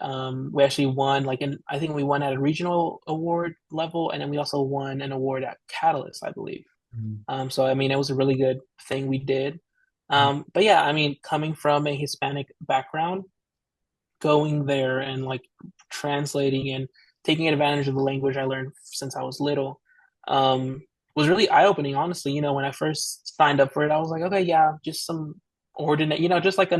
S2: we actually won. I think we won at a regional award level, and then we also won an award at Catalyst, I believe.
S1: Mhm.
S2: So I mean, it was a really good thing we did. But yeah, I mean, coming from a Hispanic background, going there and like translating and taking advantage of the language I learned since I was little, was really eye opening. Honestly, when I first signed up for it, I was like, okay, yeah, just some coordinate, just like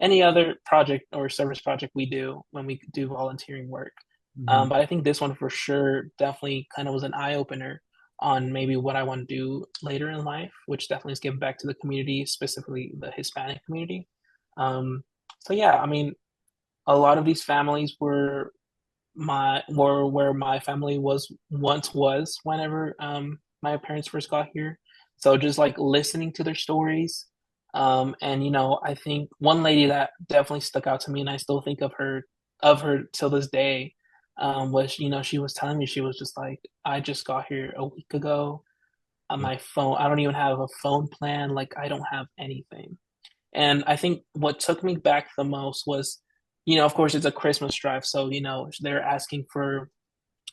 S2: any other project or service project we do when we do volunteering work.
S1: Hmm.
S2: But I think this one for sure definitely kind of was an eye opener on maybe what I want to do later in life, which definitely is give back to the community, specifically the Hispanic community. So yeah, I mean, a lot of these families were where my family was whenever my parents first got here. So just like listening to their stories. And I think one lady that definitely stuck out to me and I still think of her till this day, was, she was telling me, she was just like, I just got here a week ago. On
S1: Yeah.
S2: my phone, I don't even have a phone plan, like I don't have anything. And I think what took me back the most was, of course, it's a Christmas drive. So, they're asking for,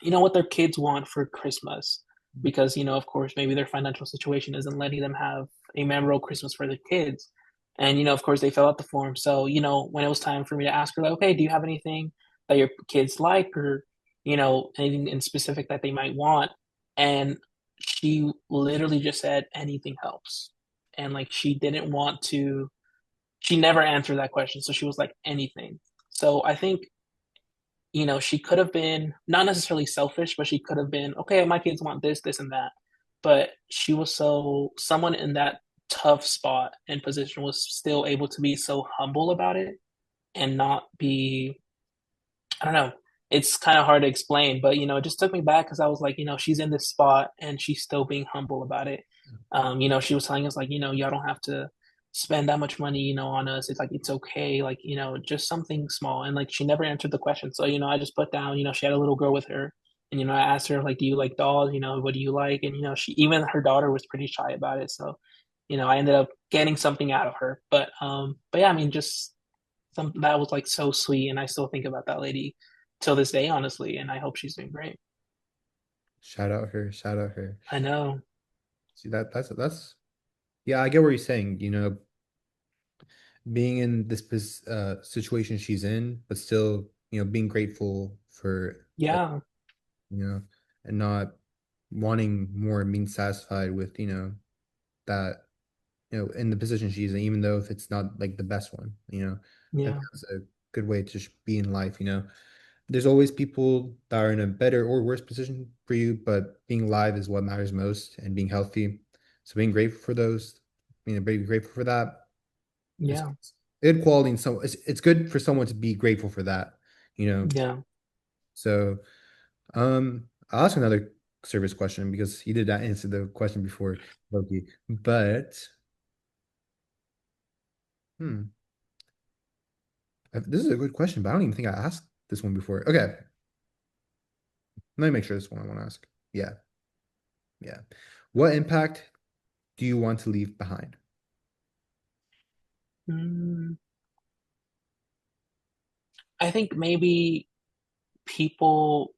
S2: what their kids want for Christmas. Because, of course, maybe their financial situation isn't letting them have a memorable Christmas for their kids. And, of course, they fill out the form. So, when it was time for me to ask her, like, okay, do you have anything that your kids like, or, anything in specific that they might want? And she literally just said, anything helps. And like, she never answered that question. So she was like, anything. So I think, she could have been not necessarily selfish, but she could have been, okay, my kids want this, this, and that. But she was someone in that tough spot and position was still able to be so humble about it and not be, I don't know. It's kind of hard to explain, but it just took me back because I was like, she's in this spot and she's still being humble about it. She was telling us like, y'all don't have to spend that much money, on us. It's like it's okay, like, just something small. And like she never answered the question. So, I just put down, she had a little girl with her. And I asked her, like, do you like dolls? What do you like? And she even her daughter was pretty shy about it. So, I ended up getting something out of her. But yeah, I mean, just something that was like so sweet, and I still think about that lady till this day, honestly, and I hope she's doing great.
S1: Shout out her, shout out her.
S2: I know.
S1: See that's yeah, I get what you're saying, being in this situation she's in, but still, being grateful for what,
S2: Yeah,
S1: you know, and not wanting more and being satisfied with, that, in the position she's in, even though if it's not like the best one, I think
S2: yeah,
S1: that's a good way to just be in life. There's always people that are in a better or worse position for you, but being alive is what matters most and being healthy. So being grateful for those, being grateful for that is
S2: yeah,
S1: good quality in some it's good for someone to be grateful for that, you know.
S2: yeah.
S1: So I'll ask another service question because he did not answer the question before Loki. But hmm, this is a good question, but I don't even think I asked this one before. Okay, let me make sure this one I want to ask. Yeah, yeah. What impact do you want to leave behind?
S2: Mm, I think maybe people.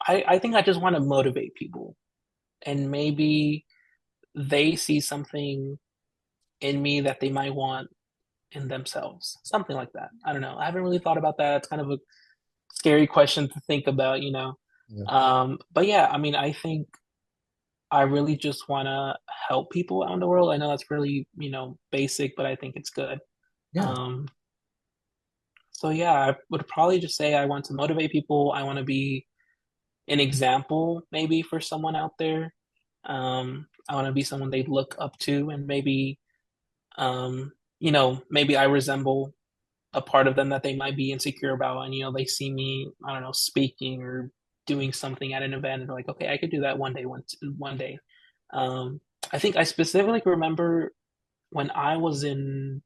S2: I think I just want to motivate people, and maybe they see something in me that they might want in themselves, something like that. I don't know. I haven't really thought about that. It's kind of a scary question to think about.
S1: Yeah,
S2: But yeah, I mean, I think I really just want to help people out in the world. I know that's really, basic, but I think it's good.
S1: yeah,
S2: Um, so yeah, I would probably just say I want to motivate people. I want to be an example maybe for someone out there. I want to be someone they look up to and maybe I resemble a part of them that they might be insecure about. And, they see me, I don't know, speaking or doing something at an event and they're like, okay, I could do that one day. Um, I think I specifically remember when I was in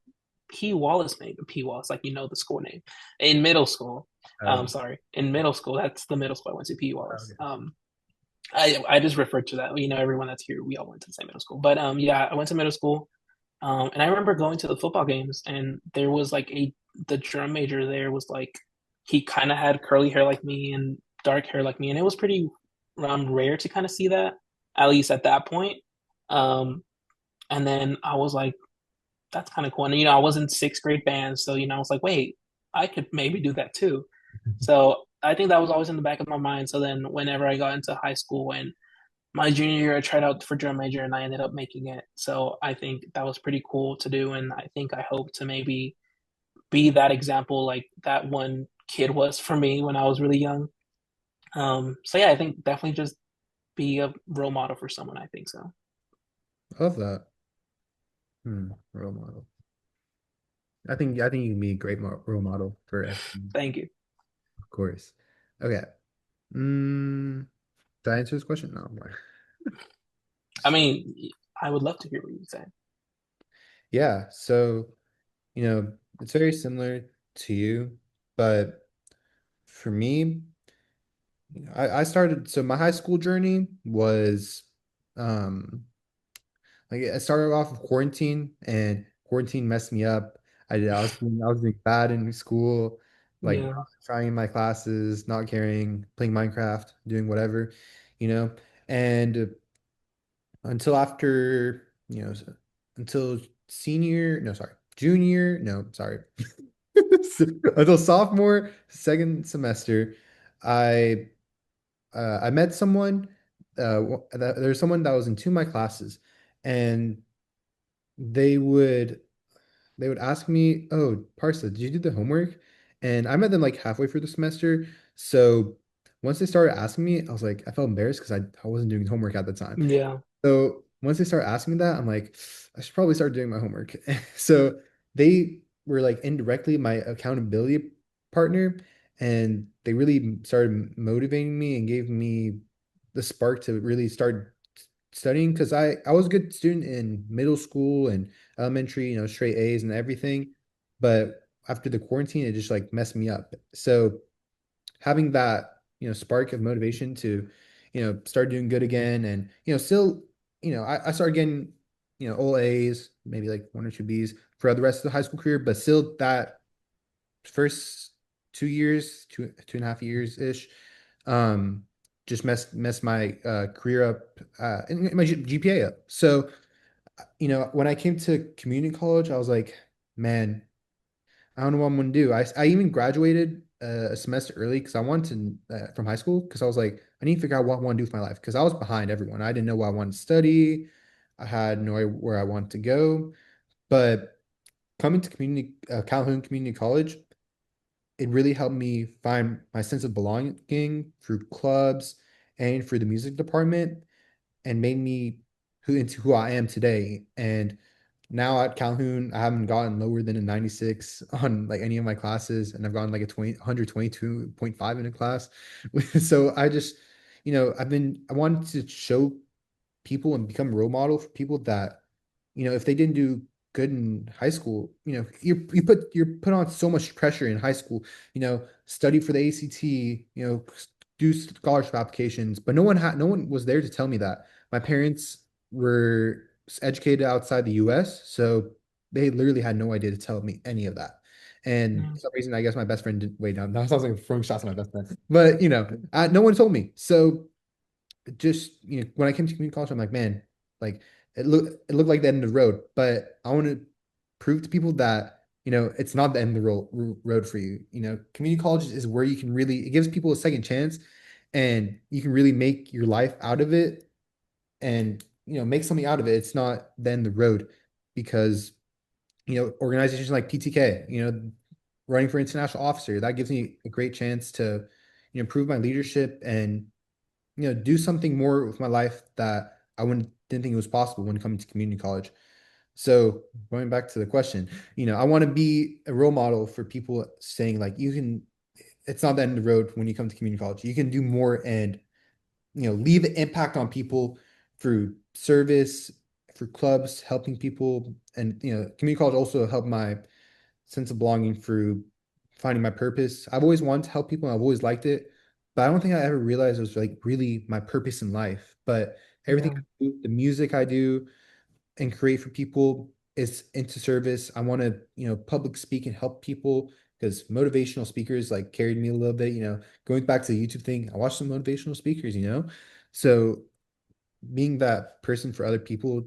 S2: P Wallace, maybe P Wallace, like the school name in middle school.
S1: uh,
S2: Sorry, in middle school, that's the middle school I went to, P Wallace.
S1: okay.
S2: I just referred to that. Everyone that's here, we all went to the same middle school. But yeah, I went to middle school. And I remember going to the football games, and there was like the drum major there was like he kind of had curly hair like me and dark hair like me, and it was pretty rare to kind of see that, at least at that point. Um, and then I was like, that's kind of cool. And I was in sixth grade band, so I was like, wait, I could maybe do that too. So I think that was always in the back of my mind. So then whenever I got into high school and my junior year, I tried out for drum major and I ended up making it. So I think that was pretty cool to do. And I think I hope to maybe be that example like that one kid was for me when I was really young. So yeah, I think definitely just be a role model for someone. I think so.
S1: I love that. Role model. I think you can be a great role model for everyone,
S2: Thank you.
S1: of course. Okay. Mm, did I answer this question? No.
S2: I mean, I would love to hear what you say.
S1: Yeah. So, it's very similar to you, but for me, I started, so my high school journey was, um, like I started off with quarantine and quarantine messed me up. I was doing bad in school, like
S2: Yeah,
S1: not trying my classes, not caring, playing Minecraft, doing whatever, you know. And until after, until senior, no, sorry, junior, no, sorry, until sophomore, second semester, I I met someone. There's someone that was in two of my classes, and they would they would ask me, "Oh, Parsa, did you do the homework?" And I met them like halfway through the semester. So once they started asking me, I was like, I felt embarrassed because I wasn't doing homework at the time.
S2: yeah,
S1: So once they started asking me that, I'm like, I should probably start doing my homework. So they were like indirectly my accountability partner, and they really started motivating me and gave me the spark to really start studying because I was a good student in middle school and elementary, straight A's and everything. But after the quarantine, it just like messed me up. So having that, spark of motivation to, start doing good again and, still, I started getting, all A's, maybe like one or two B's for the rest of the high school career, but still that first 2 years, 2.5 years ish, um, just messed my career up, and my GPA up. So, when I came to community college, I was like, man, I don't know what I'm gonna do. I even graduated a semester early because I wanted to from high school because I was like, I need to figure out what I want to do with my life because I was behind everyone. I didn't know what I wanted to study. I had no idea where I wanted to go. But coming to Calhoun Community College, it really helped me find my sense of belonging through clubs and through the music department and made me into who I am today. And now at Calhoun, I haven't gotten lower than a 96 on like any of my classes, and I've gotten like a 122.5 in a class. So I just, I wanted to show people and become a role model for people that, if they didn't do good in high school, you're put on so much pressure in high school, study for the ACT, do scholarship applications, but no one was there to tell me that. My parents were educated outside the US, so they literally had no idea to tell me any of that. And
S2: yeah,
S1: for some reason, I guess my best friend didn't wait down. That sounds like throwing shots at my best friend. But no one told me. So just when I came to community college, I'm like, man, like it looked like the end of the road, but I want to prove to people that it's not the end of the road for you. Community college is where you can really it gives people a second chance, and you can really make your life out of it, and make something out of it. It's not the end of the road because organizations like PTK, running for international officer, that gives me a great chance to improve my leadership and do something more with my life that I wouldn't didn't think it was possible when coming to community college. So going back to the question, I want to be a role model for people saying like it's not the end of the road when you come to community college. You can do more and leave an impact on people through service, through clubs, helping people. And community college also helped my sense of belonging through finding my purpose. I've always wanted to help people and I've always liked it, but I don't think I ever realized it was like really my purpose in life. But everything
S2: yeah,
S1: I do, the music I do and create for people is into service. I want to, public speak and help people because motivational speakers like carried me a little bit, going back to the YouTube thing, I watched some motivational speakers, So being that person for other people,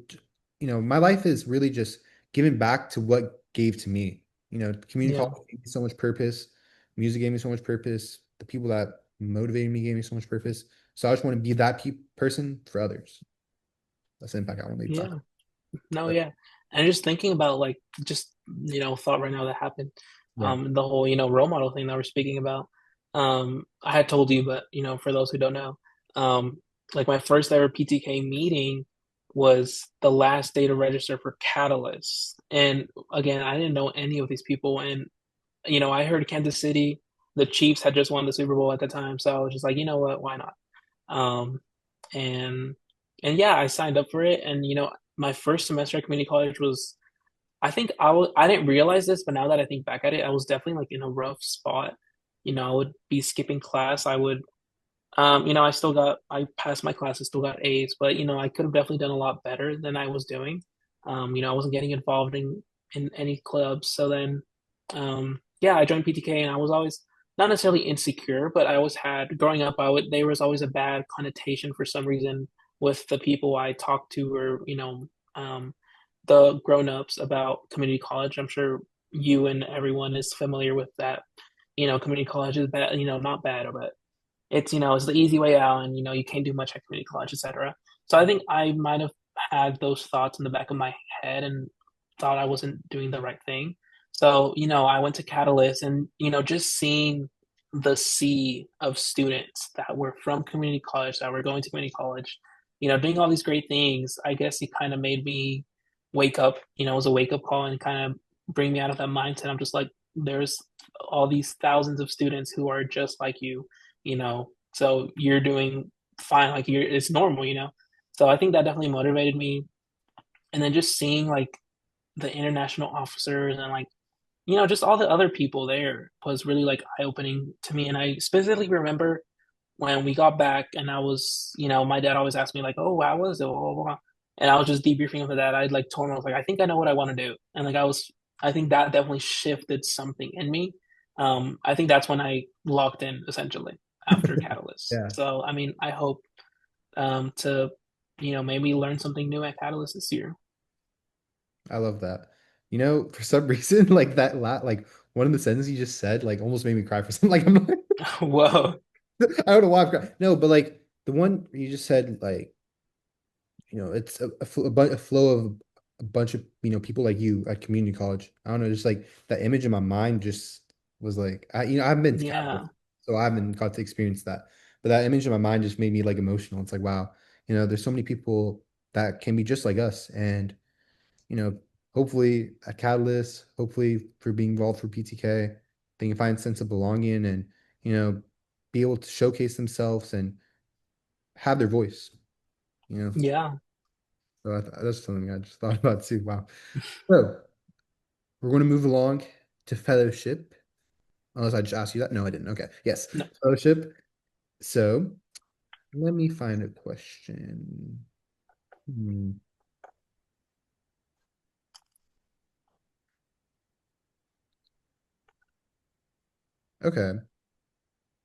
S1: my life is really just giving back to what gave to me. Community
S2: yeah.
S1: college gave me so much purpose. Music gave me so much purpose. The people that motivated me gave me so much purpose. So I just want to be that person for others. That's the impact I want to make.
S2: Yeah. No,
S1: But
S2: yeah. And just thinking about like just thought right now that happened.
S1: yeah,
S2: The whole, role model thing that we're speaking about. I had told you, but for those who don't know, like my first ever PTK meeting was the last day to register for Catalyst. And again, I didn't know any of these people. And I heard Kansas City, the Chiefs had just won the Super Bowl at the time. So I was just like, you know what, why not? Um, and and yeah, I signed up for it. And my first semester at community college was, I didn't realize this, but now that I think back at it, I was definitely like in a rough spot. I would be skipping class. I would, I passed my classes, still got A's, but I could have definitely done a lot better than I was doing. I wasn't getting involved in any clubs. So then, yeah, I joined PTK, and I was always not necessarily insecure, but I always had growing up. There was always a bad connotation for some reason with the people I talked to, or the grown-ups about community college. I'm sure you and everyone is familiar with that. Community college is bad, not bad, but it's the easy way out, and you can't do much at community college, etc. So I think I might have had those thoughts in the back of my head and thought I wasn't doing the right thing. So I went to Catalyst, and just seeing the sea of students that were from community college, that were going to community college, doing all these great things. I guess it kind of made me wake up. It was a wake up call, and kind of bring me out of that mindset. I'm just like, there's all these thousands of students who are just like you, so you're doing fine, like it's normal. So I think that definitely motivated me. And then just seeing like the international officers, and like just all the other people there was really like eye-opening to me. And I specifically remember when we got back, and I was, my dad always asked me like, oh, how was it, blah, blah, blah. And I was just debriefing over that. I'd like told him, I was like, I think I know what I want to do. And like I think that definitely shifted something in me. I think that's when I locked in essentially after Catalyst.
S1: yeah,
S2: So I mean, I hope to maybe learn something new at Catalyst this year.
S1: I love that. For some reason, like like one of the sentences you just said, like almost made me cry for something. Like I'm not,
S2: Whoa.
S1: I don't know why I'm crying. No, but like the one you just said, like it's a flow of a bunch of people like you at community college. I don't know, just like that image in my mind just was like I haven't been to
S2: Yeah.
S1: Catalyst, so I haven't got to experience that. But that image in my mind just made me like emotional. It's like wow, there's so many people that can be just like us, and you know, hopefully a catalyst, hopefully for being involved for PTK, they can find a sense of belonging and, you know, be able to showcase themselves and have their voice, you know.
S2: Yeah.
S1: So that's something I just thought about too. Wow. So we're going to move along to fellowship. Unless I just asked you that. No, I didn't. Okay. Yes.
S2: No.
S1: Fellowship. So let me find a question. Hmm. Okay.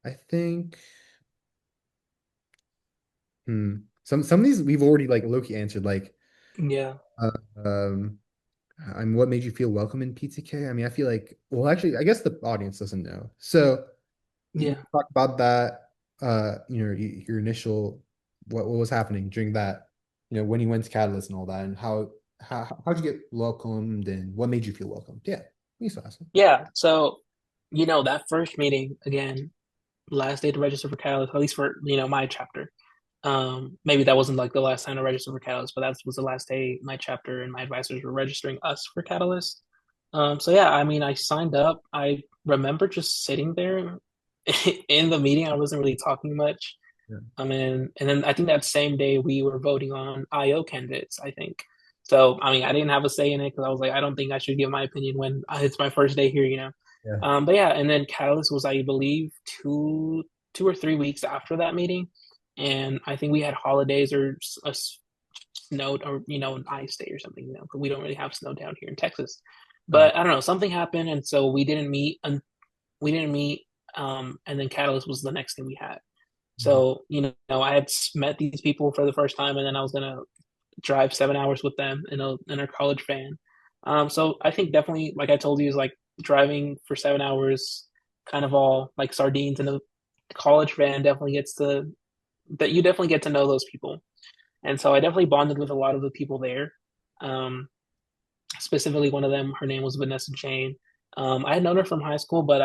S1: I think some of these we've already like Loki answered. Like
S2: Yeah.
S1: uh, um what made you feel welcome in PTK? I mean, I feel like, well, actually, I guess the audience doesn't know. So you
S2: Yeah.
S1: talk about that, your initial, what was happening during that, when you went to Catalyst and all that, and how'd you get welcomed and what made you feel welcome? Yeah, me so asking.
S2: Yeah. So, that first meeting again, last day to register for Catalyst, at least for, my chapter. Maybe that wasn't like the last time to register for Catalyst, but that was the last day my chapter and my advisors were registering us for Catalyst. So yeah, I mean, I signed up. I remember just sitting there in the meeting. I wasn't really talking much.
S1: Yeah,
S2: I mean, and then I think that same day we were voting on IO candidates, I think. So, I mean, I didn't have a say in it because I was like, I don't think I should give my opinion when it's my first day here.
S1: yeah.
S2: But yeah, and then Catalyst was, I believe, two or 3 weeks after that meeting, and I think we had holidays or a snow, or an ice day or something, because we don't really have snow down here in Texas.
S1: Oh,
S2: But I don't know, something happened, and so we didn't meet, and we didn't meet. And then Catalyst was the next thing we had.
S1: mhm.
S2: So, I had met these people for the first time, and then I was gonna drive 7 hours with them in a college van. So I think definitely, like I told you, is like driving for 7 hours, kind of all like sardines in a college van definitely gets to that you definitely get to know those people. And so I definitely bonded with a lot of the people there. Um, Specifically, one of them, her name was Vanessa Jane. I had known her from high school, but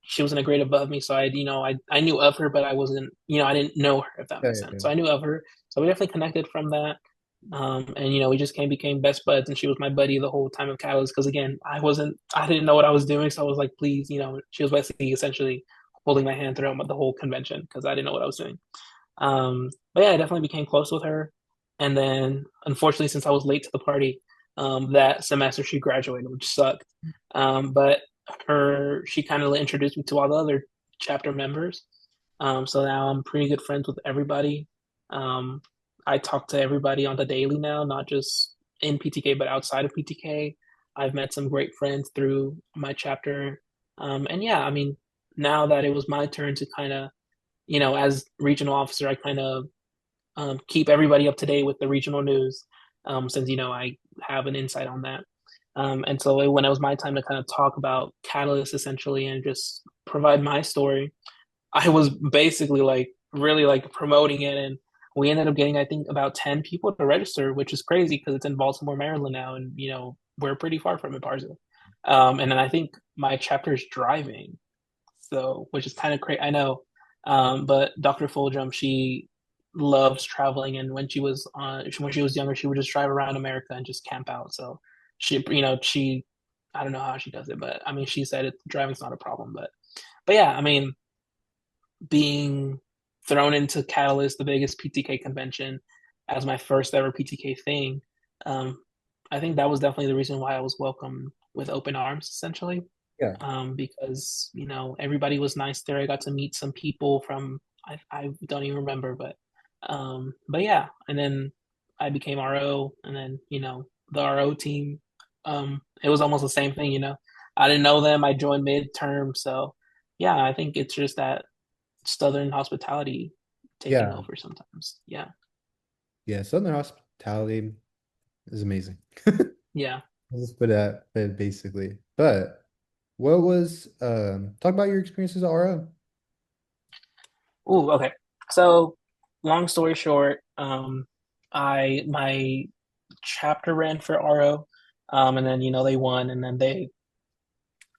S2: she was in a grade above me, so I knew of her, but I wasn't, I didn't know her, if that
S1: Yeah,
S2: makes
S1: yeah,
S2: sense.
S1: yeah.
S2: So I knew of her, so we definitely connected from that. And we just became best buds, and she was my buddy the whole time of Catalyst. Because again, I didn't know what I was doing, so I was like, please, she was basically essentially holding my hand throughout the whole convention because I didn't know what I was doing. But yeah, I definitely became close with her. And then, unfortunately, since I was late to the party, that semester she graduated, which sucked. But she kind of introduced me to all the other chapter members. So now I'm pretty good friends with everybody. Um, I talk to everybody on the daily now, not just in PTK, but outside of PTK. I've met some great friends through my chapter. And yeah, I mean, now that it was my turn to kind of as regional officer, I kind of keep everybody up to date with the regional news, since I have an insight on that. And so when it was my time to kind of talk about Catalyst essentially and just provide my story, I was basically like really like promoting it, and we ended up getting I think about 10 people to register, which is crazy because it's in Baltimore, Maryland now, and we're pretty far from it, Parsa. And then I think my chapter is driving, so which is kind of crazy. I know, but Dr. Fulgham, she loves traveling, and when she was younger, she would just drive around America and just camp out. So she I don't know how she does it, but I mean, she said driving's not a problem. But yeah, I mean, being thrown into Catalyst, the biggest PTK convention, as my first ever PTK thing, um, I think that was definitely the reason why I was welcomed with open arms, essentially.
S1: Yeah.
S2: Because everybody was nice there. I got to meet some people from I don't even remember, but yeah, and then I became RO, and then the RO team. It was almost the same thing. I didn't know them. I joined midterm, so yeah, I think it's just that Southern hospitality taking
S1: Yeah.
S2: over sometimes. Yeah,
S1: Yeah. Southern hospitality is amazing.
S2: yeah.
S1: Let's put that basically. But what was talk about your experiences at RO?
S2: Ooh, okay. So, long story short, I my chapter ran for RO, and then they won, and then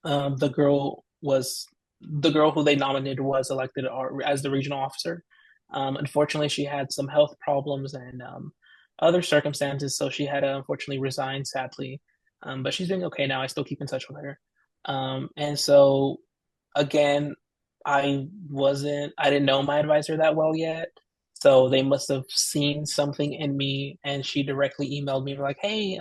S2: um, the girl was the girl who they nominated was elected as the regional officer. Unfortunately, she had some health problems and other circumstances, so she had to unfortunately resign, sadly. But she's doing okay now. I still keep in touch with her. And so again, I didn't know my advisor that well yet. So they must have seen something in me, and she directly emailed me like, "Hey,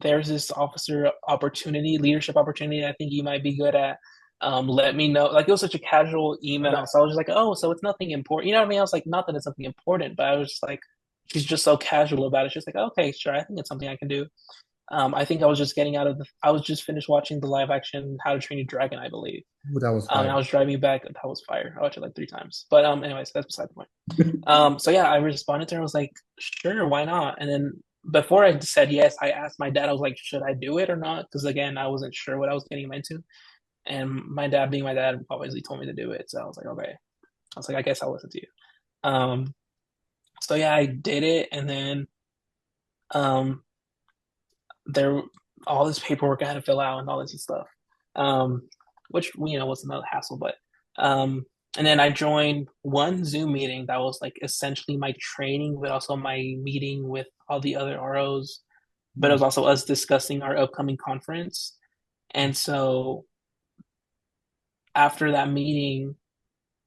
S2: there's this leadership opportunity I think you might be good at. Let me know." Like, it was such a casual email. So I was just like, oh, so it's nothing important. You know what I mean? I was like, not that it's something important, but I was just like, she's just so casual about it. She's like, okay, sure. I think it's something I can do. I think I was just finished watching the live action How to Train Your Dragon, I believe.
S1: Ooh, that was
S2: And I
S1: fire.
S2: was driving back. That was fire. I watched it like 3 times. But anyways, that's beside the point. So yeah, I responded to her. I was like, sure, why not? And then before I said yes, I asked my dad. I was like, should I do it or not? Because again, I wasn't sure what I was getting into. And my dad, being my dad, obviously told me to do it. So I was like, okay. I was like, I guess I'll listen to you. Um, so yeah, I did it, and then um, there all this paperwork I had to fill out and all this stuff, um, which was another hassle. But um, and then I joined one Zoom meeting that was like essentially my training, but also my meeting with all the other ROs. But it
S1: Mm.
S2: was also us discussing our upcoming conference. And so after that meeting,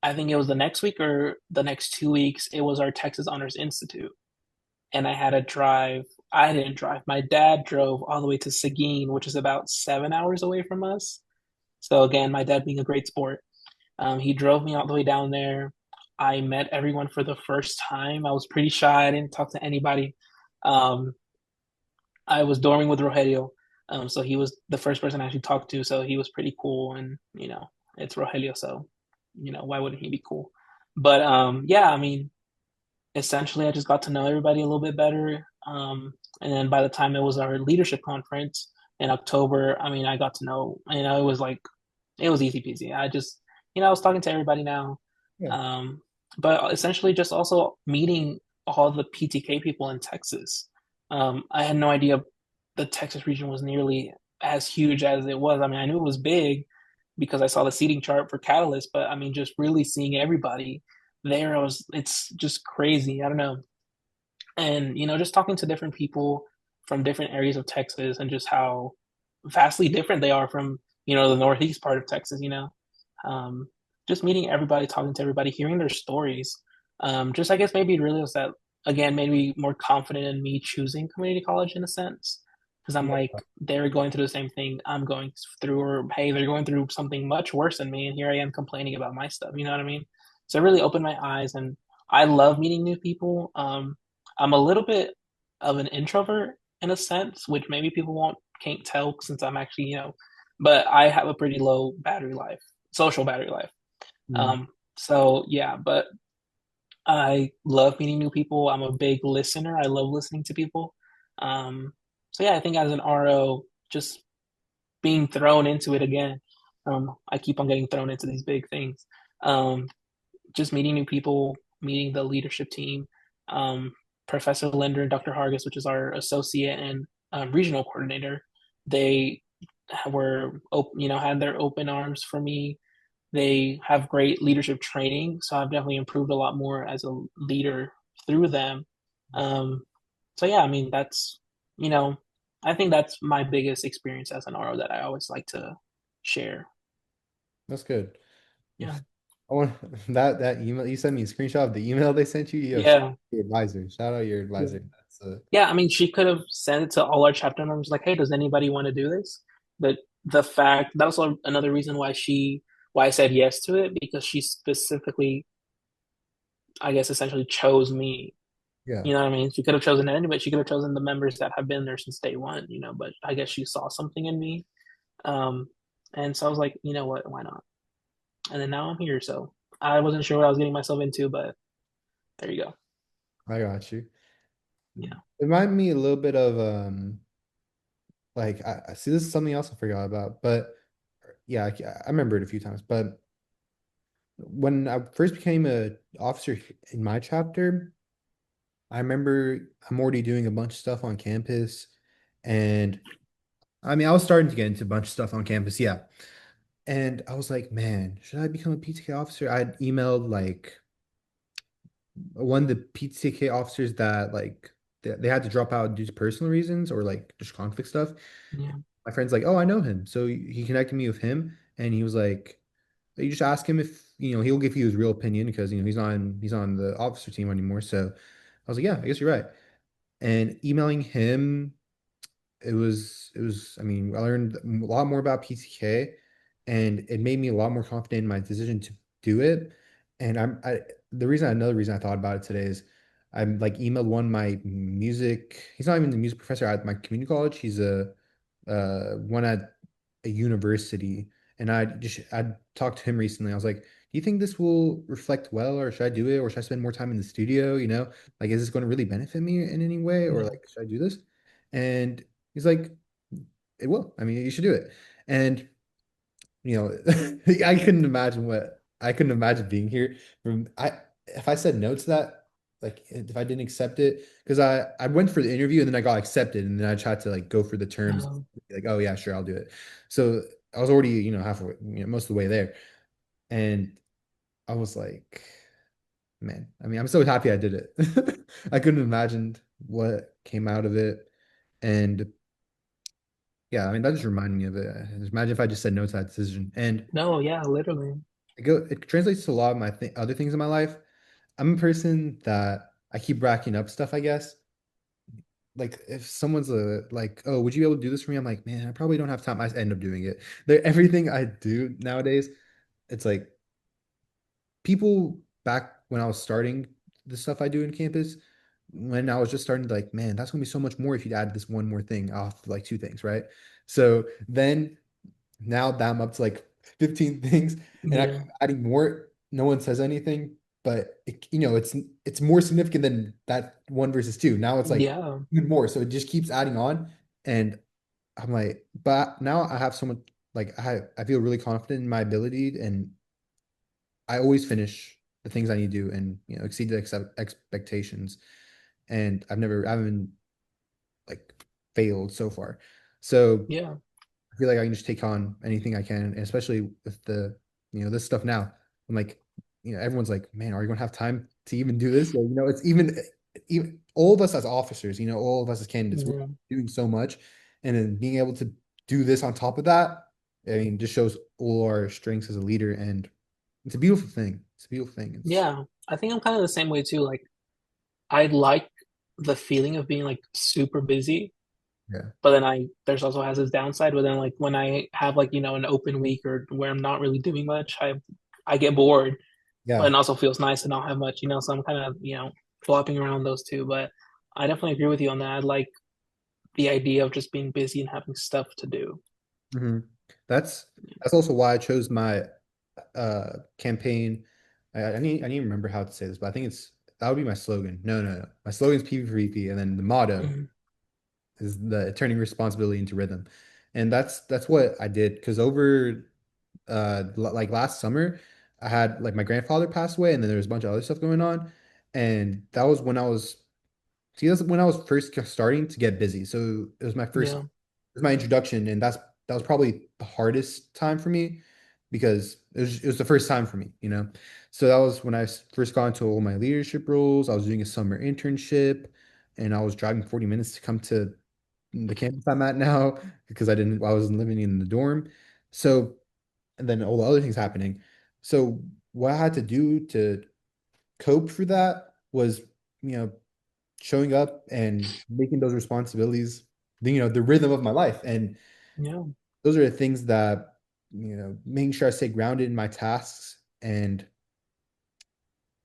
S2: I think it was the next week or the next 2 weeks, it was our Texas Honors Institute. And I had to drive. I didn't drive. My dad drove all the way to Seguin, which is about 7 hours away from us. So again, my dad being a great sport, he drove me all the way down there. I met everyone for the first time. I was pretty shy. I didn't talk to anybody. Um, I was dorming with Rogelio, so he was the first person I actually talked to. So he was pretty cool, and it's Rogelio, so why wouldn't he be cool? But yeah, I mean, essentially, I just got to know everybody a little bit better. And then by the time it was our leadership conference in October, I mean, I got to know, it was easy peasy. I just, I was talking to everybody now.
S1: Yeah.
S2: Um, but essentially just also meeting all the PTK people in Texas. I had no idea the Texas region was nearly as huge as it was. I mean, I knew it was big because I saw the seating chart for Catalyst, but I mean, just really seeing everybody there, it's just crazy. I don't know. And, just talking to different people from different areas of Texas and just how vastly different they are from, the Northeast part of Texas, um, just meeting everybody, talking to everybody, hearing their stories. Just, I guess, maybe it really was that, again, made me more confident in me choosing community college in a sense. Because I'm
S1: Yeah.
S2: like, they're going through the same thing I'm going through, or hey, they're going through something much worse than me, and here I am complaining about my stuff. You know what I mean? So it really opened my eyes, and I love meeting new people. I'm a little bit of an introvert in a sense, which maybe people won't can't tell since I'm actually, but I have a pretty low battery life, social battery life.
S1: Mm,
S2: So yeah, but I love meeting new people. I'm a big listener. I love listening to people. Um, so yeah, I think as an RO, just being thrown into it again, I keep on getting thrown into these big things. Um, just meeting new people, meeting the leadership team, um, Professor Linder and Dr. Hargis, which is our associate and regional coordinator. They were, had their open arms for me. They have great leadership training, so I've definitely improved a lot more as a leader through them. Um, so yeah, I mean you know, I think that's my biggest experience as an RO that I always like to share.
S1: that's good.
S2: Yeah,
S1: I want that email you sent me a screenshot of the email they sent you. Yo, shout
S2: yeah,
S1: out your advisor. Shout out your
S2: yeah.
S1: advisor. That's
S2: Yeah, I mean, she could have sent it to all our chapter members, like, "Hey, does anybody want to do this?" But the fact that was another reason why I said yes to it because she specifically, I guess, essentially chose me.
S1: yeah.
S2: You know what I mean? She could have chosen anybody. She could have chosen the members that have been there since day one. But I guess she saw something in me, um, and so I was like, you know what? Why not? And then now I'm here. So I wasn't sure what I was getting myself into, but there you go.
S1: I got you.
S2: Yeah,
S1: It reminded me a little bit of like I see this is something else I forgot about, but yeah, I remember it a few times. But when I first became a officer in my chapter, I remember I'm already doing a bunch of stuff on campus, and I mean I was starting to get into a bunch of stuff on campus, yeah. And I was like, man, should I become a PTK officer? I'd emailed like one of the PTK officers that like they had to drop out due to personal reasons or like just conflict stuff.
S2: yeah,
S1: My friend's like, oh, I know him. So he connected me with him, and he was like, you just ask him if he'll give you his real opinion because he's on the officer team anymore. So I was like, yeah, I guess you're right. And emailing him it was I mean I learned a lot more about PTK and it made me a lot more confident in my decision to do it. And another reason I thought about it today is I'm like emailed one my music, he's not even the music professor at my community college, he's a one at a university. And I talked to him recently. I was like, do you think this will reflect well, or should I do it, or should I spend more time in the studio? Like, is this going to really benefit me in any way, or
S2: yeah.
S1: like, should I do this? And he's like, it will. I mean, you should do it. And you know, I couldn't imagine being here. If I said no to that, like if I didn't accept it, because I went for the interview and then I got accepted, and then I tried to like go for the terms,
S2: Um,
S1: like, oh yeah, sure, I'll do it. So I was already, halfway, most of the way there. And I was like, man, I mean, I'm so happy I did it. I couldn't imagine what came out of it. And yeah, I mean, that just reminded me of it. Just imagine if I just said no to that decision. And
S2: no, yeah, literally.
S1: it translates to a lot of my other things in my life. I'm a person that I keep racking up stuff, I guess. Like if someone's like, oh, would you be able to do this for me? I'm like, man, I probably don't have time. I end up doing it. Everything I do nowadays, it's like people back when I was starting the stuff I do in campus, when I was just starting to like, man, that's gonna be so much more if you'd add this one more thing off like two things, right? So then now that I'm up to like 15 things and I
S2: Yeah,
S1: keep adding more, no one says anything, but it's more significant than that one versus two. Now it's like
S2: yeah,
S1: even more. So it just keeps adding on. And I'm like, but now I have so much like I feel really confident in my ability and I always finish. the things I need to do and exceed the expectations. And I haven't like failed so far. So
S2: Yeah.
S1: I feel like I can just take on anything I can, and especially with this stuff now. I'm like, everyone's like, man, are you gonna have time to even do this? Like, it's even all of us as officers, all of us as candidates, we're
S2: Mhm.
S1: doing so much, and then being able to do this on top of that, I mean, just shows all our strengths as a leader, and it's a beautiful thing. It's a beautiful thing. It's
S2: Yeah. I think I'm kind of the same way too. Like I like the feeling of being like super busy,
S1: yeah,
S2: but then there's also has its downside. But then like when I have like, an open week or where I'm not really doing much, I get bored, but
S1: yeah.
S2: it also feels nice to not have much, so I'm kind of, flopping around those two. But I definitely agree with you on that. I like the idea of just being busy and having stuff to do.
S1: hmm That's that's also why I chose my campaign. I need to remember how to say this, but I think that would be my slogan. No, no, no. My slogan is PV for EP, and then the motto
S2: Mhm.
S1: is the turning responsibility into rhythm. And that's what I did because over like last summer, I had like my grandfather passed away, and then there was a bunch of other stuff going on. And that was when I was see, that's when I was first starting to get busy. So
S2: Yeah.
S1: it was my introduction, and that was probably the hardest time for me because it was the first time for me. So that was when I first got into all my leadership roles. I was doing a summer internship, and I was driving 40 minutes to come to the campus I'm at now because I wasn't living in the dorm. So, and then all the other things happening. So what I had to do to cope for that was, you know, showing up and making those responsibilities, the rhythm of my life. And
S2: Yeah.
S1: those are the things that, making sure I stay grounded in my tasks. And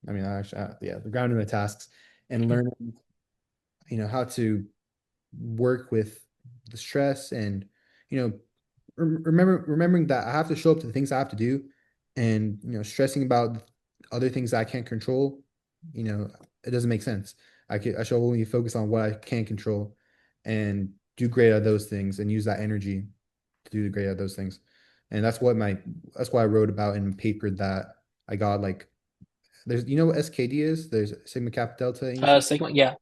S1: I mean, actually, yeah, the grounded in my tasks and learning, how to work with the stress and, you know, remembering that I have to show up to the things I have to do and, stressing about other things that I can't control, you know, it doesn't make sense. I should only focus on what I can control and do great at those things and use that energy to do great at those things. And that's what I wrote about in paper that I got like there's what SKD is? There's Sigma Kappa Delta Initiative.
S2: Sigma. Yeah.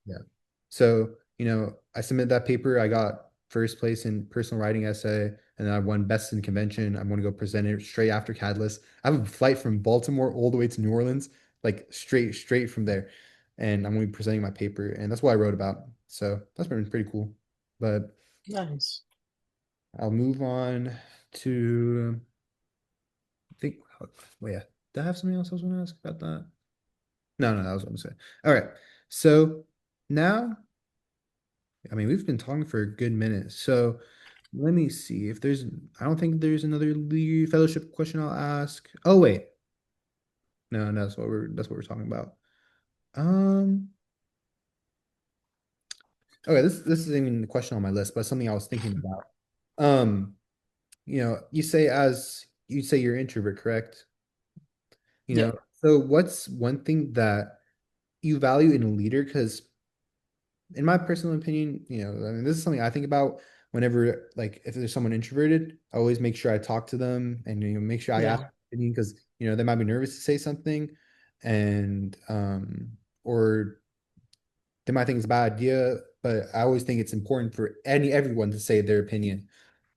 S1: Yeah. So, I submitted that paper. I got first place in personal writing essay, and then I won best in convention. I'm going to go present it straight after Catalyst. I have a flight from Baltimore all the way to New Orleans, like straight from there. And I'm going to be presenting my paper, and that's what I wrote about. So that's been pretty cool. But
S2: Nice.
S1: I'll move on to I think well yeah. Did I have something else I was going to ask about that? No, no, that was what I'm saying. All right. So now I mean, we've been talking for a good minute. So let me see if I don't think there's another league fellowship question I'll ask. Oh, wait. No, no, that's what we're talking about. Um, okay, this isn't even the question on my list, but something I was thinking about. Um, you say you're introvert, correct?
S2: Yeah.
S1: So what's one thing that you value in a leader? Because in my personal opinion, I mean, this is something I think about whenever, like, if there's someone introverted, I always make sure I talk to them and make sure I ask
S2: Yeah.
S1: opinion because they might be nervous to say something, and or they might think it's a bad idea, but I always think it's important for everyone to say their opinion.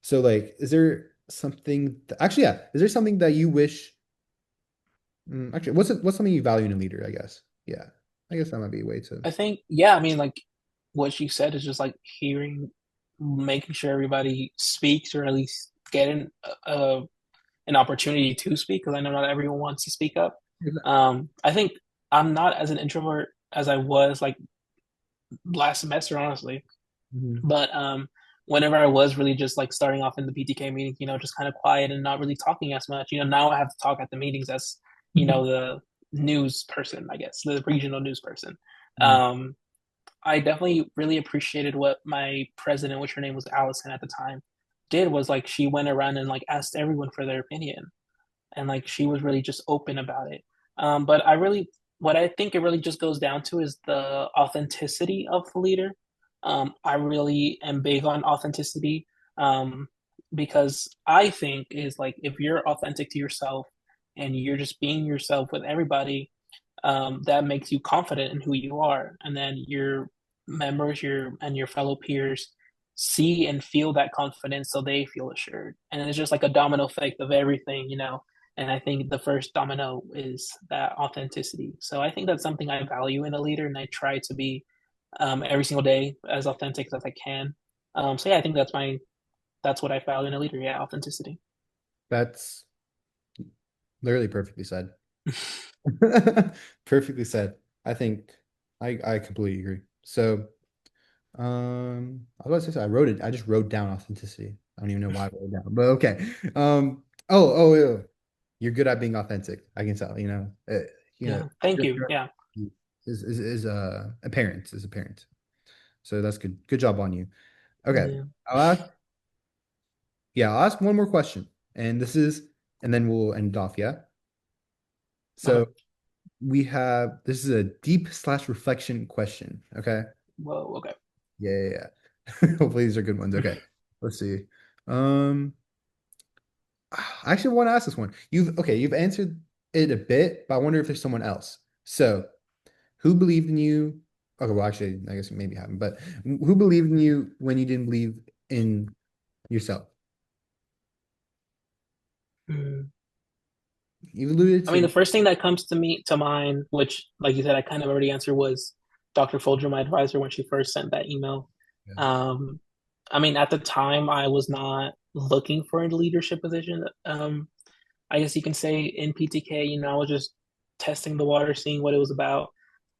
S1: So, like, is there something actually, yeah, is there something that you wish? Actually, what's something you value in a leader? I guess, yeah, I guess that might be a way to.
S2: I think, yeah, I mean, like what you said is just like making sure everybody speaks or at least getting an opportunity to speak because I know not everyone wants to speak up. I think I'm not as an introvert as I was like last semester, honestly.
S1: Mhm.
S2: But whenever I was really just like starting off in the PTK meeting, just kind of quiet and not really talking as much. Now I have to talk at the meetings as the news person, I guess, the regional news person.
S1: Mhm.
S2: Um, I definitely really appreciated what my president, which her name was Allison at the time, did was like she went around and like asked everyone for their opinion, and like she was really just open about it. But what I think it really just goes down to is the authenticity of the leader. I really am big on authenticity, because I think is like if you're authentic to yourself and you're just being yourself with everybody, that makes you confident in who you are. And then your members, your fellow peers see and feel that confidence, so they feel assured. And it's just like a domino effect of everything, you know. And I think the first domino is that authenticity. So I think that's something I value in a leader, and I try to be every single day as authentic as I can. So yeah, I think that's what I value in a leader. Yeah, authenticity.
S1: That's literally perfectly said. Perfectly said. I think I completely agree. So, I was about to say I wrote it. I just wrote down authenticity. I don't even know why I wrote it down, but okay. Yeah. You're good at being authentic. I can tell.
S2: Yeah, thank
S1: your
S2: you. Yeah,
S1: is apparent is apparent. So that's good. Good job on you. Okay.
S2: yeah.
S1: I'll ask. Yeah, I'll ask one more question, and and then we'll end off. Yeah.
S2: Okay.
S1: So we have this is a deep slash reflection question. Okay.
S2: Whoa. Okay.
S1: Yeah. Hopefully these are good ones. Okay. Let's see. Um, I actually want to ask this one. You've answered it a bit, but I wonder if there's someone else. So, who believed in you? Okay, well, actually, I guess you maybe haven't, but who believed in you when you didn't believe in yourself?
S2: Mm.
S1: You alluded
S2: I mean, the
S1: to,
S2: first thing that comes to mind, which, like you said, I kind of already answered, was Dr. Folger, my advisor, when she first sent that email.
S1: yeah.
S2: Um, I mean, at the time, I was not looking for a leadership position. I guess you can say in PTK, you know, I was just testing the water, seeing what it was about.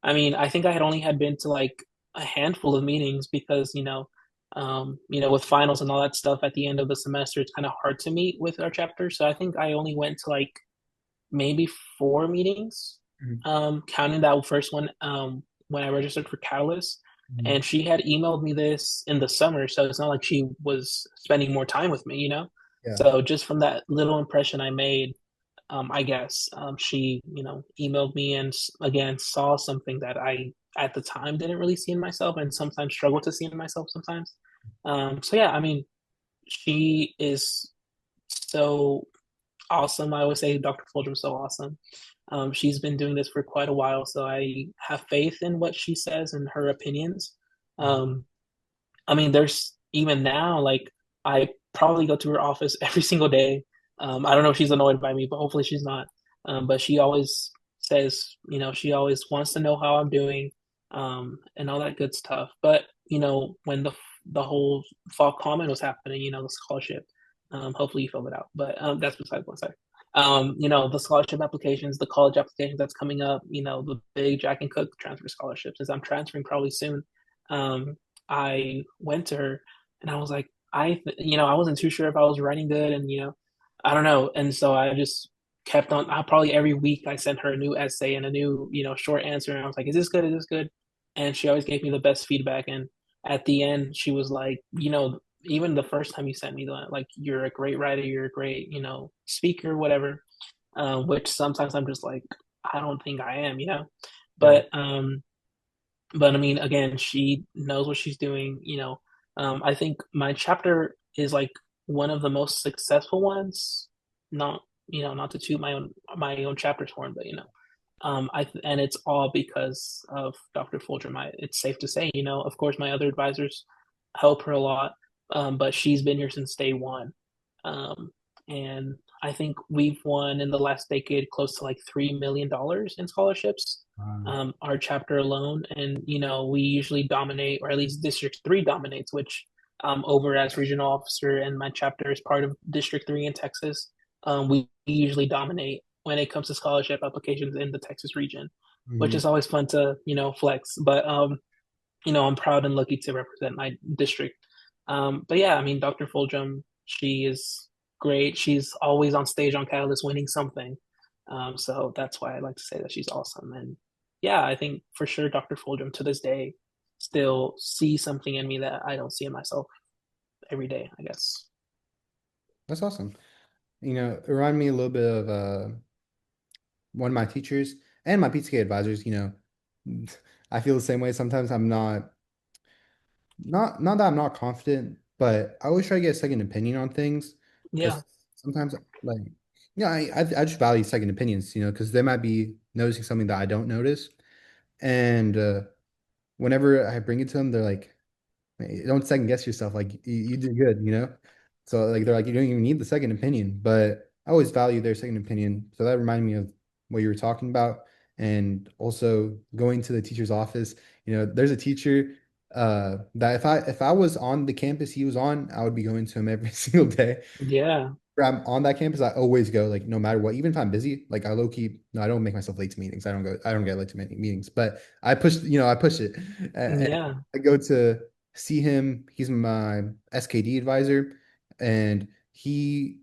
S2: I mean, I think I had only had been to like a handful of meetings because, with finals and all that stuff at the end of the semester, it's kind of hard to meet with our chapter. So I think I only went to like maybe four meetings,
S1: Mhm,
S2: counting that first one when I registered for Catalyst.
S1: mhm.
S2: And she had emailed me this in the summer, so it's not like she was spending more time with me, you know?
S1: Yeah.
S2: So just from that little impression I made, I guess she, emailed me and again saw something that I at the time didn't really see in myself and sometimes struggle to see in myself sometimes. So yeah, I mean, she is so awesome. I always say Dr. Fulgham's so awesome. She's been doing this for quite a while, so I have faith in what she says and her opinions.
S1: Mhm.
S2: Um, I mean, there's even now, like, I probably go to her office every single day. I don't know if she's annoyed by me, but hopefully she's not. But she always says, she always wants to know how I'm doing, and all that good stuff. But, when the whole fall comment was happening, the scholarship, hopefully you filled it out. But that's besides one side. The scholarship applications, the college applications that's coming up, the big Jack and Cook transfer scholarships, as I'm transferring probably soon. Um, I went to her and I was like, I wasn't too sure if I was writing good and, I don't know. And so I just kept on, I probably every week I sent her a new essay and a new, short answer. And I was like, is this good? Is this good? And she always gave me the best feedback. And at the end, she was like, even the first time you sent me the, like, you're a great writer, you're a great, speaker, whatever, which sometimes I'm just like, I don't think I am,
S1: Yeah.
S2: but, but I mean, again, she knows what she's doing. I think my chapter is like one of the most successful ones. Not, not to toot my own chapter's horn, but and it's all because of Dr. Folger. It's safe to say, of course, my other advisors help her a lot, but she's been here since day one. Um, and I think we've won in the last decade close to like $3 million in scholarships,
S1: Um,
S2: our chapter alone. And, we usually dominate, or at least District 3 dominates, which over as regional officer, and my chapter is part of District 3 in Texas. We usually dominate when it comes to scholarship applications in the Texas region, which
S1: mhm.
S2: is always fun to, flex. But, I'm proud and lucky to represent my district. But yeah, I mean, Dr. Fulgham, she is great. She's always on stage on Catalyst winning something. So that's why I like to say that she's awesome. And yeah, I think for sure Dr. Fulgham to this day still sees something in me that I don't see in myself every day, I guess.
S1: That's awesome. It reminded me a little bit of one of my teachers and my PTK advisors. I feel the same way. Sometimes I'm not that I'm not confident, but I always try to get a second opinion on things
S2: Yeah.
S1: because sometimes like Yeah, I just value second opinions, because they might be noticing something that I don't notice. And whenever I bring it to them, they're like, "Hey, don't second guess yourself. Like you did good." So like they're like, you don't even need the second opinion. But I always value their second opinion. So that reminded me of what you were talking about. And also going to the teacher's office. There's a teacher that if I was on the campus he was on, I would be going to him every single day.
S2: Yeah,
S1: I'm on that campus, I always go, like, no matter what, even if I'm busy, like I low key, no, I don't make myself late to meetings. I don't get late to many meetings, but I push it. And
S2: yeah,
S1: I go to see him. He's my SKD advisor, and he's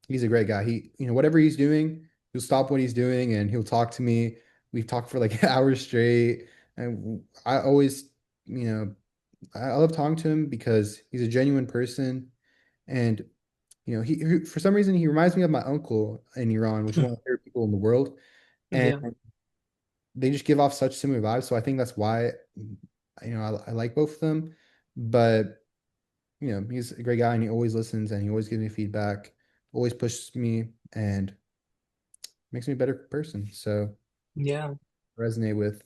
S1: a great guy. Whatever he's doing, he'll stop what he's doing and he'll talk to me. We've talked for like hours straight. And I always, you know, I love talking to him because he's a genuine person. And for some reason he reminds me of my uncle in Iran, which is one of the favorite people in the world, and
S2: yeah,
S1: they just give off such similar vibes. So I think that's why I like both of them. But he's a great guy and he always listens and he always gives me feedback, always pushes me and makes me a better person. So
S2: yeah,
S1: I resonate with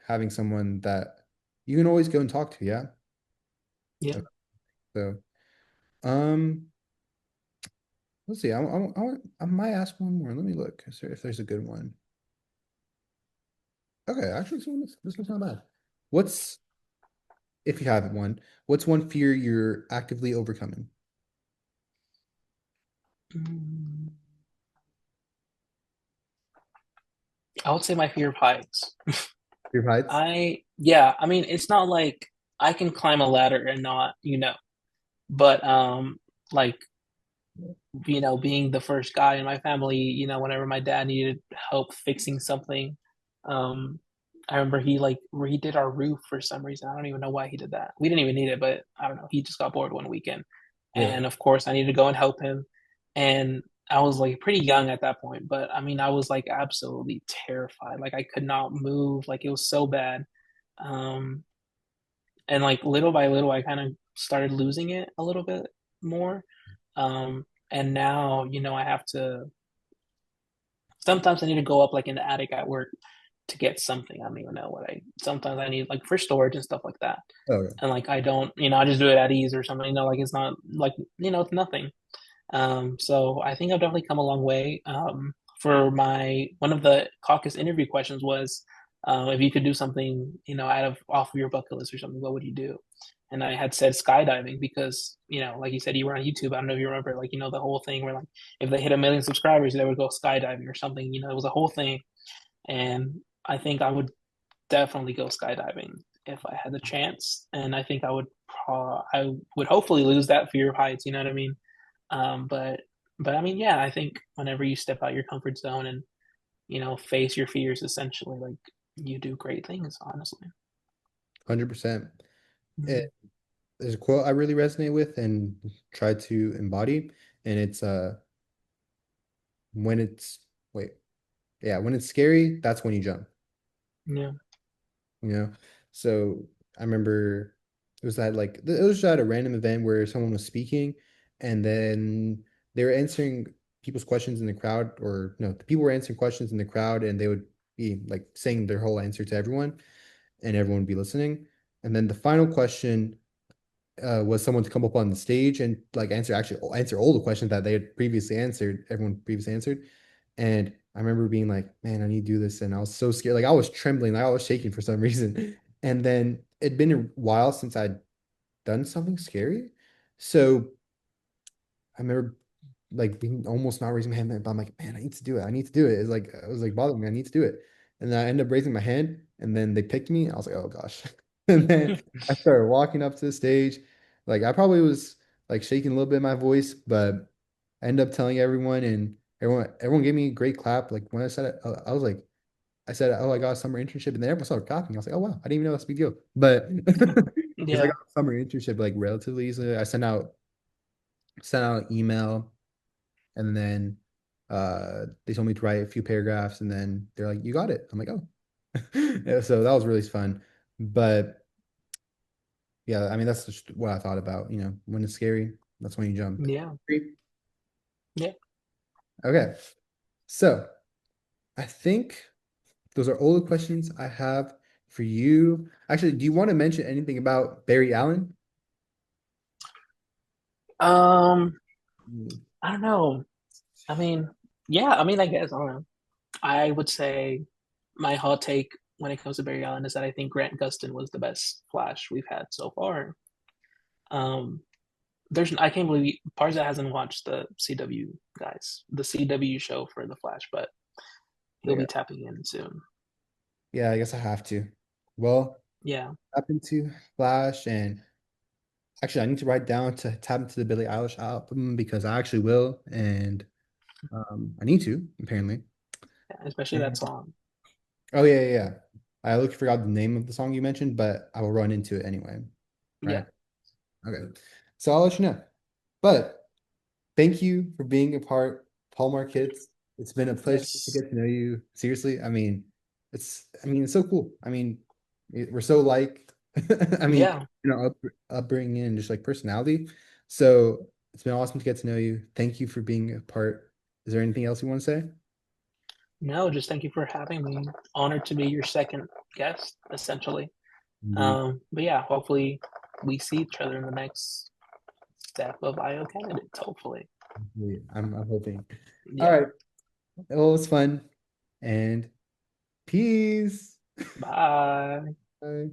S1: having someone that you can always go and talk to. Yeah.
S2: yeah.
S1: So um. Let's see. I might ask one more. Let me look if there's a good one. Okay, actually, this one's not bad. What's, if you have one, what's one fear you're actively overcoming?
S2: Mm, I would say my fear of heights.
S1: Fear of heights?
S2: Yeah, I mean, it's not like I can climb a ladder and not, but like being the first guy in my family, whenever my dad needed help fixing something, um, I remember he like redid our roof for some reason. I don't even know why he did that. We didn't even need it, but I don't know. He just got bored one weekend,
S1: Yeah,
S2: and of course, I needed to go and help him. And I was like pretty young at that point, but I mean, I was like absolutely terrified. Like I could not move. Like it was so bad. Um, and like little by little, I kind of started losing it a little bit more. And now, I have to sometimes I need to go up like in the attic at work to get something. I don't even know what I sometimes I need like for storage and stuff like that.
S1: okay.
S2: And like I don't, I just do it at ease or something, like it's not like, it's nothing. So I think I've definitely come a long way. For my one of the caucus interview questions was, if you could do something, out of off of your bucket list or something, what would you do? And I had said skydiving because, like you said, you were on YouTube. I don't know if you remember, like, the whole thing where like if they hit 1 million subscribers, they would go skydiving or something. It was a whole thing. And I think I would definitely go skydiving if I had the chance. And I think I would hopefully lose that fear of heights. You know what I mean? But I mean, yeah, I think whenever you step out your comfort zone and face your fears, essentially, like you do great things. Honestly.
S1: 100%.
S2: Mm,
S1: There's a quote I really resonate with and try to embody, and it's when it's wait, yeah, when it's scary, that's when you jump.
S2: yeah,
S1: you know? So I remember it was just at a random event where someone was speaking and then they were answering people's questions in the crowd, or no, the people were answering questions in the crowd and they would be like saying their whole answer to everyone and everyone would be listening. And then the final question was someone to come up on the stage and like answer all the questions that they had previously answered, everyone previously answered. And I remember being like, man, I need to do this. And I was so scared. Like I was trembling, like I was shaking for some reason. And then it'd been a while since I'd done something scary. So I remember like being almost not raising my hand, but I'm like, man, I need to do it. I need to do it. It's like it was like bothering me. I need to do it. And then I ended up raising my hand, and then they picked me. I was like, oh gosh. And then I started walking up to the stage. Like I probably was like shaking a little bit in my voice, but I ended up telling everyone, and everyone gave me a great clap. Like when I said it, I was like, I said, oh, I got a summer internship, and then everyone started clapping. I was like, oh wow, I didn't even know that's a big deal. But because I
S2: yeah,
S1: got a summer internship like relatively easily, I sent out an email and then they told me to write a few paragraphs and then they're like, you got it. I'm like, oh. Yeah, so that was really fun. But yeah, I mean, that's just what I thought about, when it's scary, that's when you jump.
S2: yeah, yeah.
S1: Okay. So I think those are all the questions I have for you. Actually, do you want to mention anything about Barry Allen?
S2: Um,
S1: Mm.
S2: I don't know. I mean, yeah, I mean, I guess I don't know. I would say my hot take when it comes to Barry Allen is that I think Grant Gustin was the best Flash we've had so far. Um, there's I can't believe Parsa hasn't watched the the CW show for the Flash, but he'll
S1: Yeah.
S2: be tapping in soon.
S1: Yeah, I guess I have to. Well,
S2: Yeah,
S1: tap into Flash and actually I need to write down to tap into the Billie Eilish album because I actually will and I need to apparently.
S2: yeah, especially that
S1: And
S2: song.
S1: oh yeah, yeah, yeah. I literally forgot the name of the song you mentioned, but I will run into it anyway.
S2: Yeah.
S1: Right. Okay. So I'll let you know. But thank you for being a part of Hallmark Hits. It's been a pleasure to
S2: Yes.
S1: get to know you. Seriously, I mean, it's so cool. I mean, we're so like, I mean,
S2: Yeah.
S1: upbringing and just like personality. So it's been awesome to get to know you. Thank you for being a part. Is there anything else you want to say?
S2: No, just thank you for having me. Honored to be your second guest, essentially.
S1: Indeed.
S2: But yeah, hopefully we see each other in the next step of IO candidates, hopefully.
S1: I'm hoping. All
S2: Yeah.
S1: right. Well, it was fun and peace.
S2: Bye.
S1: Bye.